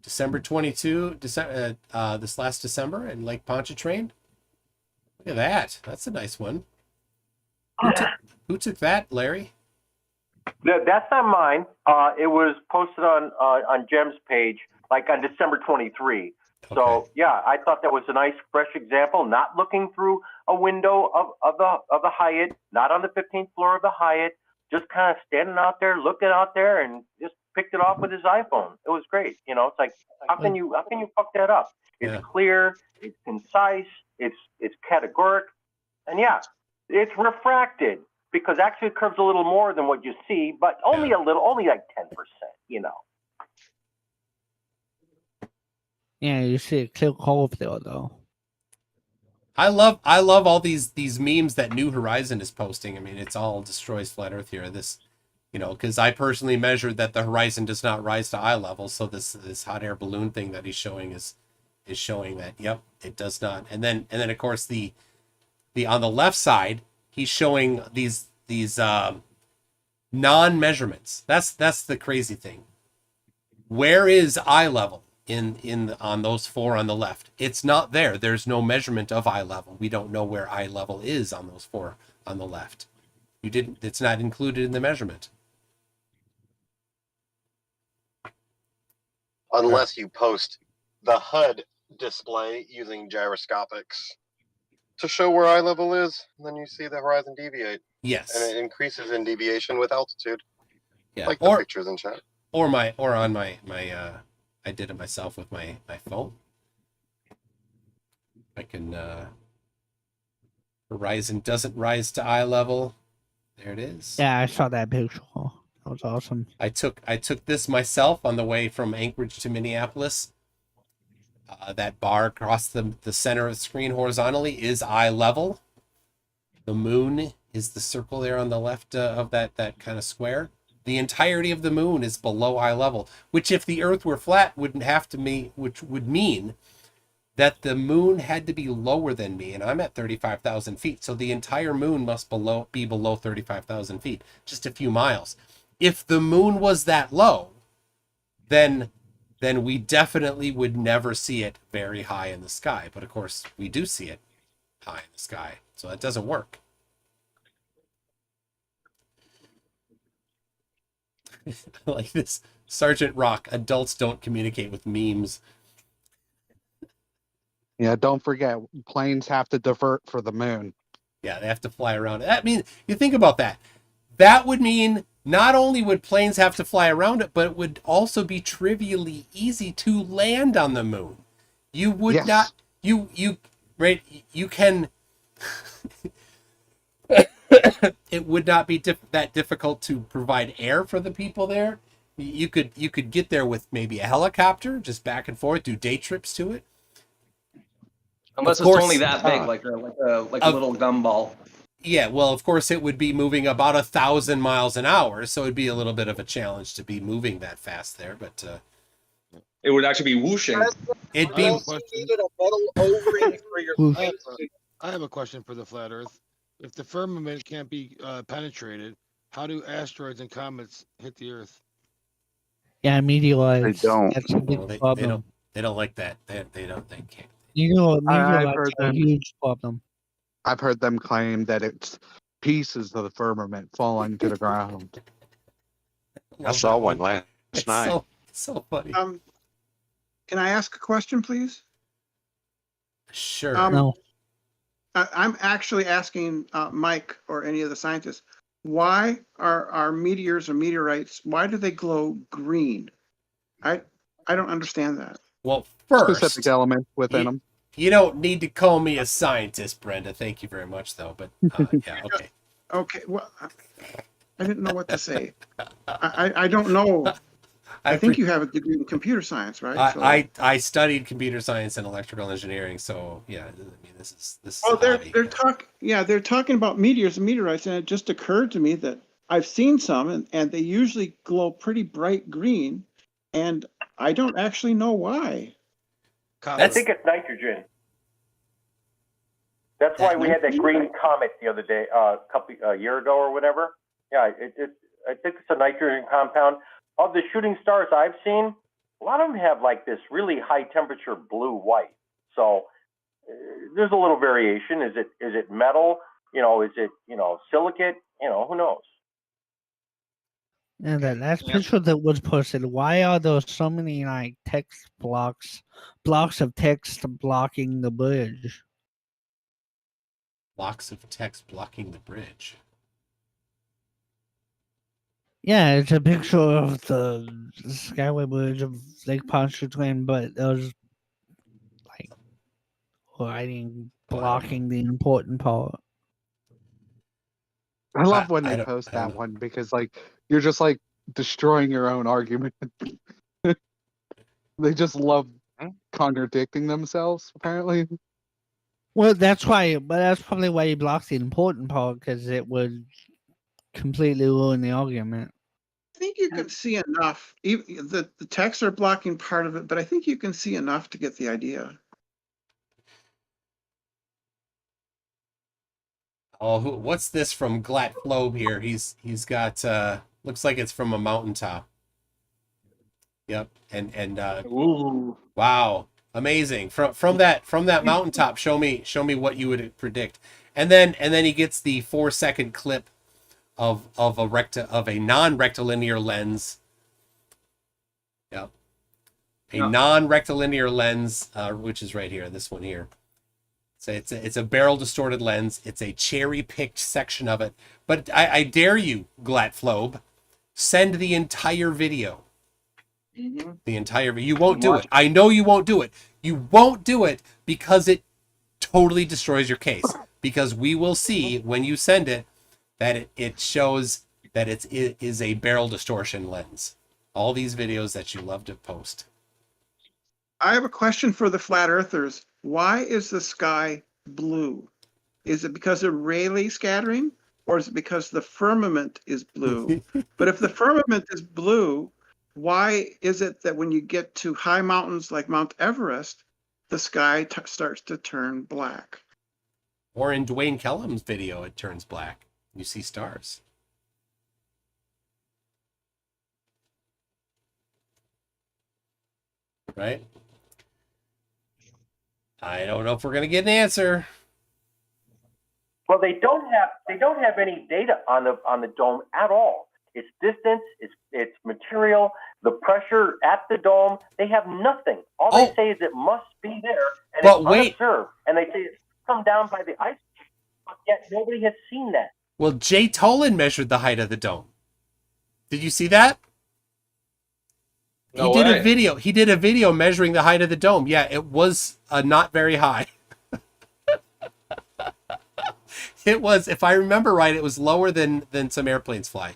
December 22, this last December in Lake Pontchartrain. Look at that. That's a nice one. Who took that, Larry? That's not mine. It was posted on Jem's page, like on December 23. So, yeah, I thought that was a nice, fresh example, not looking through a window of the Hyatt, not on the 15th floor of the Hyatt, just kind of standing out there, looking out there, and just picked it off with his iPhone. It was great. You know, it's like, how can you fuck that up? It's clear, it's concise, it's categoric, and yeah, it's refracted because actually it curves a little more than what you see, but only a little, only like 10%. You know. Yeah, you see a clear curve there though. I love all these memes that New Horizon is posting. I mean, it's all destroys flat Earth here. This, you know, because I personally measured that the horizon does not rise to eye level. So this hot air balloon thing that he's showing is showing that, yep, it does not. And then of course the on the left side he's showing these non-measurements. That's the crazy thing. Where is eye level on those four on the left? It's not there. There's no measurement of eye level. We don't know where eye level is on those four on the left. It's not included in the measurement. Unless you post the HUD display using gyroscopics to show where eye level is, and then you see the horizon deviate. Yes. And it increases in deviation with altitude. Yeah. Like the pictures in chat. Or on my I did it myself with my phone. I can horizon doesn't rise to eye level. There it is. Yeah, I saw that picture. That was awesome. I took this myself on the way from Anchorage to Minneapolis. That bar across the center of the screen horizontally is eye level. The moon is the circle there on the left of that kind of square. The entirety of the moon is below eye level, which if the Earth were flat wouldn't have to mean, which would mean that the moon had to be lower than me, and I'm at 35,000 feet, so the entire moon must be below 35,000 feet, just a few miles. If the moon was that low, then we definitely would never see it very high in the sky. But of course, we do see it high in the sky, so that doesn't work. Like this, Sergeant Rock, adults don't communicate with memes. Yeah, don't forget, planes have to divert for the moon. Yeah, they have to fly around it. That means, you think about that. That would mean not only would planes have to fly around it, but it would also be trivially easy to land on the moon. You would not, you can, it would not be that difficult to provide air for the people there. You could get there with maybe a helicopter, just back and forth, do day trips to it. Unless it's only that big, like a little gumball. Yeah, well, of course, it would be moving about 1,000 miles an hour, so it'd be a little bit of a challenge to be moving that fast there. But it would actually be whooshing. It'd be. I have a question for the flat Earth. If the firmament can't be penetrated, how do asteroids and comets hit the Earth? Yeah, meteorites. They don't. That's a big problem. They don't like that. They don't. They can't. Meteorites heard are a them. huge problem. I've heard them claim that it's pieces of the firmament falling to the ground. I saw one last night. So funny. Can I ask a question, please? Sure. No. I'm actually asking Mike or any of the scientists, why are meteors or meteorites, why do they glow green? I don't understand that. Well, first, specific elements within them. You don't need to call me a scientist, Brenda. Thank you very much, though. But yeah, okay. Okay, well, I didn't know what to say. I don't know. I think you have a degree in computer science, right? I studied computer science and electrical engineering, so yeah. I mean, this is. Oh, they're talking about meteors and meteorites, and it just occurred to me that I've seen some, and they usually glow pretty bright green, and I don't actually know why. I think it's nitrogen. That's why we had that green comet the other day, a year ago or whatever. Yeah, I think it's a nitrogen compound. Of the shooting stars I've seen, a lot of them have like this really high temperature blue-white. So there's a little variation. Is it metal? Is it silicate? Who knows? And that last picture that was posted, why are there so many like text blocks of text blocking the bridge? Blocks of text blocking the bridge. Yeah, it's a picture of the Skyway Bridge of Lake Pontchartrain, but there's like writing blocking the important part. I love when they post that one because like you're just like destroying your own argument. They just love contradicting themselves, apparently. Well, that's why, but that's probably why he blocks the important part, because it would completely ruin the argument. I think you can see enough. The texts are blocking part of it, but I think you can see enough to get the idea. Oh, what's this from Glat Flobe here? He's got looks like it's from a mountaintop. Yep, and wow, amazing. From that mountaintop, show me what you would predict. And then he gets the 4-second clip of a non-rectilinear lens. Yep. A non-rectilinear lens, which is right here, this one here. So it's a barrel distorted lens. It's a cherry-picked section of it. But I dare you, Glatflobe, send the entire video. The entire video. You won't do it. I know you won't do it. You won't do it because it totally destroys your case. Because we will see when you send it that it shows that it is a barrel distortion lens. All these videos that you love to post. I have a question for the flat earthers. Why is the sky blue? Is it because of Rayleigh scattering, or is it because the firmament is blue? But if the firmament is blue, why is it that when you get to high mountains like Mount Everest, the sky starts to turn black? Or in Dwayne Kellum's video, it turns black. You see stars. Right? I don't know if we're going to get an answer. Well, they don't have any data on the dome at all. Its distance, its material, the pressure at the dome. They have nothing. All they say is it must be there, and it's unobserved. And they say it's come down by the ice, but yet nobody has seen that. Well, Jay Tolan measured the height of the dome. Did you see that? No he did way. a video. He did a video measuring the height of the dome. Yeah, it was not very high. It was, if I remember right, it was lower than some airplanes fly.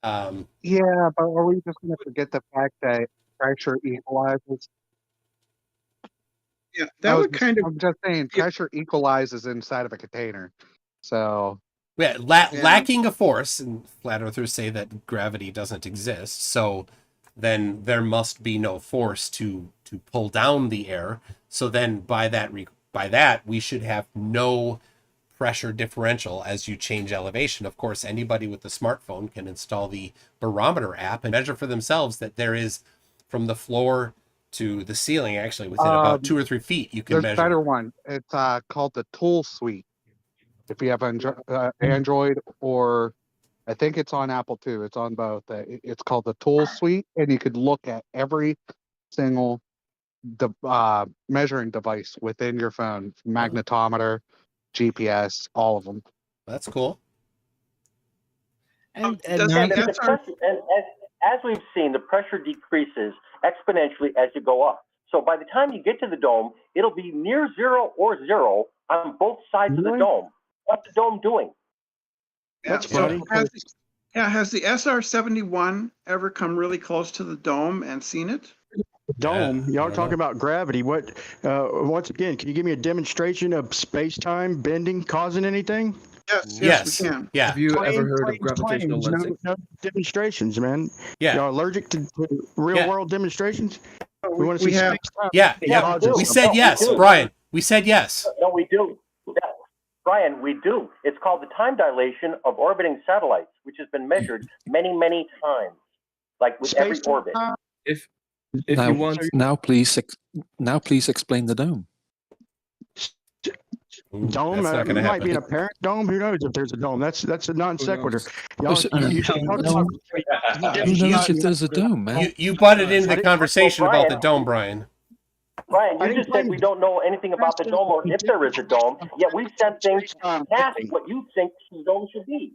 Yeah, but are we just going to forget the fact that pressure equalizes? Yeah, that would kind of. I'm just saying, pressure equalizes inside of a container. So. Yeah, lacking a force, and flat earthers say that gravity doesn't exist, so then there must be no force to pull down the air. So then by that we should have no pressure differential as you change elevation. Of course, anybody with a smartphone can install the barometer app and measure for themselves that there is, from the floor to the ceiling, actually within about 2 or 3 feet, you can there's measure. a better one. It's called the Tool Suite. If you have Android, or I think it's on Apple too. It's on both. It's called the Tool Suite, and you could look at every single measuring device within your phone, magnetometer, GPS, all of them. That's cool. And as we've seen, the pressure decreases exponentially as you go up. So by the time you get to the dome, it'll be near zero or zero on both sides of the dome. What's the dome doing? That's funny. Has the SR-71 ever come really close to the dome and seen it? Dome. Y'all talking about gravity. What? Once again, can you give me a demonstration of space-time bending causing anything? Yes, we can. Yeah. Have you ever heard of gravitational lensing? No demonstrations, man. Yeah. Y'all allergic to real-world demonstrations? We want to see space-time. Yeah. We said yes, Brian. We said yes. No, we do. Brian, we do. It's called the time dilation of orbiting satellites, which has been measured many, many times, like with every orbit. If now, you want, now please explain the dome. Dome might be an apparent dome. Who knows if there's a dome? That's a non sequitur. Who knows if there's a dome, man? You butted into the conversation about the dome, Brian. Brian, I you didn't just said claim we don't know anything about the dome or if there is a dome, yet we've sent things past what you think the dome should be.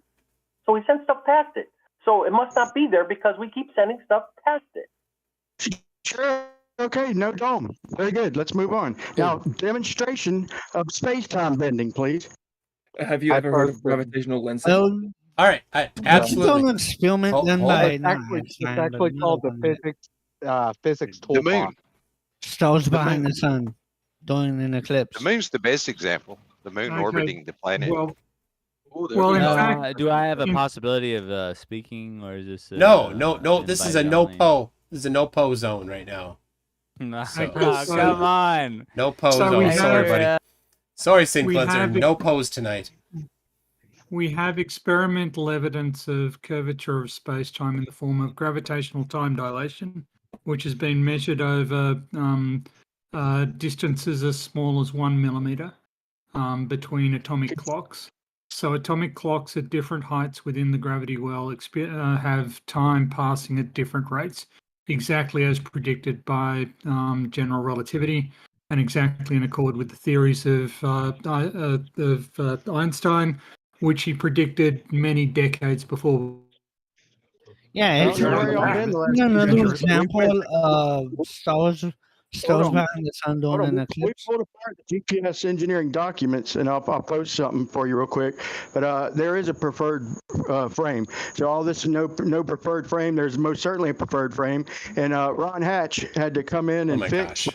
So we sent stuff past it. So it must not be there because we keep sending stuff past it. Sure. Okay, no dome. Very good. Let's move on. Now, demonstration of space-time bending, please. Have you ever heard of gravitational lensing? Well, All right, absolutely. It's an experiment Hold- done hold by on. not It's Einstein, but actually another called the one that physics The moon. toolbox. stars behind the sun during an eclipse. The moon's the best example. The moon Okay, orbiting the planet. Well, Well, in fact, do I have a in- possibility of speaking, or is this No. This is a invite no only? po. This is a no po zone right now. So, Come on. no po So zone. we Sorry, have- buddy. Sorry, Sin we Cleanser. have- No pose tonight. we have experimental evidence of curvature of space-time in the form of gravitational time dilation, which has been measured over distances as small as 1 millimeter between atomic clocks. So atomic clocks at different heights within the gravity well have time passing at different rates, exactly as predicted by general relativity, and exactly in accord with the theories of Einstein, which he predicted many decades before. Yeah, Don't it's worry, I'll bend the last another picture. example of stars Hold on. behind the sun during an We eclipse. pulled apart the GPS engineering documents, and I'll post something for you real quick. But there is a preferred frame. So all this no preferred frame. There's most certainly a preferred frame. And Ron Hatch had to come in and fix.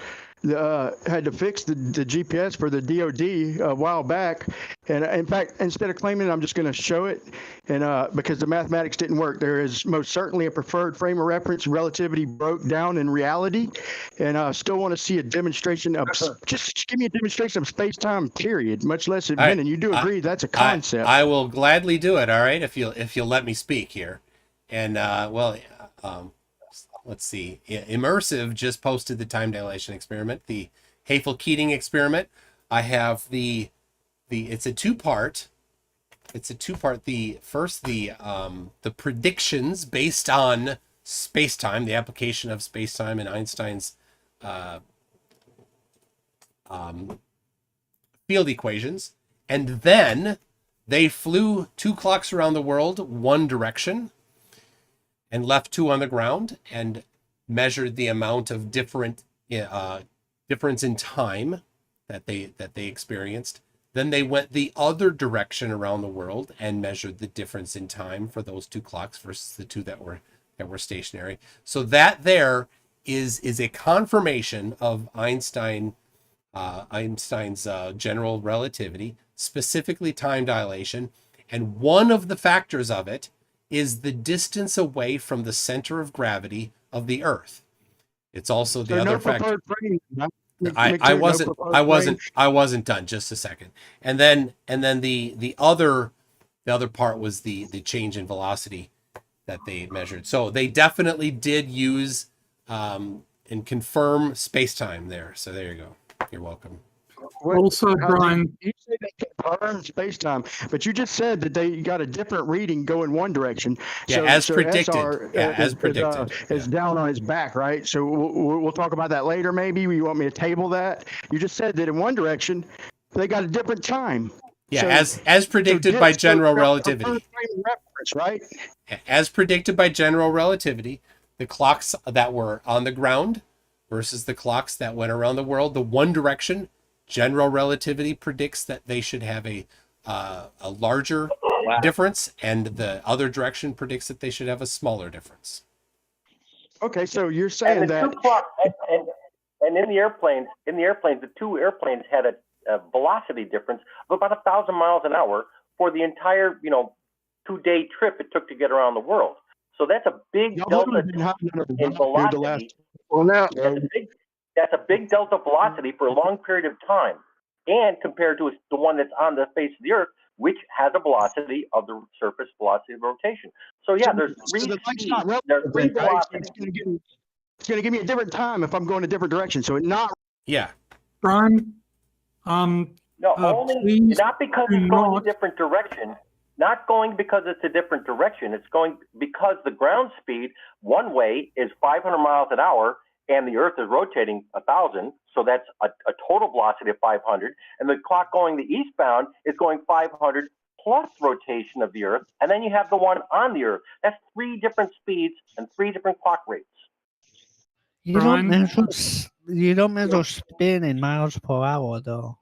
Had to fix the GPS for the DoD a while back, and in fact, instead of claiming it, I'm just going to show it, and because the mathematics didn't work, there is most certainly a preferred frame of reference. Relativity broke down in reality, and I still want to see a demonstration of just give me a demonstration of space-time period, much less it been. And you do agree that's a concept. I will gladly do it. All right, if you'll let me speak here, and let's see. Immersive just posted the time dilation experiment, the Haefel-Keating experiment. I have it's a two-part. The first, the predictions based on space-time, the application of space-time in Einstein's field equations, and then they flew 2 clocks around the world one direction and left 2 on the ground and measured the amount of difference in time that they experienced. Then they went the other direction around the world and measured the difference in time for those 2 clocks versus the 2 that were stationary. So that there is a confirmation of Einstein's general relativity, specifically time dilation, and one of the factors of it is the distance away from the center of gravity of the Earth. It's also the other factor. I wasn't done. Just a second. And then the other part was the change in velocity that they measured. So they definitely did use and confirm space-time there. So there you go. You're welcome. Also, Brian, you say they confirmed space-time, but you just said that they got a different reading going one direction. Yeah, as predicted. As predicted. Is down on his back, right? So we'll talk about that later. Maybe you want me to table that? You just said that in one direction they got a different time. Yeah, so, as predicted by general relativity. Reference, right? As predicted by general relativity, the clocks that were on the ground versus the clocks that went around the world, the one direction. General relativity predicts that they should have a larger difference, and the other direction predicts that they should have a smaller difference. Okay, so you're saying that. And in the airplanes, the 2 airplanes had a velocity difference of about 1,000 miles an hour for the entire 2-day trip it took to get around the world. So that's a big delta in velocity. Well, now. That's a big delta velocity for a long period of time, and compared to the one that's on the face of the Earth, which has a velocity of the surface velocity of rotation. So yeah, there's 3 speeds. There's 3 velocities. It's going to give me a different time if I'm going a different direction. So it not. Yeah. Brian. No, only not because it's going a different direction. Not going because it's a different direction. It's going because the ground speed one way is 500 miles an hour. and the Earth is rotating 1,000, so that's a total velocity of 500, and the clock going the eastbound is going 500 plus rotation of the Earth, and then you have the one on the Earth. That's 3 different speeds and 3 different clock rates. You don't measure spin in miles per hour, though.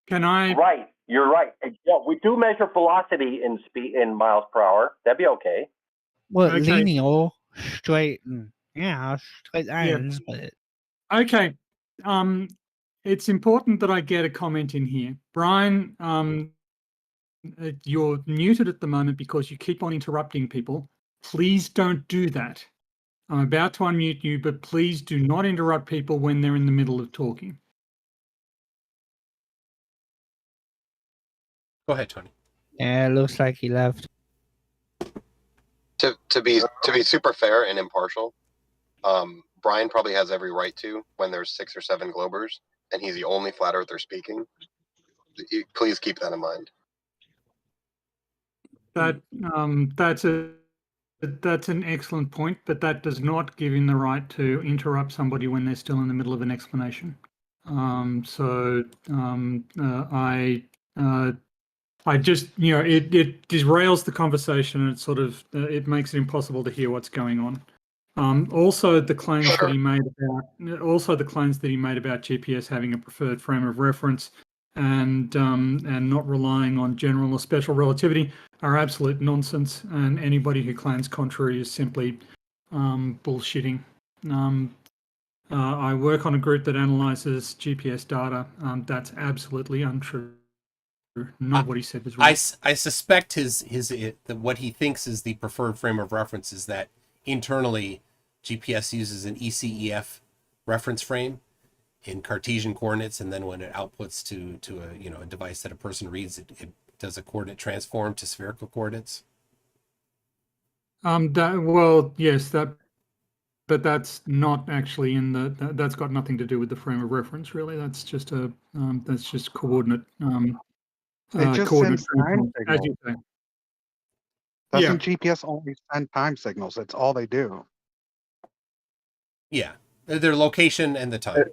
Can I? Right, you're right. Yeah, we do measure velocity in speed in miles per hour. That'd be okay. Well, Okay. linear, straight, straight lines, but Okay. It's important that I get a comment in here. Brian, you're muted at the moment because you keep on interrupting people. Please don't do that. I'm about to unmute you, but please do not interrupt people when they're in the middle of talking. Go ahead, Tony. yeah, it looks like he left. To be super fair and impartial, Brian probably has every right to when there's 6 or 7 Globers, and he's the only flat earther speaking. Please keep that in mind. That's an excellent point, but that does not give him the right to interrupt somebody when they're still in the middle of an explanation. I just, it derails the conversation, and it sort of it makes it impossible to hear what's going on. Also, the claims that he made about GPS having a preferred frame of reference and not relying on general or special relativity are absolute nonsense. And anybody who claims contrary is simply bullshitting. I work on a group that analyzes GPS data. That's absolutely untrue. Not what he said was right. I suspect what he thinks is the preferred frame of reference is that internally GPS uses an ECEF reference frame in Cartesian coordinates, and then when it outputs to a device that a person reads, it does a coordinate transform to spherical coordinates. But that's not actually in that's got nothing to do with the frame of reference, really. That's just coordinate. It just coordinate sends time transform, as signals. you say. Doesn't GPS only send time signals? That's all they do. Yeah, their location and the time.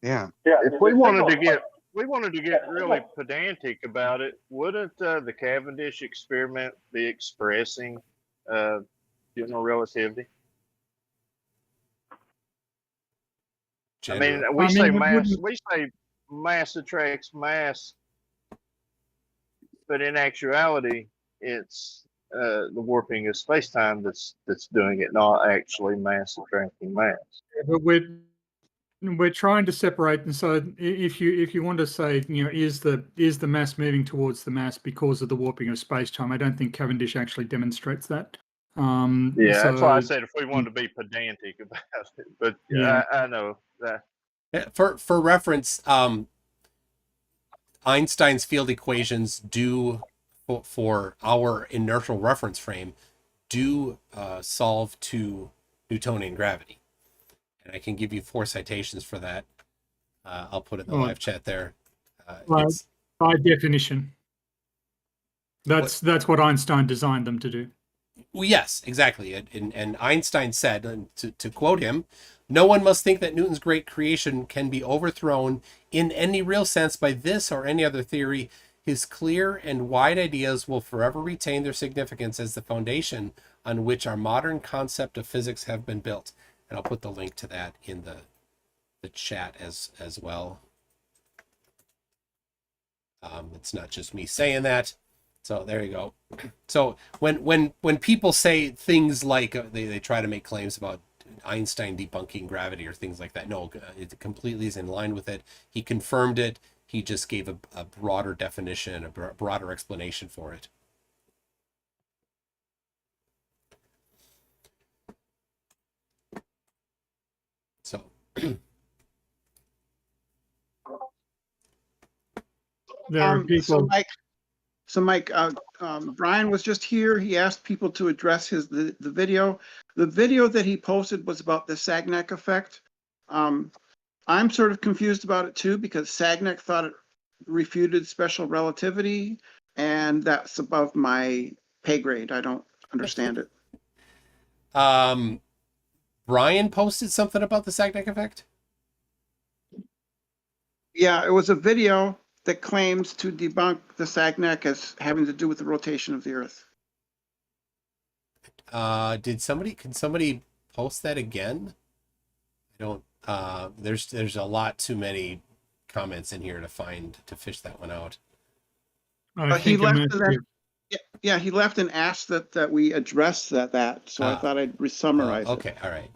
Yeah. If we wanted to get really pedantic about it, wouldn't the Cavendish experiment be expressing general relativity? I mean, we say mass attracts mass, but in actuality, it's the warping of space-time that's doing it, not actually mass attracting mass. But we're trying to separate, and so if you want to say, is the mass moving towards the mass because of the warping of space-time, I don't think Cavendish actually demonstrates that. That's why I said if we wanted to be pedantic about it, but I know that. For reference, Einstein's field equations do, for our inertial reference frame, do solve to Newtonian gravity. And I can give you 4 citations for that. I'll put it in the live chat there. By definition. That's what Einstein designed them to do. Well, yes, exactly. And Einstein said, and to quote him, "No one must think that Newton's great creation can be overthrown in any real sense by this or any other theory. His clear and wide ideas will forever retain their significance as the foundation on which our modern concept of physics have been built." And I'll put the link to that in the chat as well. It's not just me saying that. So there you go. So when people say things like they try to make claims about Einstein debunking gravity or things like that, no, it completely is in line with it. He confirmed it. He just gave a broader definition, a broader explanation for it. So there are people. So Mike, Brian was just here. He asked people to address the video. The video that he posted was about the Sagnac effect. I'm sort of confused about it too, because Sagnac thought it refuted special relativity, and that's above my pay grade. I don't understand it. Brian posted something about the Sagnac effect? Yeah, it was a video that claims to debunk the Sagnac as having to do with the rotation of the Earth. Can somebody post that again? I don't, there's a lot too many comments in here to fish that one out. He left and then, yeah, he left and asked that we address that. So I thought I'd summarize okay, all right.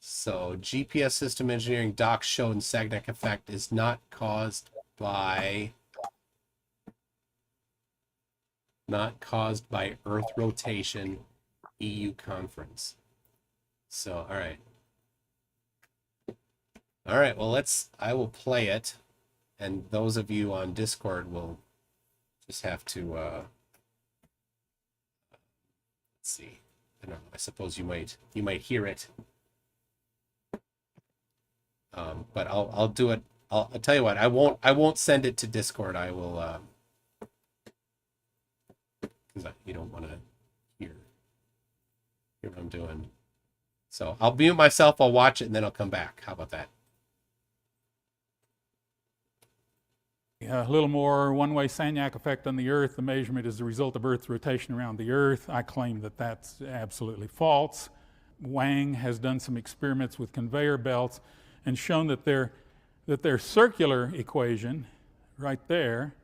So GPS system engineering docs showing Sagnac effect is not caused by Earth rotation. EU conference. So all right. Well, I will play it, and those of you on Discord will just have to let's see. I don't know. I suppose you might hear it. But I'll do it. I'll tell you what. I won't send it to Discord. I will because you don't want to hear what I'm doing. So I'll mute myself. I'll watch it and then I'll come back. How about that? A little more one-way Sagnac effect on the Earth. The measurement is the result of Earth's rotation around the Earth. I claim that that's absolutely false. Wang has done some experiments with conveyor belts and shown that their circular equation right there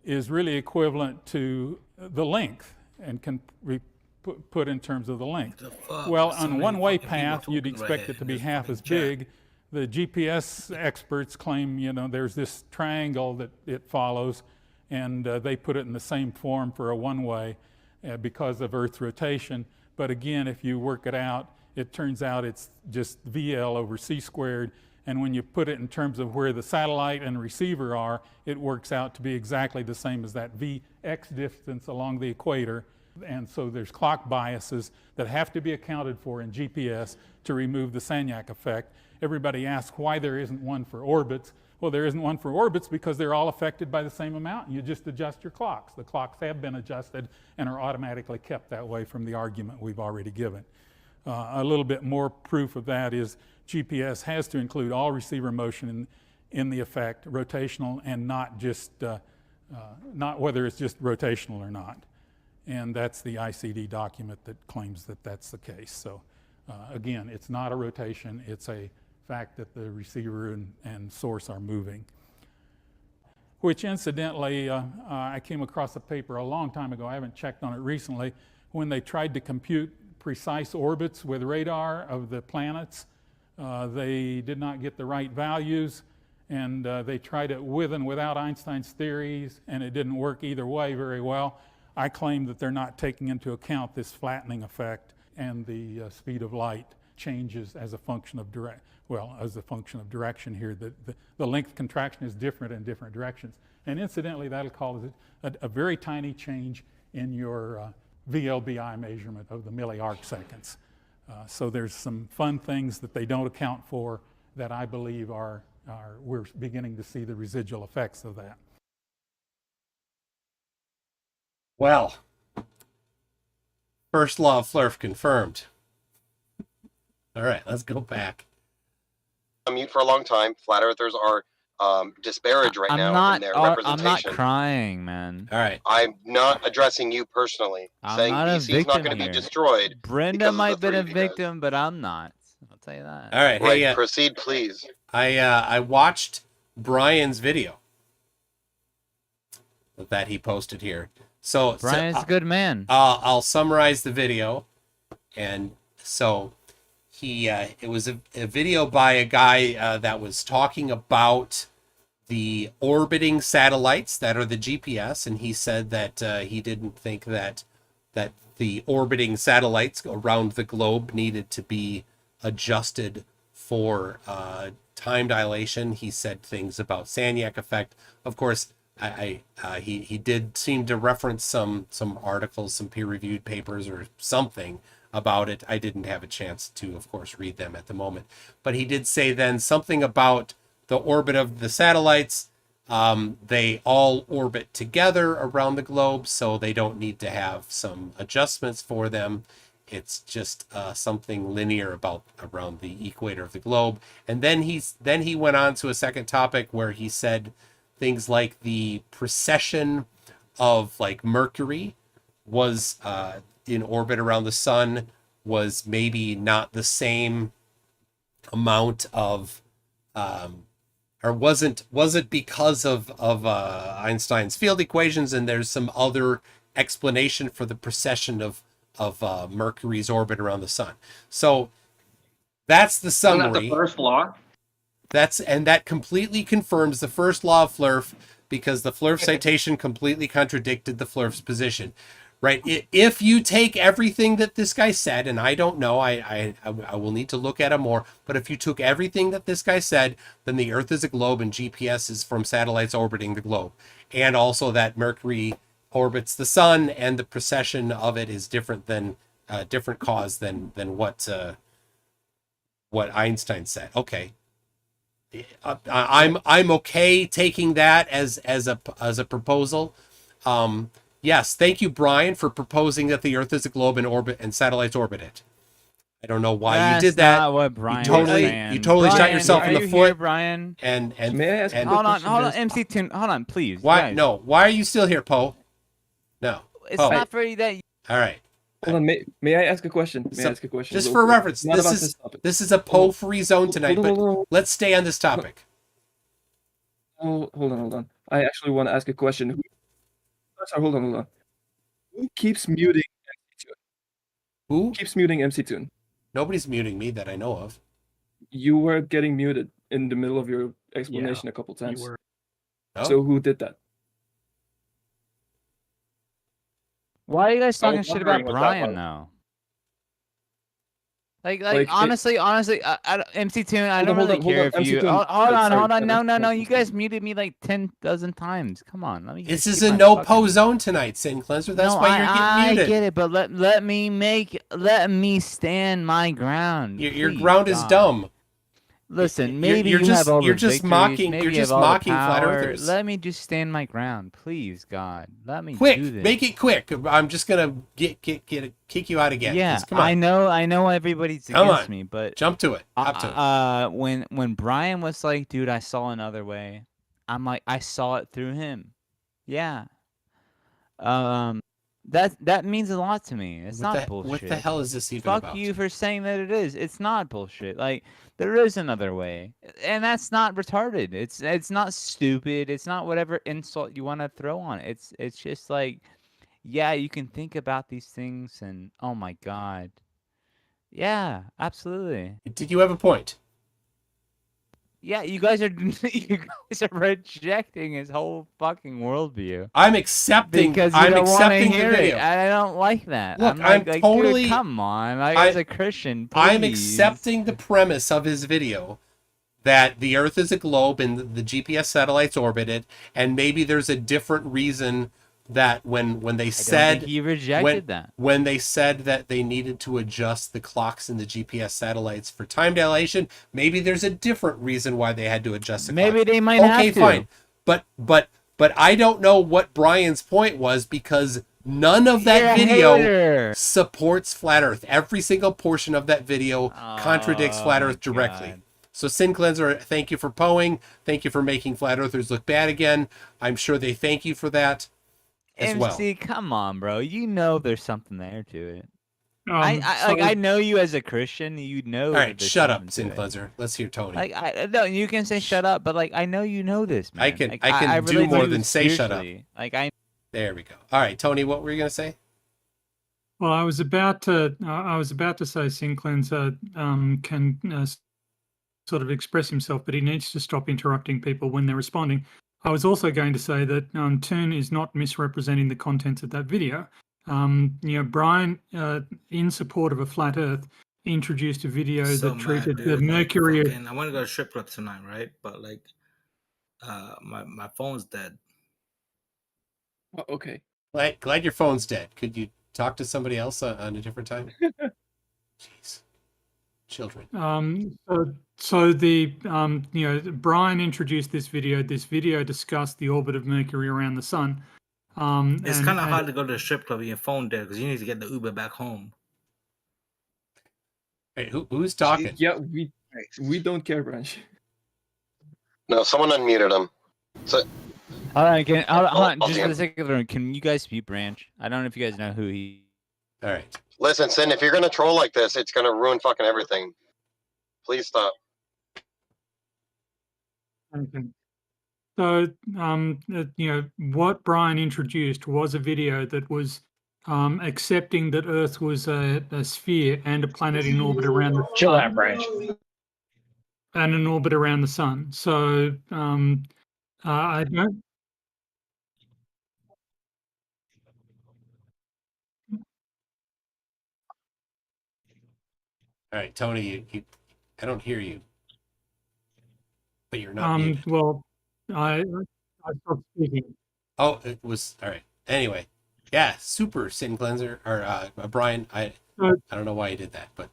is really equivalent to the length and can be put in terms of the length. Well, on a one-way path, you'd expect it to be half as big. The GPS experts claim, there's this triangle that it follows, and they put it in the same form for a one-way because of Earth's rotation. But again, if you work it out, it turns out it's just VL over C squared. And when you put it in terms of where the satellite and receiver are, it works out to be exactly the same as that VX distance along the equator. And so there's clock biases that have to be accounted for in GPS to remove the Sagnac effect. Everybody asks why there isn't one for orbits. Well, there isn't one for orbits because they're all affected by the same amount. You just adjust your clocks. The clocks have been adjusted and are automatically kept that way from the argument we've already given. A little bit more proof of that is GPS has to include all receiver motion in the effect, rotational, and not whether it's just rotational or not. And that's the ICD document that claims that that's the case. So again, it's not a rotation, it's a fact that the receiver and source are moving. Which incidentally, I came across a paper a long time ago, I haven't checked on it recently, when they tried to compute precise orbits with radar of the planets. They did not get the right values, and they tried it with and without Einstein's theories, and it didn't work either way very well. I claim that they're not taking into account this flattening effect and the speed of light changes as a function of direction here. The length contraction is different in different directions. And incidentally, that'll cause a very tiny change in your VLBI measurement of the milliarc seconds. So there's some fun things that they don't account for that I believe we're beginning to see the residual effects of that. Well, first law of flurf confirmed. All right, let's go back. On mute for a long time. Flat earthers are disparaged right now in their representation. I'm not crying, man. All right. I'm not addressing you personally. I'm saying not BC a is not victim going to here. be destroyed. Brenda might have been a victim, but I'm not. I'll tell you that. All right. Right, Hey, proceed, please. I watched Brian's video that he posted here. So Brian's a good man. I'll summarize the video, and so it was a video by a guy that was talking about the orbiting satellites that are the GPS, and he said that he didn't think that the orbiting satellites around the globe needed to be adjusted for time dilation. He said things about Sagnac effect. Of course, he did seem to reference some articles, some peer-reviewed papers or something about it. I didn't have a chance to, of course, read them at the moment. But he did say then something about the orbit of the satellites. They all orbit together around the globe, so they don't need to have some adjustments for them. it's just something linear around the equator of the globe. And then he went on to a second topic where he said things like the precession of like Mercury was in orbit around the sun was maybe not the same amount of or wasn't because of Einstein's field equations, and there's some other explanation for the precession of Mercury's orbit around the sun. So that's the summary. Isn't that the first law? That completely confirms the first law of flurf, because the flurf citation completely contradicted the flurf's position. Right? If you take everything that this guy said, and I don't know, I will need to look at it more, but if you took everything that this guy said, then the Earth is a globe and GPS is from satellites orbiting the globe. And also that Mercury orbits the sun, and the precession of it is different than different cause than what Einstein said. Okay. I'm okay taking that as a proposal. Yes, thank you, Brian, for proposing that the Earth is a globe and orbit and satellites orbit it. I don't know why you did that. Not what Brian you totally shot yourself in the foot. Here, Brian? And may I ask? Hold on, MC Tune. Hold on, please. Why? Guys. No. Why are you still here, Poe? No. It's Poe. not for that. All right. Hold on. May I ask a question? May I ask a question? Just for reference, this is a Poe-free zone tonight, but let's stay on this topic. Hold on. I actually want to ask a question. Sorry, hold on. Who keeps muting MC Tune? Who keeps muting MC Tune? Nobody's muting me that I know of. You were getting muted in the middle of your explanation a couple times. Oh. So who did that? Why are you guys talking was shit about wondering what that Brian was. now? Like Like, honestly, MC Tune, I Hold don't on, really care if MC you. Tune, Hold sorry, on. Kevin. No. You guys muted me like 10 dozen times. Come on, let me. This just is keep a my no fucking- Poe zone tonight, Sin Cleanser. That's No, why you're getting I muted. get it, but let me stand my ground. Your please, ground is God. dumb. Listen, maybe you're you just have all the you're just victories, mocking maybe you're you have just all the mocking flat power. earthers. Let me just stand my ground, please, God. Let me Quick, do this. make it quick. I'm just gonna kick you out again. Yeah, Just come on. I know everybody's Come against on. me, but Jump to it. Hop to it. When Brian was like, dude, I saw another way, I'm like, I saw it through him. Yeah. That means a lot to me. It's not bullshit. What the hell is this even Fuck about? you for saying that it is. It's not bullshit. Like, there is another way, and that's not retarded. It's not stupid. It's not whatever insult you want to throw on it. It's just like, yeah, you can think about these things, and oh my God, yeah, absolutely. Did you have a point? Yeah, you guys are rejecting his whole fucking worldview. I'm accepting. Because you I'm don't want to accepting hear the it. video. And I don't like that. Look, I'm I'm totally. dude, come on, like, as a Christian, please. I'm accepting the premise of his video that the Earth is a globe and the GPS satellites orbit it, and maybe there's a different reason that when they said think he rejected that. when they said that they needed to adjust the clocks in the GPS satellites for time dilation, maybe there's a different reason why they had to adjust the Maybe clocks. they might have to. Okay, fine. But I don't know what Brian's point was, because none of that You're a video hater. supports flat Earth. Every single portion of that video contradicts flat Earth directly. God. So Sin Cleanser, thank you for poing. Thank you for making flat Earthers look bad again. I'm sure they thank you for that as well. MC, come on, bro. You know there's something there to it. So- I know you as a Christian. You know. All that right, there's shut something up, to Sin it. Cleanser. Let's hear Tony. Like, no, you can say shut up, but like, I know you know this, man. I can Like, do relate to more you than say shut up. spiritually. Like, I. There we go. All right, Tony, what were you gonna say? Well, I was about to say Sin Cleanser can sort of express himself, but he needs to stop interrupting people when they're responding. I was also going to say that Toon is not misrepresenting the contents of that video. Brian, in support of a flat Earth, introduced a video that treated the Mercury. I want to go to strip club tonight, right? But like, my phone's dead. Okay. Glad your phone's dead. Could you talk to somebody else on a different time? Jeez, children. So the Brian introduced this video. This video discussed the orbit of Mercury around the sun. It's kind of hard to go to the strip club with your phone dead because you need to get the Uber back home. Hey, who's talking? Yeah, we don't care, Branch. No, someone unmuted him. So Hold on, hold on, I'll just for DM. the sake of the room, can you guys mute Branch? I don't know if you guys know who he. All right. Listen, Sin, if you're gonna troll like this, it's gonna ruin fucking everything. Please stop. Okay. So, what Brian introduced was a video that was accepting that Earth was a sphere and a planet in orbit around the Chill sun. out, Branch. And an orbit around the sun. So, I don't. All right, Tony, I don't hear you. But you're not muted. Well, I stopped speaking. Oh, it was all right. Anyway, yeah, super sin cleanser or Brian. I don't know why you did that, but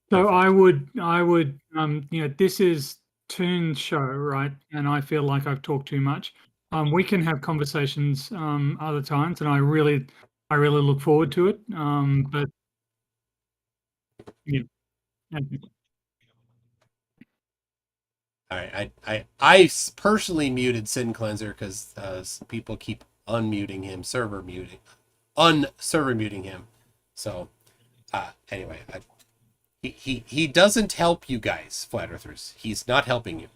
so I would, this is Toon's show, right? And I feel like I've talked too much. We can have conversations other times, and I really look forward to it. But yeah. all right. I personally muted Sin Cleanser because people keep unmuting him, server muting him. So anyway, he doesn't help you guys, flat earthers. He's not helping you.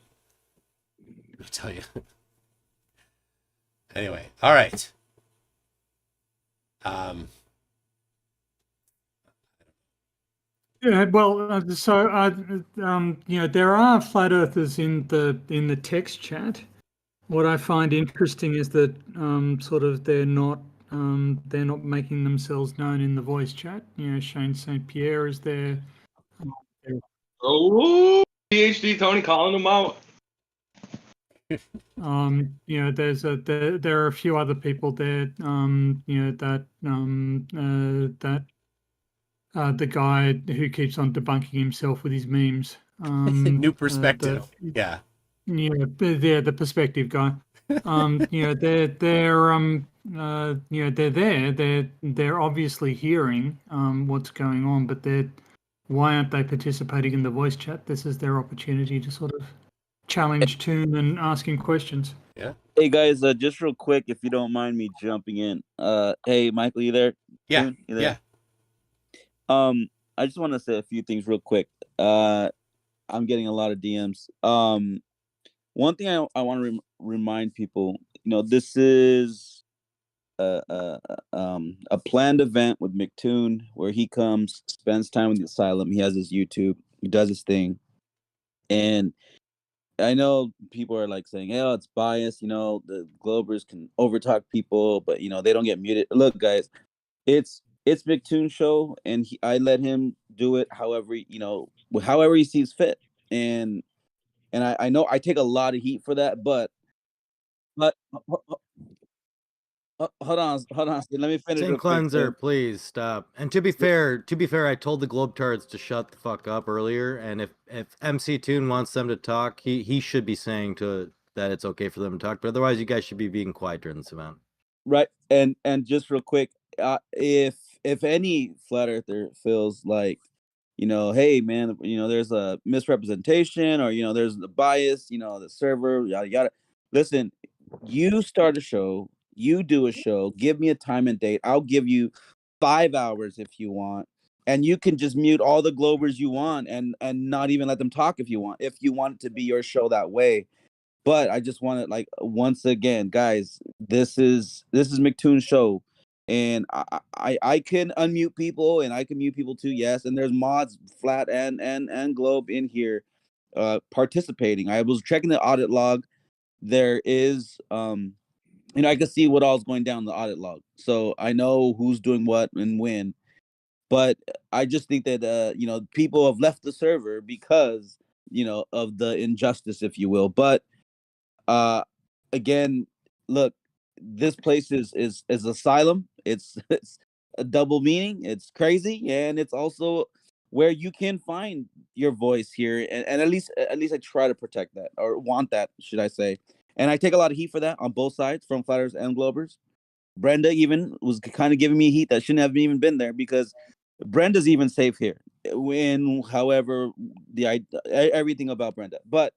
Let me tell you. Anyway, all right. Yeah, well, there are flat earthers in the text chat. What I find interesting is that sort of they're not making themselves known in the voice chat. Shane St. Pierre is there. Oh, PhD Tony calling them out. There are a few other people there. The guy who keeps on debunking himself with his memes. New perspective. Yeah. Yeah, the perspective guy. They're there. They're obviously hearing what's going on, but why aren't they participating in the voice chat? This is their opportunity to sort of challenge Toon and asking questions. Yeah. Hey guys, just real quick, if you don't mind me jumping in. Hey Michael, you there? Yeah. Toon, you there? Yeah. I just want to say a few things real quick. I'm getting a lot of DMs. One thing I want to remind people, this is a planned event with McToon where he comes, spends time with the Asylum. He has his YouTube, he does his thing, and I know people are like saying, "Oh, it's biased." The Globers can overtalk people, but they don't get muted. Look, guys, it's McToon's show, and I let him do it however however he sees fit, and I know I take a lot of heat for that, but hold on, let me finish. Sin Cleanser, please stop. And to be fair, I told the Globetards to shut the fuck up earlier, and if MC Toon wants them to talk, he should be saying that it's okay for them to talk, but otherwise you guys should be being quiet during this event. Right, and just real quick, if any flat earther feels like, hey man, there's a misrepresentation or there's a bias, the server, yada yada. Listen, you start a show, you do a show, give me a time and date. I'll give you 5 hours if you want, and you can just mute all the Globers you want and not even let them talk if you want it to be your show that way. But I just want to, once again, guys, this is McToon's show, and I can unmute people and I can mute people too. Yes, and there's mods, flat and globe in here, participating. I was checking the audit log. There is, I can see what all's going down in the audit log, so I know who's doing what and when. But I just think that people have left the server because of the injustice, if you will. But again, look, this place is Asylum. It's a double meaning. It's crazy, and it's also where you can find your voice here, and at least I try to protect that, or want that, should I say. And I take a lot of heat for that on both sides, from Flatters and Globers. Brenda even was kind of giving me heat that shouldn't have even been there, because Brenda's even safe here. in however everything about Brenda. But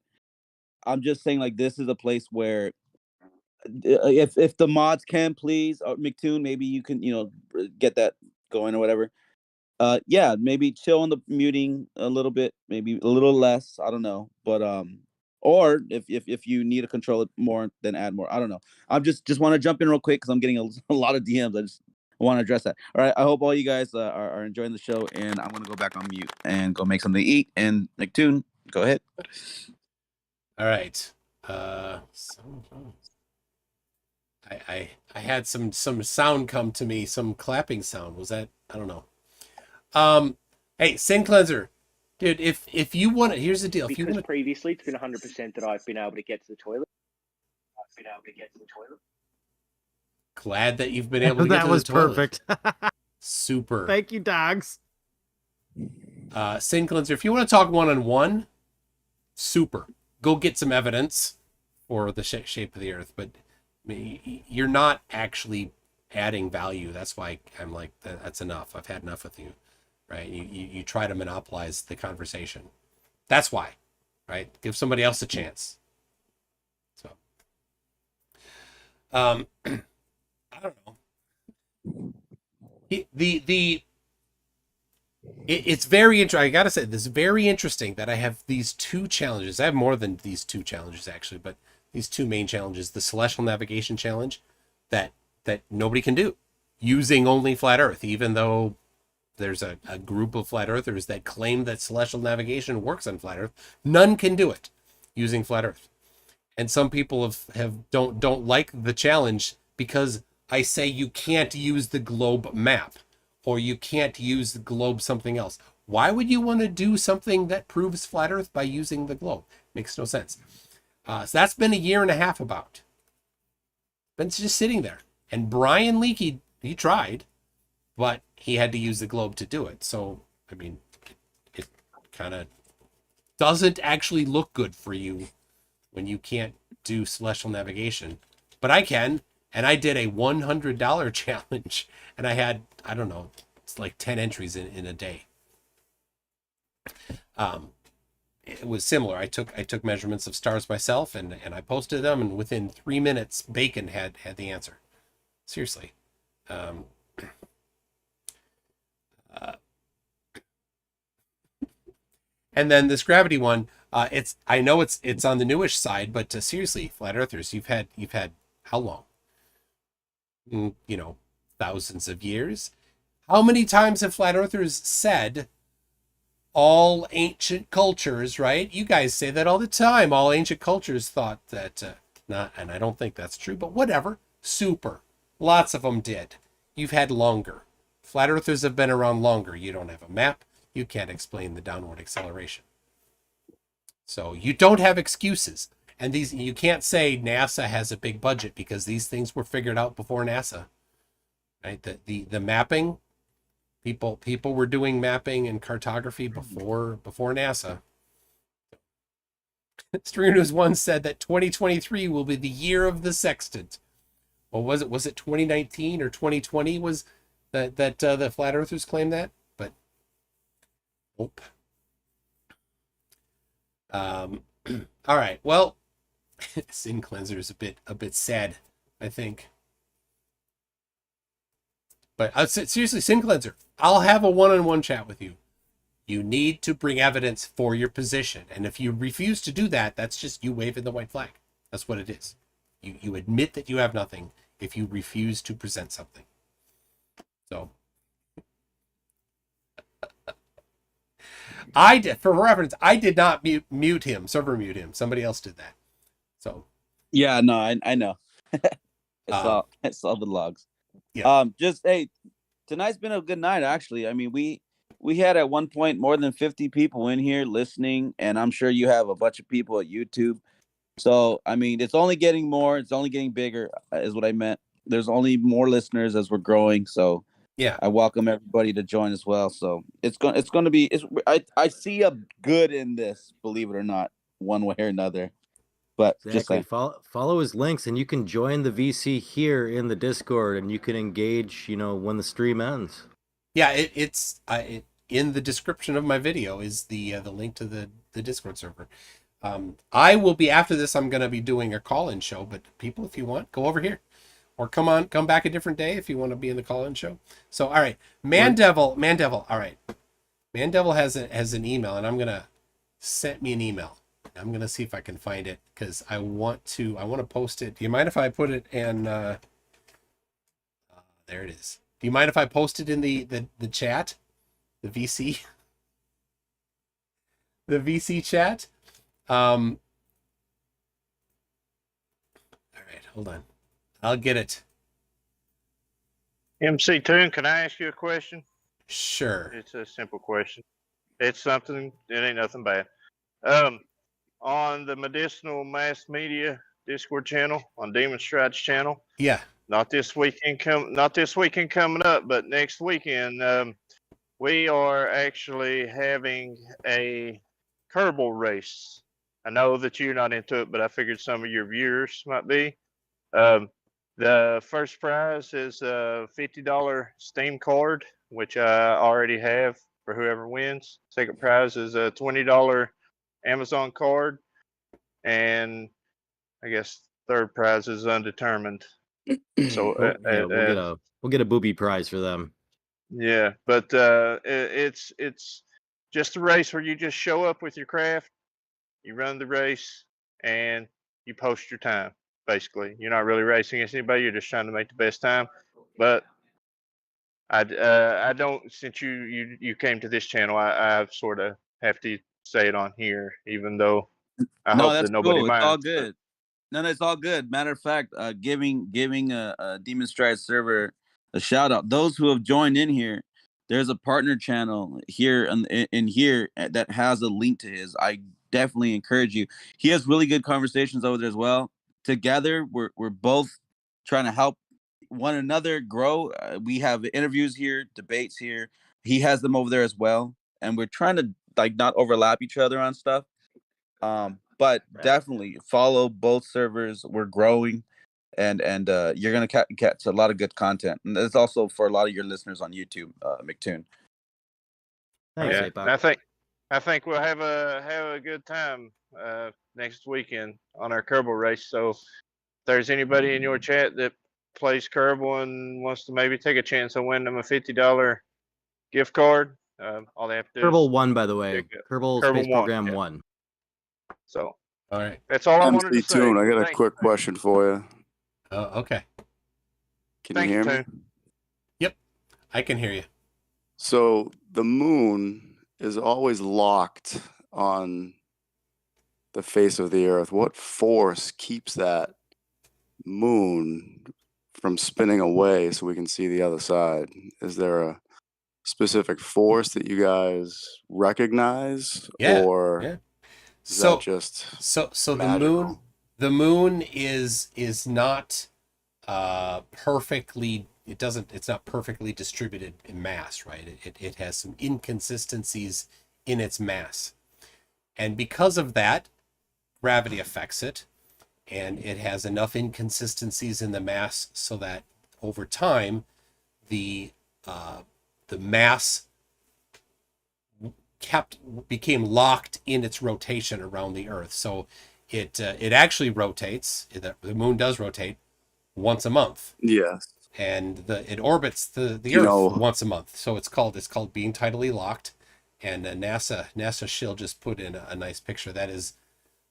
I'm just saying, like, this is a place where if the mods can please, or McToon, maybe you can, get that going or whatever. Yeah, maybe chill on the muting a little bit, maybe a little less. I don't know, but or if you need to control it more, then add more. I don't know. I'm just want to jump in real quick because I'm getting a lot of DMs. I just want to address that. All right, I hope all you guys are enjoying the show, and I'm gonna go back on mute and go make something to eat. And McToon, go ahead. All right. I had some sound come to me, some clapping sound. Was that? I don't know. Hey, Sin Cleanser, dude, if you want to, here's the deal. If you want to, previously it's been 100% that I've been able to get to the toilet. Glad that you've been able to get that to was the toilet. perfect. Super. Thank you, dogs. Sin Cleanser, if you want to talk one-on-one, super. Go get some evidence for the shape of the Earth, but I mean, you're not actually adding value. That's why I'm like, that's enough. I've had enough with you, right? You try to monopolize the conversation. That's why, right? Give somebody else a chance. So, I don't know. It's very interesting. I gotta say, this is very interesting that I have these two challenges. I have more than these two challenges actually, but these two main challenges: the Celestial Navigation Challenge, that nobody can do, using only flat Earth, even though there's a group of flat earthers that claim that celestial navigation works on flat Earth. None can do it using flat Earth, and some people don't like the challenge because I say you can't use the globe map, or you can't use the globe something else. Why would you want to do something that proves flat Earth by using the globe? Makes no sense. So that's been a year and a half about. Been just sitting there. And Brian Leakey, he tried, but he had to use the globe to do it. So, I mean, it kind of doesn't actually look good for you when you can't do celestial navigation. But I can, and I did a $100 challenge, and I had, I don't know, it's like 10 entries in a day. It was similar. I took measurements of stars myself, and I posted them, and within 3 minutes, Bacon had the answer. Seriously. And then this gravity one, I know it's on the newish side, but seriously, flat earthers, you've had how long? Thousands of years. How many times have flat earthers said all ancient cultures, right? You guys say that all the time. All ancient cultures thought that, and I don't think that's true, but whatever. Super. Lots of them did. You've had longer. Flat earthers have been around longer. You don't have a map. You can't explain the downward acceleration. So you don't have excuses. And you can't say NASA has a big budget because these things were figured out before NASA. Right? The mapping, people were doing mapping and cartography before NASA. Stringer News 1 said that 2023 will be the year of the sextant. Well, was it 2019 or 2020 was that the flat earthers claimed that? But nope. All right. Well, Sin Cleanser is a bit sad, I think. But seriously, Sin Cleanser, I'll have a one-on-one chat with you. You need to bring evidence for your position. And if you refuse to do that, that's just you waving the white flag. That's what it is. You admit that you have nothing if you refuse to present something. So, for reference, I did not mute him, server mute him. Somebody else did that. So. Yeah, no, I know. I saw the logs. Yeah. Hey, tonight's been a good night, actually. I mean, we had at one point more than 50 people in here listening, and I'm sure you have a bunch of people at YouTube. So, I mean, it's only getting more. It's only getting bigger, is what I meant. There's only more listeners as we're growing. So, yeah, I welcome everybody to join as well. So, it's going to be. I see a good in this, believe it or not, one way or another. But Exactly. just follow his links, and you can join the VC here in the Discord, and you can engage. When the stream ends. Yeah, in the description of my video is the link to the Discord server. I will be, after this, I'm going to be doing a call-in show, but people, if you want, go over here. Or come back a different day if you want to be in the call-in show. So, all right. Mandevil, all right. Mandevil has an email, and I'm going to send me an email. I'm going to see if I can find it, because I want to post it. Do you mind if I put it in, there it is. Do you mind if I post it in the chat? The VC? The VC chat? All right, hold on. I'll get it. MC Toon, can I ask you a question? Sure. It's a simple question. It's something, it ain't nothing bad. On the Medicinal Mass Media Discord channel, on Demon Strides channel. Yeah. Not this weekend coming up, but next weekend, we are actually having a Kerbal race. I know that you're not into it, but I figured some of your viewers might be. The first prize is a $50 Steam card, which I already have for whoever wins. Second prize is a $20 Amazon card, and I guess third prize is undetermined. So we'll get a booby prize for them. yeah, but it's just a race where you just show up with your craft, you run the race, and you post your time. Basically, you're not really racing against anybody. You're just trying to make the best time. But I don't. Since you came to this channel, I sort of have to say it on here, even though I hope that nobody cool. minds. It's all good. No, it's all good. Matter of fact, giving a Demon Stride server a shout out. Those who have joined in here, there's a partner channel here in here that has a link to his. I definitely encourage you. He has really good conversations over there as well. Together, we're both trying to help one another grow. We have interviews here, debates here. He has them over there as well, and we're trying to not overlap each other on stuff. But definitely follow both servers. We're growing, and you're gonna catch a lot of good content. And that's also for a lot of your listeners on YouTube, McToon. Thanks, Yeah, APOC. I think we'll have a good time next weekend on our Kerbal race. So if there's anybody in your chat that plays Kerbal and wants to maybe take a chance on winning them a $50 gift card, all they have to do Kerbal is won, by the way. Kerbal Space Program yeah. won. So, all right, that's all I wanted to say. Toon, I got a Thank quick question for you. Okay. Can you hear me? Yep, I can hear you. So the moon is always locked on the face of the Earth. What force keeps that moon from spinning away so we can see the other side? Is there a specific force that you guys recognize, or is that just so magical? the moon is not perfectly, it's not perfectly distributed in mass, right? It has some inconsistencies in its mass, and because of that, gravity affects it, and it has enough inconsistencies in the mass so that over time the mass became locked in its rotation around the Earth. So it actually rotates. The moon does rotate once a month. Yes. And it orbits the Earth once a month. So it's called being tidally locked. And NASA Shill just put in a nice picture. That is,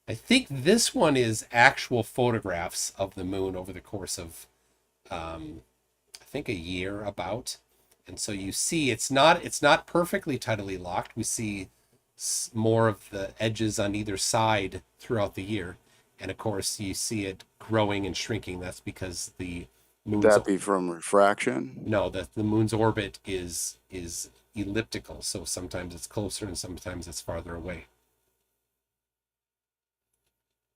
I think this one is actual photographs of the moon over the course of I think a year about. And so you see it's not perfectly tidally locked. We see more of the edges on either side throughout the year. And of course you see it growing and shrinking. That's because the moon's... Would that be from refraction? No, the moon's orbit is elliptical. So sometimes it's closer and sometimes it's farther away.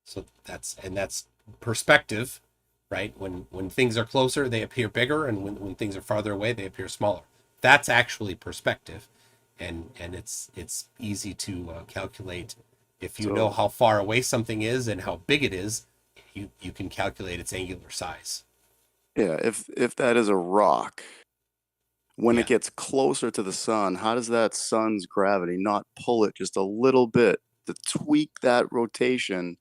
So that's perspective, right? When things are closer, they appear bigger, and when things are farther away, they appear smaller. That's actually perspective, and it's easy to calculate. If you know how far away something is and how big it is, you can calculate its angular size. Yeah, if that is a rock, when it gets closer to the sun, how does that sun's gravity not pull it just a little bit to tweak that rotation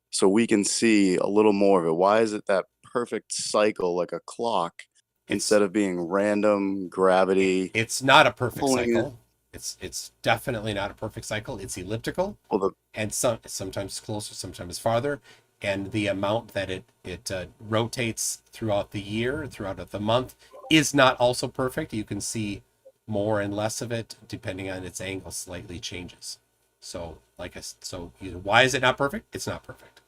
so we can see a little more of it? Why is it that perfect cycle like a clock instead of being random gravity? It's not a perfect pulling it? cycle. It's definitely not a perfect cycle. It's elliptical, and sometimes closer, sometimes farther. And the amount that it rotates throughout the year, throughout the month, is not also perfect. You can see more and less of it depending on its angle. Slightly changes. So, why is it not perfect? It's not perfect.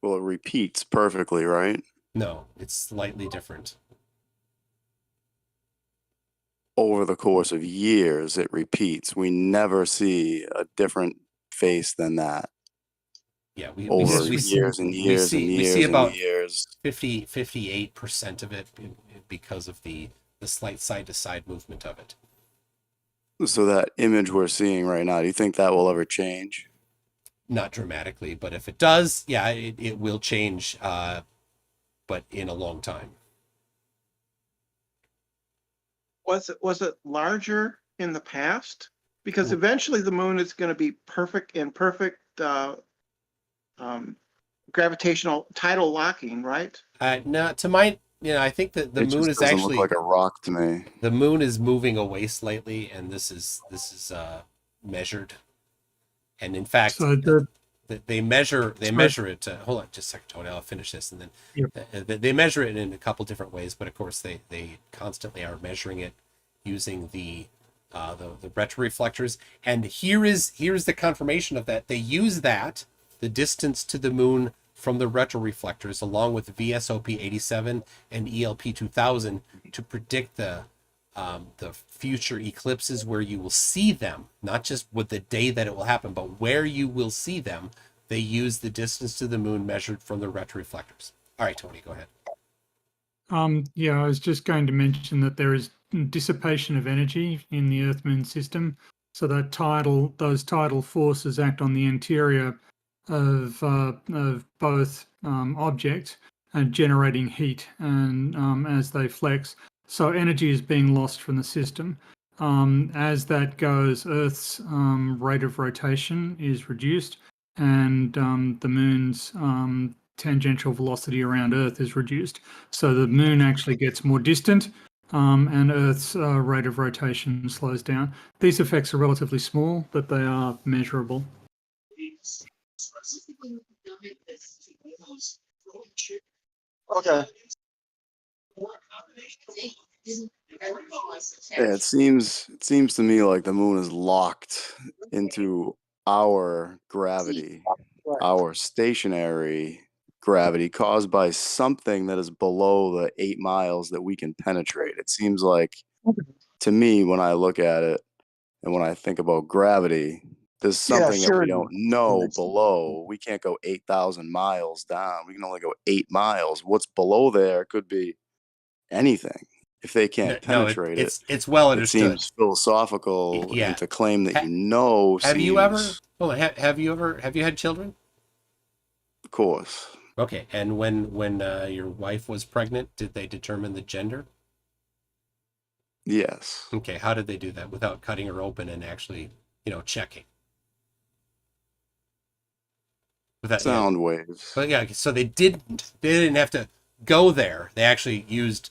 Well, it repeats perfectly, right? No, it's slightly different. Over the course of years, it repeats. We never see a different face than that. Yeah, we years and years and years we see about and years. 58% of it because of the slight side-to-side movement of it. So that image we're seeing right now, do you think that will ever change? Not dramatically, but if it does, yeah, it will change, but in a long time. Was it larger in the past? Because eventually the moon is going to be perfect gravitational tidal locking, right? No, to my, I think that the moon is doesn't actually look like a rock to me. The moon is moving away slightly, and this is measured. And in fact, they measure it. Hold on, just a second, Tony. I'll finish this, and then they measure it in a couple different ways. But of course, they constantly are measuring it using the retroreflectors. And here's the confirmation of that. They use the distance to the moon from the retroreflectors, along with VSOP 87 and ELP 2000, to predict the future eclipses where you will see them, not just with the day that it will happen, but where you will see them. They use the distance to the moon measured from the retroreflectors. All right, Tony, go ahead. Yeah, I was just going to mention that there is dissipation of energy in the Earth-Moon system, so that those tidal forces act on the interior of both objects and generating heat, and as they flex, so energy is being lost from the system. As that goes, Earth's rate of rotation is reduced, and the moon's tangential velocity around Earth is reduced. So the moon actually gets more distant, and Earth's rate of rotation slows down. These effects are relatively small, but they are measurable. Okay. Yeah, it seems to me like the moon is locked into our gravity, our stationary gravity, caused by something that is below the 8 miles that we can penetrate. It seems like, to me, when I look at it and when I think about gravity, there's something that we don't know below. We can't go 8,000 miles down. We can only go 8 miles. What's below there could be anything. If they can't penetrate it's well understood. It seems philosophical and to claim that Have you had children? Of course. Okay, and when your wife was pregnant, did they determine the gender? Yes. Okay, how did they do that without cutting her open and actually, checking? Without sound waves. But yeah, so they didn't have to go there. They actually used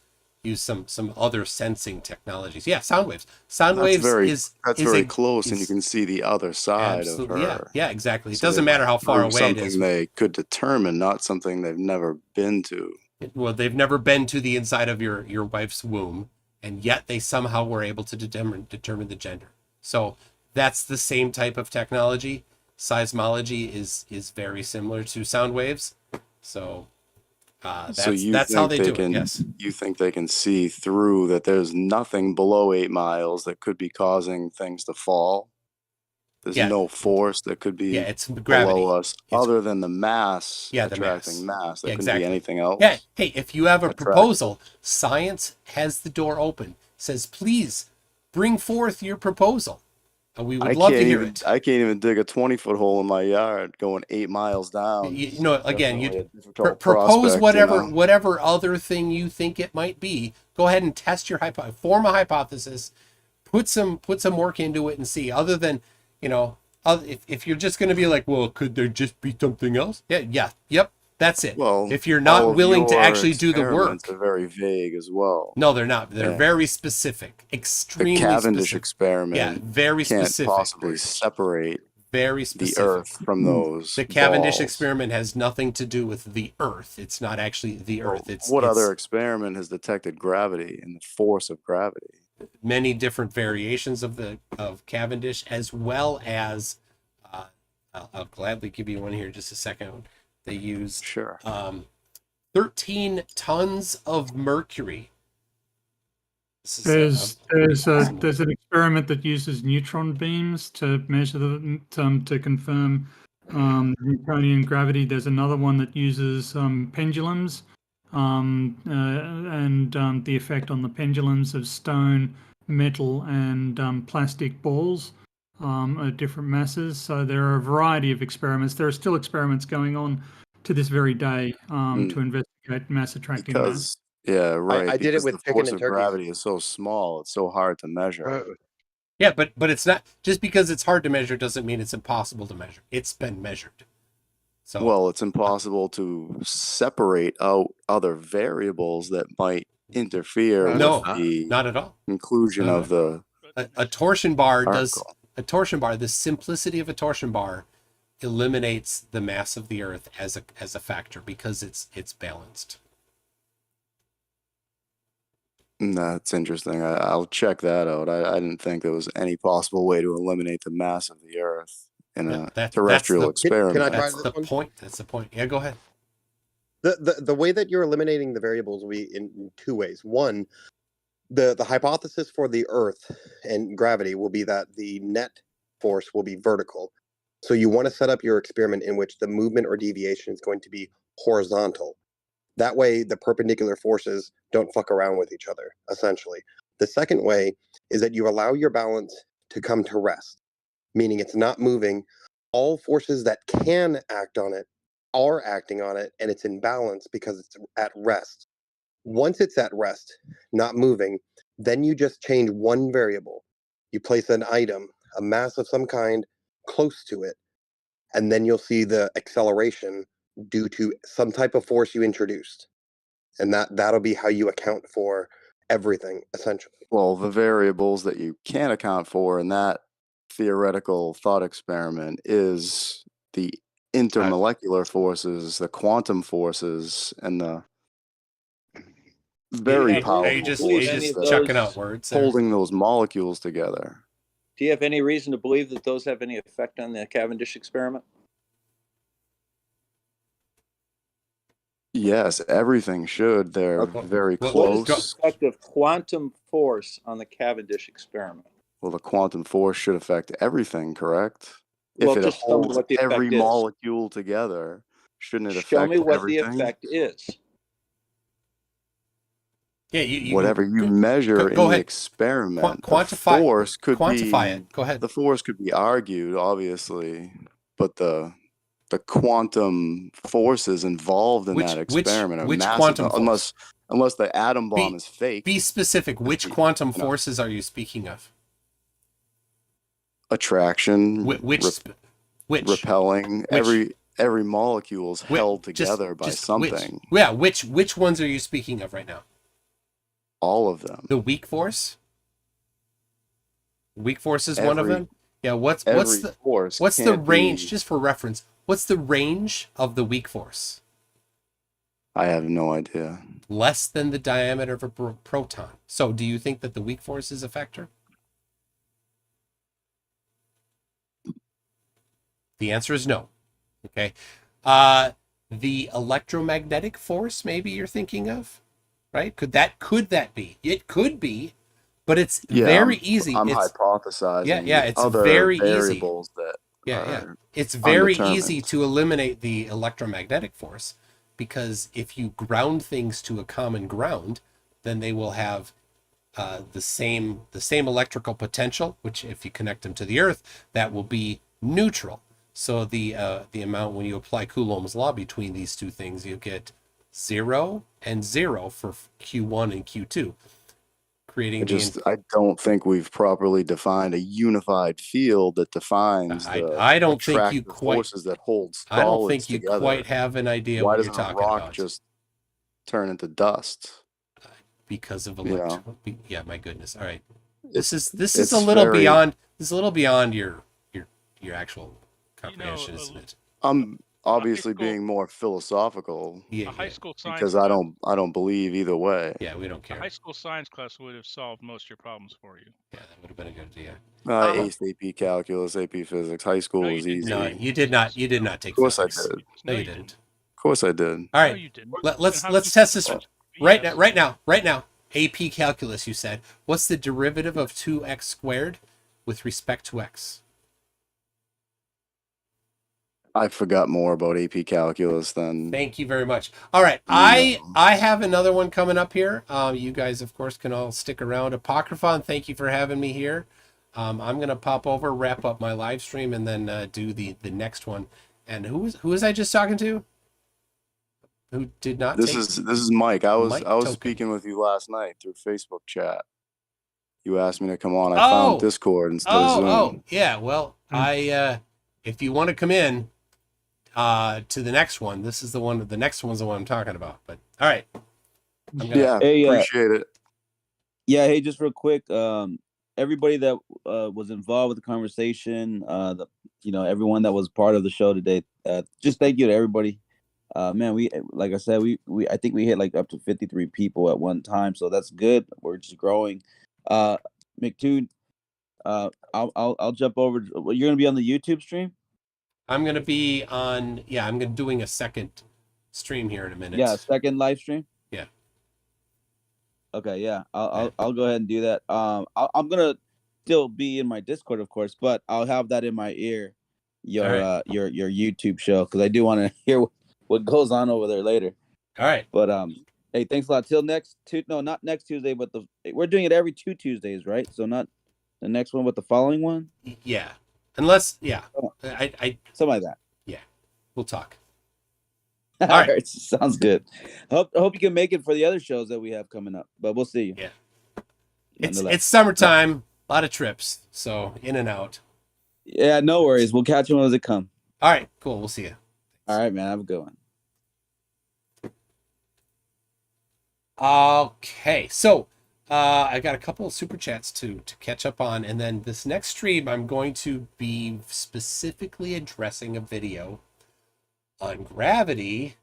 some other sensing technologies. Yeah, sound waves. Sound waves is very close, and you can see the other side of her. Yeah, exactly. It doesn't matter how far away it is. Something they could determine, not something they've never been to. Well, they've never been to the inside of your wife's womb, and yet they somehow were able to determine the gender. So that's the same type of technology. Seismology is very similar to sound waves. So that's how they do it. Yes. You think they can see through that there's nothing below 8 miles that could be causing things to fall? There's no force that could be it's gravity. Below us other than the mass attracting mass. There couldn't be anything else. Yeah. Hey, if you have a proposal, science has the door open. Says, please bring forth your proposal. We would love to hear it. I can't even dig a 20-foot hole in my yard going 8 miles down. You know, again, Definitely you a difficult propose prospect, whatever you know? whatever other thing you think it might be. Go ahead and test your form a hypothesis, put some work into it, and see. Other than, you know, if you're just going to be like, well, could there just be something else? Yep, that's it. Well, if you're all not of willing to your actually do the work, experiments are very vague as well. no, they're not. They're Yeah. very specific, extremely The Cavendish specific. experiment Yeah, very can't specific. possibly separate Very the specific. Earth from those The Cavendish balls. experiment has nothing to do with the Earth. It's not actually the Earth. What it's other experiment has detected gravity and the force of gravity? many different variations of Cavendish, as well as I'll gladly give you one here in just a second. They used 13 tons of mercury. There's an experiment that uses neutron beams to measure to confirm Newtonian gravity. There's another one that uses pendulums and the effect on the pendulums of stone, metal, and plastic balls at different masses. So there are a variety of experiments. There are still experiments going on to this very day to investigate mass attracting mass. Yeah, right. I did it because with the chicken force and of turkeys. gravity is so small; it's so hard to measure. Yeah, but it's not just because it's hard to measure doesn't mean it's impossible to measure. It's been measured. So Well, it's impossible to separate out other variables that might interfere No, with the not at all. conclusion of the a torsion bar article. the simplicity of a torsion bar eliminates the mass of the Earth as a factor because it's balanced. That's interesting. I'll check that out. I didn't think there was any possible way to eliminate the mass of the Earth in a terrestrial experiment. Can I try That's this the one? point. That's the point. Yeah, go ahead. The way that you're eliminating the variables will be in two ways. One, the hypothesis for the Earth and gravity will be that the net force will be vertical. So you want to set up your experiment in which the movement or deviation is going to be horizontal. That way, the perpendicular forces don't fuck around with each other, essentially. The second way is that you allow your balance to come to rest, meaning it's not moving. All forces that can act on it are acting on it, and it's in balance because it's at rest. Once it's at rest, not moving, then you just change one variable. You place an item, a mass of some kind, close to it, and then you'll see the acceleration due to some type of force you introduced. And that'll be how you account for everything, essentially. Well, the variables that you can't account for in that theoretical thought experiment is the intermolecular forces, the quantum forces, and the very powerful forces that chucking out words there. holding those molecules together. Do you have any reason to believe that those have any effect on the Cavendish experiment? Yes, everything should. They're very close. What is the effect of quantum force on the Cavendish experiment? Well, the quantum force should affect everything, correct? Well, If it just tell me holds what the every effect is. molecule together, shouldn't it affect Show me what everything? the effect is. Yeah, you Whatever you measure in go the ahead. experiment, Quantify- the force could quantify be it. Go ahead. The force could be argued, obviously, but the quantum forces involved in that experiment are which massive. quantum force? Unless the atom bomb is fake. Be specific. Which quantum forces are you speaking of? Attraction, Which? repelling. Every molecule is held together by something. Which ones are you speaking of right now? All of them. The weak force. Weak force is one of them. Yeah. What's the range? Just for reference, what's the range of the weak force? I have no idea. Less than the diameter of a proton. So, do you think that the weak force is a factor? The answer is no. Okay. The electromagnetic force, maybe you're thinking of, right? Could that be? It could be, but it's very easy. I'm It's, hypothesizing. yeah, it's other very variables easy. that It's very undetermined. easy to eliminate the electromagnetic force because if you ground things to a common ground, then they will have the same electrical potential, which if you connect them to the Earth, that will be neutral. So the amount, when you apply Coulomb's law between these two things, you get 0 and 0 for Q1 and Q2, creating I don't think we've properly defined a unified field that defines the I don't think you attractive quite forces that hold I don't solids think you together. quite have an idea Why what you're doesn't a talking rock about. just turn into dust? Because of You know? yeah, my goodness. All right. It's This is a little beyond your actual comprehension, isn't it? I'm obviously being more philosophical. Yeah, high school science because I don't believe either way. Yeah, we don't A care. high school science class would have solved most of your problems for you. Yeah, that would have been a good idea. I aced AP Calculus, AP Physics. High school No, you was didn't. easy. No, you did not. You did not take Of course physics. I did. No, you didn't. Of course I did. All right. No, you didn't. Let's Then how test can this you- right now. AP calculus, you said. What's the derivative of 2x squared with respect to x? I forgot more about AP Calculus than. Thank you very much. All right, I have another one coming up here. You guys, of course, can all stick around. Apocryphon, thank you for having me here. I'm gonna pop over, wrap up my live stream, and then do the next one. And who was I just talking to? Who did not? This is Mike. I was Token. speaking with you last night through Facebook chat. You asked me to come on. I found Discord instead of Zoom. Oh, yeah. Well, if you want to come in to the next one, this is the one. The next one's the one I'm talking about. But all right. Appreciate it. Yeah, hey, just real quick, everybody that was involved with the conversation, everyone that was part of the show today, just thank you to everybody. Man, we, like I said, I think we hit like up to 53 people at one time, so that's good. We're just growing. McToon, I'll jump over. You're gonna be on the YouTube stream. I'm gonna be on. Yeah, I'm doing a second stream here in a minute. Yeah, second live stream. Yeah. Okay, yeah, I'll go ahead and do that. I'm gonna still be in my Discord, of course, but I'll have that in my ear, your YouTube show, because I do want to hear what goes on over there later. All right. But hey, thanks a lot. Till not next Tuesday, but we're doing it every 2 Tuesdays, right? So not the next one, but the following one. Yeah. Unless, I something like that. Yeah, we'll talk. All right, sounds good. Hope you can make it for the other shows that we have coming up, but we'll see you. Yeah, it's summertime, a lot of trips, so in and out. Yeah, no worries. We'll catch them as they come. All right, cool. We'll see you. All right, man. Have a good one. Okay, so I got a couple of super chats to catch up on, and then this next stream I'm going to be specifically addressing a video on gravity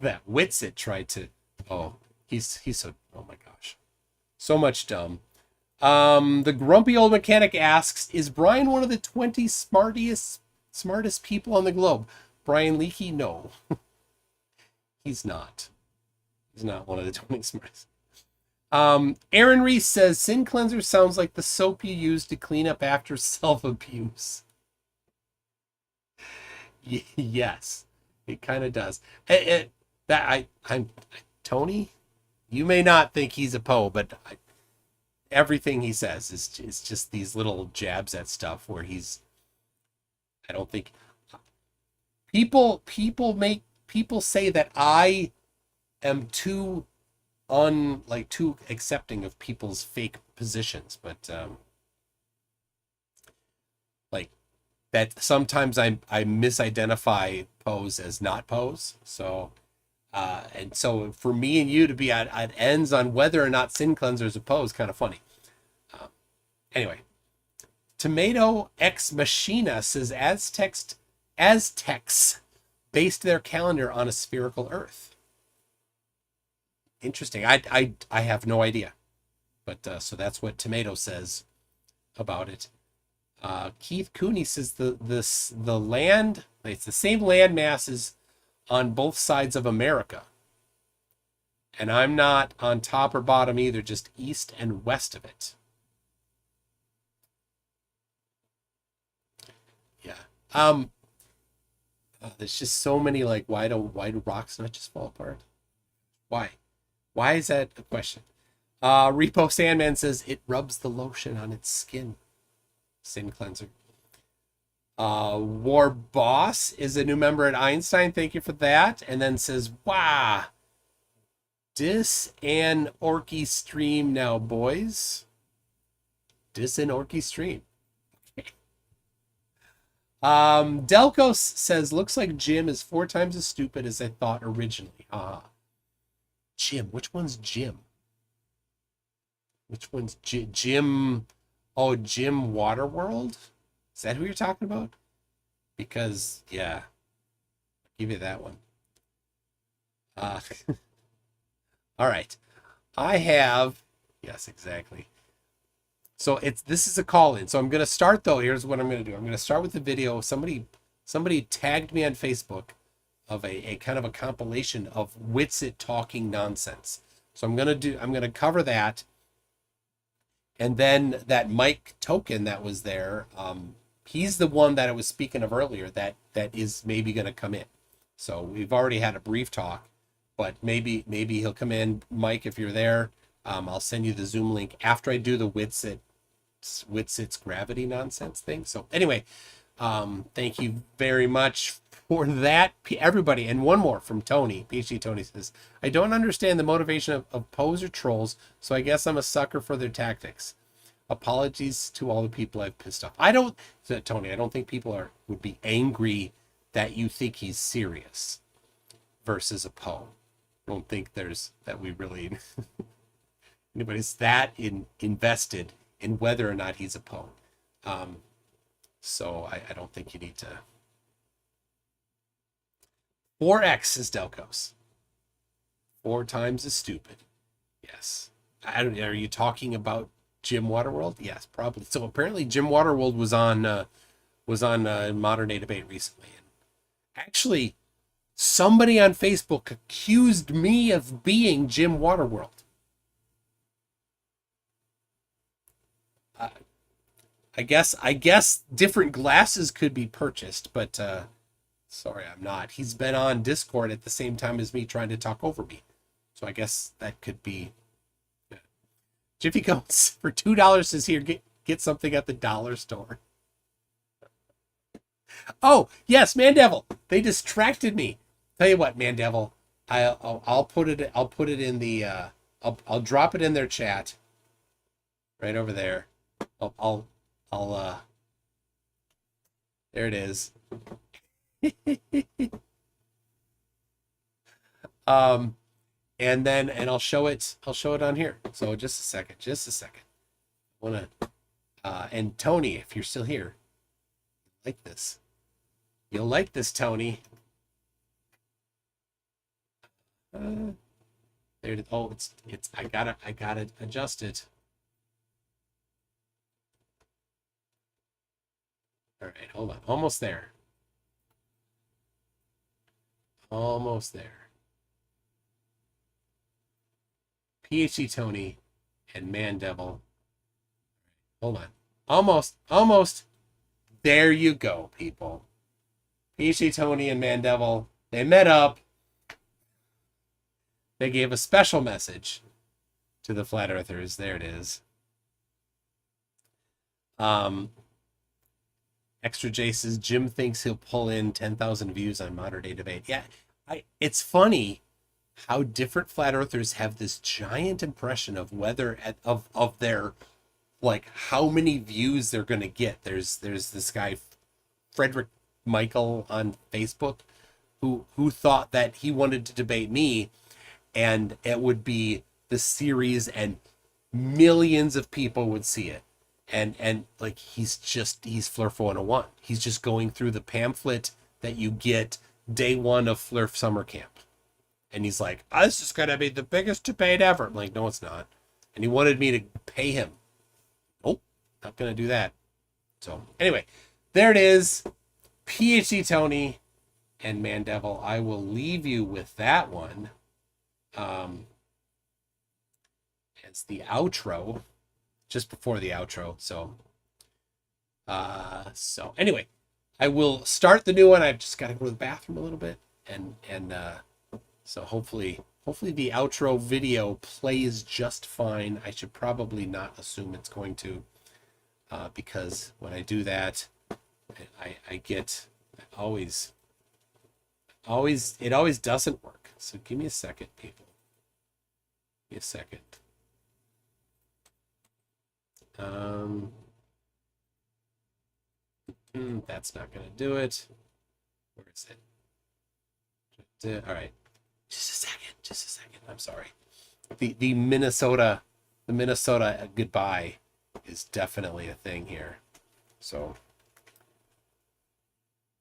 that Witsit tried to. Oh, he's so. Oh my gosh, so much dumb. The grumpy old mechanic asks, "Is Brian one of the 20 smartest people on the globe?" Brian Leakey, no, he's not. He's not one of the 20 smartest. Aaron Reese says, "Sin cleanser sounds like the soap you use to clean up after self-abuse." Yes, it kind of does. I'm Tony. You may not think he's a Poe, but everything he says is just these little jabs at stuff where he's. I don't think people say that I am too accepting of people's fake positions, but like that sometimes I misidentify Pose as not Pose. So and so for me and you to be at ends on whether or not Sin Cleanser is a Pose, kind of funny. Anyway, Tomato Ex Machina says Aztecs based their calendar on a spherical Earth. Interesting. I have no idea, but so that's what Tomato says about it. Keith Cooney says the land, it's the same land masses on both sides of America, and I'm not on top or bottom either, just east and west of it. Yeah. There's just so many why do rocks not just fall apart? Why is that a question? Repo Sandman says it rubs the lotion on its skin. Sin cleanser. War Boss is a new member at Einstein. Thank you for that. And then says, wow. Dis and Orky stream now, boys. Dis and Orky stream. Delcos says, looks like Jim is 4 times as stupid as I thought originally. Jim, which one's Jim? Which one's Jim? Oh, Jim Waterworld? Is that who you're talking about? Because, yeah, I'll give you that one. All right. I have, yes, exactly. So this is a call-in. So I'm going to start, though. Here's what I'm going to do. I'm going to start with the video. Somebody tagged me on Facebook of a kind of a compilation of Witsit talking nonsense. So I'm going to cover that. And then that Mike token that was there, he's the one that I was speaking of earlier that is maybe going to come in. So we've already had a brief talk, but maybe he'll come in. Mike, if you're there, I'll send you the Zoom link after I do the Witsit's gravity nonsense thing. So anyway, thank you very much for that, everybody. And one more from Tony. PhD Tony says, I don't understand the motivation of poser trolls, so I guess I'm a sucker for their tactics. Apologies to all the people I've pissed off. Tony, I don't think people would be angry that you think he's serious versus a Poe. I don't think that we really anybody's that invested in whether or not he's a Poe. So I don't think you need to. 4x is Delcos. 4 times is stupid. Yes. Are you talking about Jim Waterworld? Yes, probably. So apparently Jim Waterworld was on Modern Day Debate recently. And actually, somebody on Facebook accused me of being Jim Waterworld. I guess different glasses could be purchased, but sorry, I'm not. He's been on Discord at the same time as me trying to talk over me. So I guess that could be. Jiffy Cones for $2 is here. Get something at the dollar store. Oh, yes, Mandevil. They distracted me. Tell you what, Mandevil, I'll put it in the I'll drop it in their chat. Right over there. I'll there it is. And I'll show it on here. So just a second. I wanna and Tony, if you're still here, like this. You'll like this, Tony. There it is. Oh, it's I gotta adjust it. All right, hold on. Almost there. Almost there. PhD Tony and Mandevil. Hold on. Almost. There you go, people. PhD Tony and Mandevil, they met up. They gave a special message to the Flat Earthers. There it is. Extra J says Jim thinks he'll pull in 10,000 views on Modern Day Debate. Yeah, it's funny how different Flat Earthers have this giant impression of whether of their, like, how many views they're gonna get. There's this guy Frederick Michael on Facebook who thought that he wanted to debate me and it would be the series and millions of people would see it. And like he's Flurf 101. He's just going through the pamphlet that you get day 1 of Flurf summer camp. And he's like, this is gonna be the biggest debate ever. I'm like, no, it's not. And he wanted me to pay him. Nope, not gonna do that. So anyway, there it is. PhD Tony and Mandevil. I will leave you with that one. It's the outro. Just before the outro. So anyway, I will start the new one. I've just got to go to the bathroom a little bit, and so hopefully Hopefully the outro video plays just fine. I should probably not assume it's going to, because when I do that, I get it always doesn't work. So give me a second, people. Give me a second. That's not going to do it. Where is it? All right. Just a second. I'm sorry. The Minnesota goodbye is definitely a thing here. So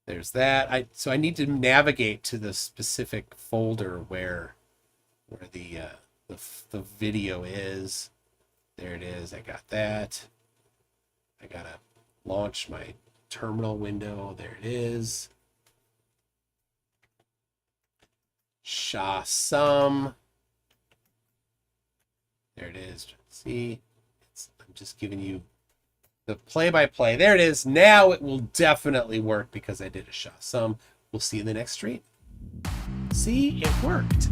there's that. So I need to navigate to the specific folder where the video is. There it is. I got that. I gotta launch my terminal window. There it is. SHA-SUM. There it is. See, I'm just giving you the play-by-play. There it is. Now it will definitely work because I did a SHA-SUM. We'll see you in the next stream. See, it worked.